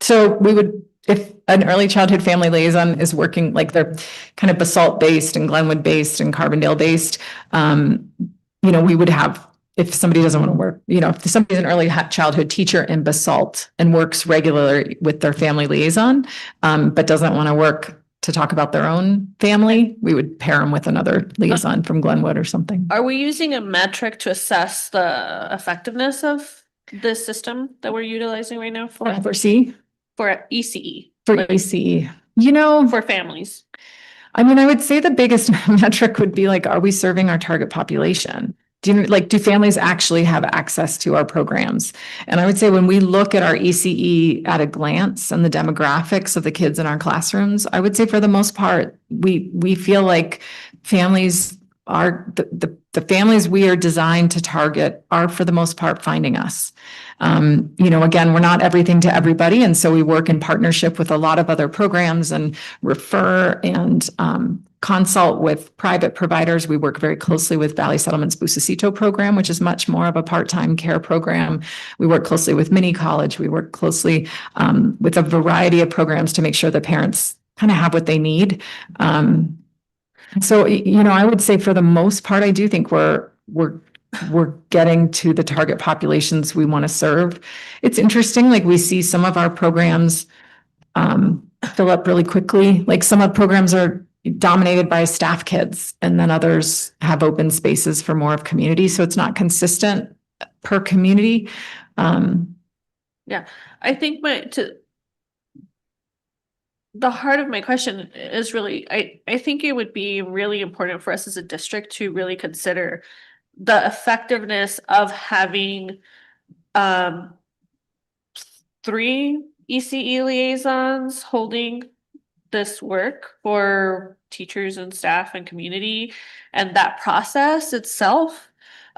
So we would, if an early childhood family liaison is working, like they're kind of Basalt based and Glenwood based and Carbondale based, we would have, if somebody doesn't want to work, if somebody's an early childhood teacher in Basalt and works regularly with their family liaison, but doesn't want to work to talk about their own family, we would pair them with another liaison from Glenwood or something. Are we using a metric to assess the effectiveness of this system that we're utilizing right now for FRC? For ECE? For ECE. For families. I would say the biggest metric would be like, are we serving our target population? Do families actually have access to our programs? And I would say when we look at our ECE at a glance and the demographics of the kids in our classrooms, I would say for the most part, we feel like families the families we are designed to target are for the most part finding us. Again, we're not everything to everybody. And so we work in partnership with a lot of other programs and refer and consult with private providers. We work very closely with Valley Settlement's Busacito program, which is much more of a part-time care program. We work closely with Mini College. We work closely with a variety of programs to make sure the parents kind of have what they need. So, I would say for the most part, I do think we're getting to the target populations we want to serve. It's interesting, like we see some of our programs fill up really quickly. Like some of the programs are dominated by staff kids, and then others have open spaces for more of community. So it's not consistent per community. Yeah, I think the heart of my question is really, I think it would be really important for us as a district to really consider the effectiveness of having 3 ECE liaisons holding this work for teachers and staff and community, and that process itself.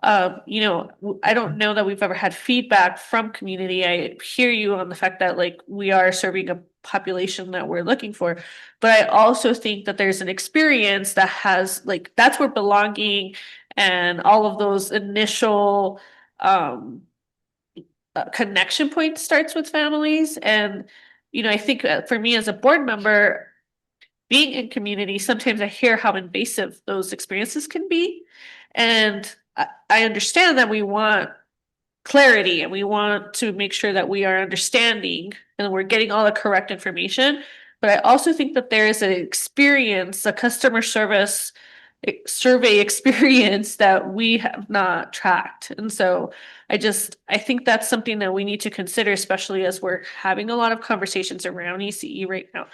I don't know that we've ever had feedback from community. I hear you on the fact that like we are serving a population that we're looking for, but I also think that there's an experience that has like, that's where belonging and all of those initial connection points starts with families. And I think for me as a board member, being in community, sometimes I hear how invasive those experiences can be. And I understand that we want clarity and we want to make sure that we are understanding and we're getting all the correct information. But I also think that there is an experience, a customer service survey experience that we have not tracked. And so I think that's something that we need to consider, especially as we're having a lot of conversations around ECE right now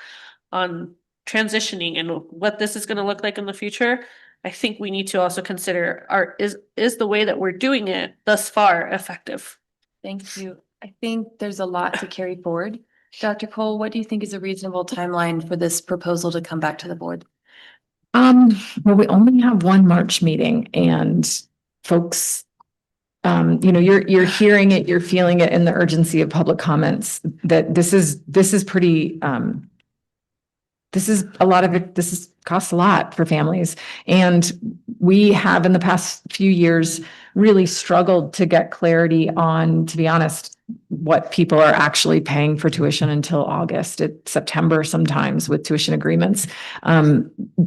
on transitioning and what this is going to look like in the future. I think we need to also consider is the way that we're doing it thus far effective? Thank you. I think there's a lot to carry forward. Dr. Cole, what do you think is a reasonable timeline for this proposal to come back to the board? Well, we only have one March meeting, and folks, you're hearing it, you're feeling it in the urgency of public comments that this is pretty, this is a lot of it. Costs a lot for families. And we have in the past few years really struggled to get clarity on, to be honest, what people are actually paying for tuition until August, September sometimes with tuition agreements.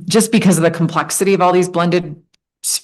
Just because of the complexity of all these blended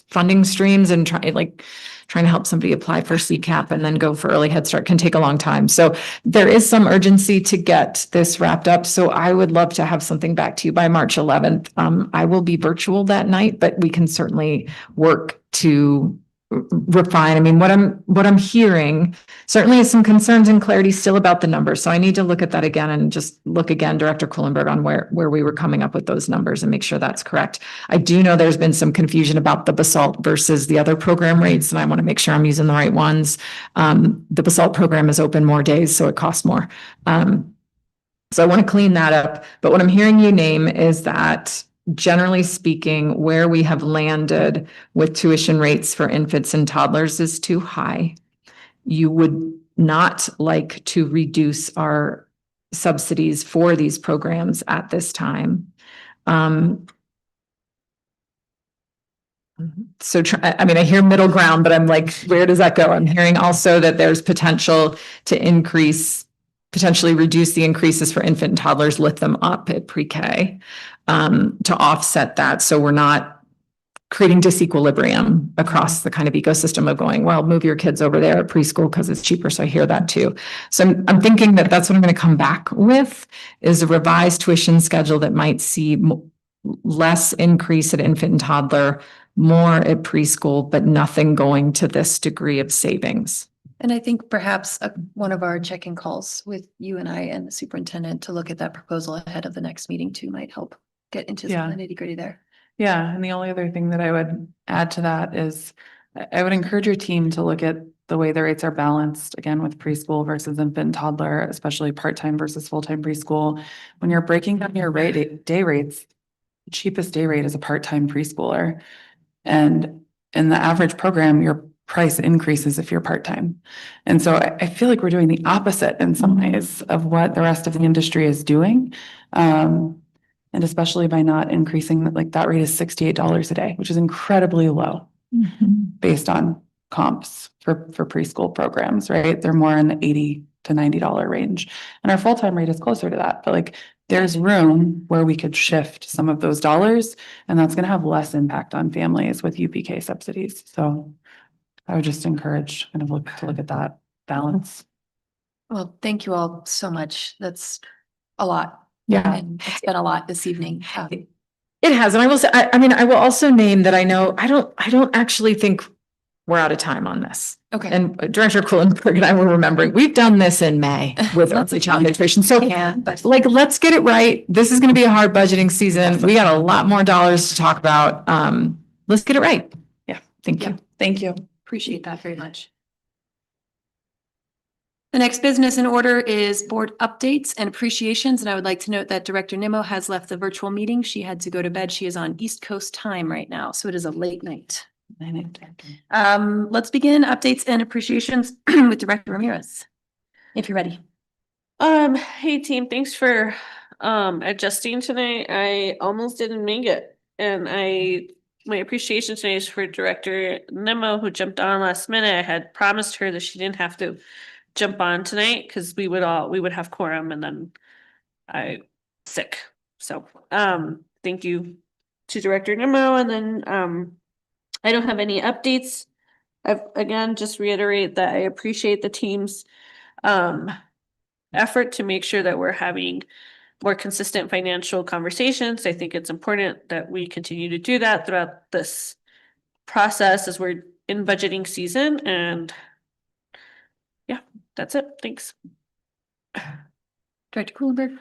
funding streams and trying to help somebody apply for CCAP and then go for early Head Start can take a long time. So there is some urgency to get this wrapped up. So I would love to have something back to you by March 11th. I will be virtual that night, but we can certainly work to refine. I mean, what I'm hearing certainly is some concerns and clarity still about the numbers. So I need to look at that again and just look again, Director Kuhlenberg, on where we were coming up with those numbers and make sure that's correct. I do know there's been some confusion about the Basalt versus the other program rates, and I want to make sure I'm using the right ones. The Basalt program is open more days, so it costs more. So I want to clean that up. But what I'm hearing you name is that generally speaking, where we have landed with tuition rates for infants and toddlers is too high. You would not like to reduce our subsidies for these programs at this time. So, I hear middle ground, but I'm like, where does that go? I'm hearing also that there's potential to potentially reduce the increases for infant and toddlers, lift them up at pre-K to offset that. So we're not creating disequilibrium across the kind of ecosystem of going, well, move your kids over there at preschool because it's cheaper. So I hear that too. So I'm thinking that that's what I'm going to come back with is a revised tuition schedule that might see less increase at infant and toddler, more at preschool, but nothing going to this degree of savings. And I think perhaps one of our check-in calls with you and I and the superintendent to look at that proposal ahead of the next meeting too might help get into some nitty-gritty there. Yeah, and the only other thing that I would add to that is I would encourage your team to look at the way the rates are balanced, again, with preschool versus infant and toddler, especially part-time versus full-time preschool. When you're breaking down your day rates, the cheapest day rate is a part-time preschooler. And in the average program, your price increases if you're part-time. And so I feel like we're doing the opposite in some ways of what the rest of the industry is doing. And especially by not increasing, like that rate is $68 a day, which is incredibly low based on comps for preschool programs, right? They're more in the $80 to $90 range. And our full-time rate is closer to that, but like there's room where we could shift some of those dollars, and that's gonna have less impact on families with UPK subsidies. So I would just encourage kind of look at that balance. Well, thank you all so much. That's a lot. Yeah. And it's been a lot this evening. It has, and I will say, I mean, I will also name that I know, I don't actually think we're out of time on this. Okay. And Director Kuhlenberg and I were remembering, we've done this in May with early child nutrition. So like, let's get it right. This is going to be a hard budgeting season. We got a lot more dollars to talk about. Let's get it right. Yeah. Thank you. Thank you. Appreciate that very much. The next business in order is board updates and appreciations. And I would like to note that Director Nimmo has left the virtual meeting. She had to go to bed. She is on East Coast time right now, so it is a late night. Let's begin updates and appreciations with Director Ramirez, if you're ready. Hey team, thanks for adjusting tonight. I almost didn't make it. And my appreciation today is for Director Nimmo, who jumped on last minute. I had promised her that she didn't have to jump on tonight because we would have quorum, and then I sick. So thank you to Director Nimmo. And then I don't have any updates. I've again just reiterate that I appreciate the team's effort to make sure that we're having more consistent financial conversations. I think it's important that we continue to do that throughout this process as we're in budgeting season. And yeah, that's it. Thanks. Director Kuhlenberg.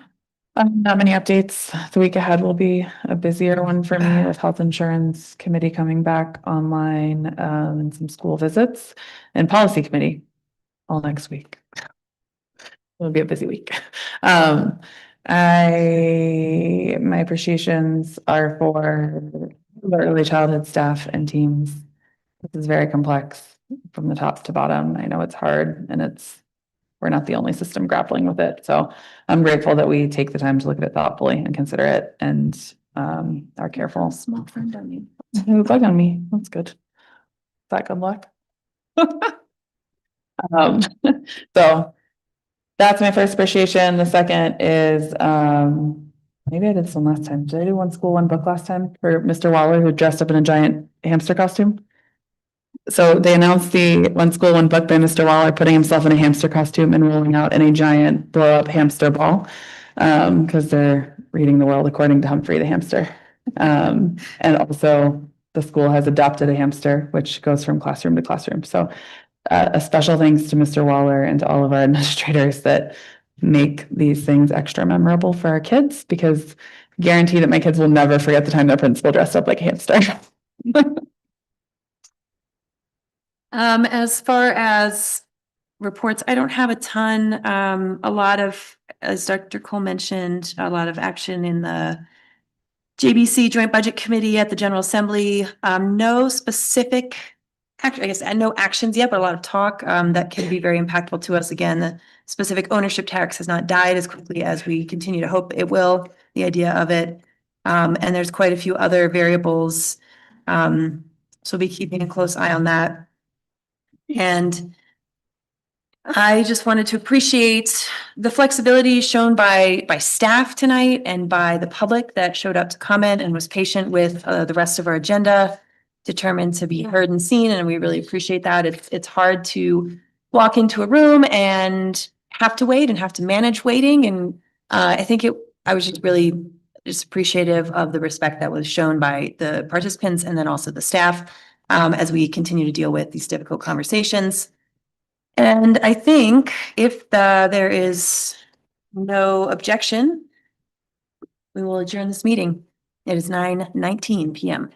Not many updates. The week ahead will be a busier one for me with health insurance committee coming back online, and some school visits, and policy committee all next week. It'll be a busy week. My appreciations are for the early childhood staff and teams. This is very complex from the top to bottom. I know it's hard, and we're not the only system grappling with it. So I'm grateful that we take the time to look at it thoughtfully and consider it, and are careful. Small friend on me. No bug on me. That's good. Is that good luck? So that's my first appreciation. The second is, maybe I did this one last time. Did I do one school, one book last time for Mr. Waller, who dressed up in a giant hamster costume? So they announced the One School, One Book by Mr. Waller putting himself in a hamster costume and rolling out in a giant blow up hamster ball. Because they're reading the world according to Humphrey the hamster. And also the school has adopted a hamster, which goes from classroom to classroom. So a special thanks to Mr. Waller and to all of our administrators that make these things extra memorable for our kids, because I guarantee that my kids will never forget the time their principal dressed up like a hamster. As far as reports, I don't have a ton. A lot of, as Dr. Cole mentioned, a lot of action in the JBC Joint Budget Committee at the General Assembly. No specific, actually, I guess, no actions yet, but a lot of talk that can be very impactful to us. Again, the specific ownership tax has not died as quickly as we continue to hope it will, the idea of it. And there's quite a few other variables. So we'll be keeping a close eye on that. And I just wanted to appreciate the flexibility shown by staff tonight and by the public that showed up to comment and was patient with the rest of our agenda, determined to be heard and seen. And we really appreciate that. It's hard to walk into a room and have to wait and have to manage waiting. And I was just really appreciative of the respect that was shown by the participants and then also the staff as we continue to deal with these difficult conversations. And I think if there is no objection, we will adjourn this meeting. It is 9:19 p.m.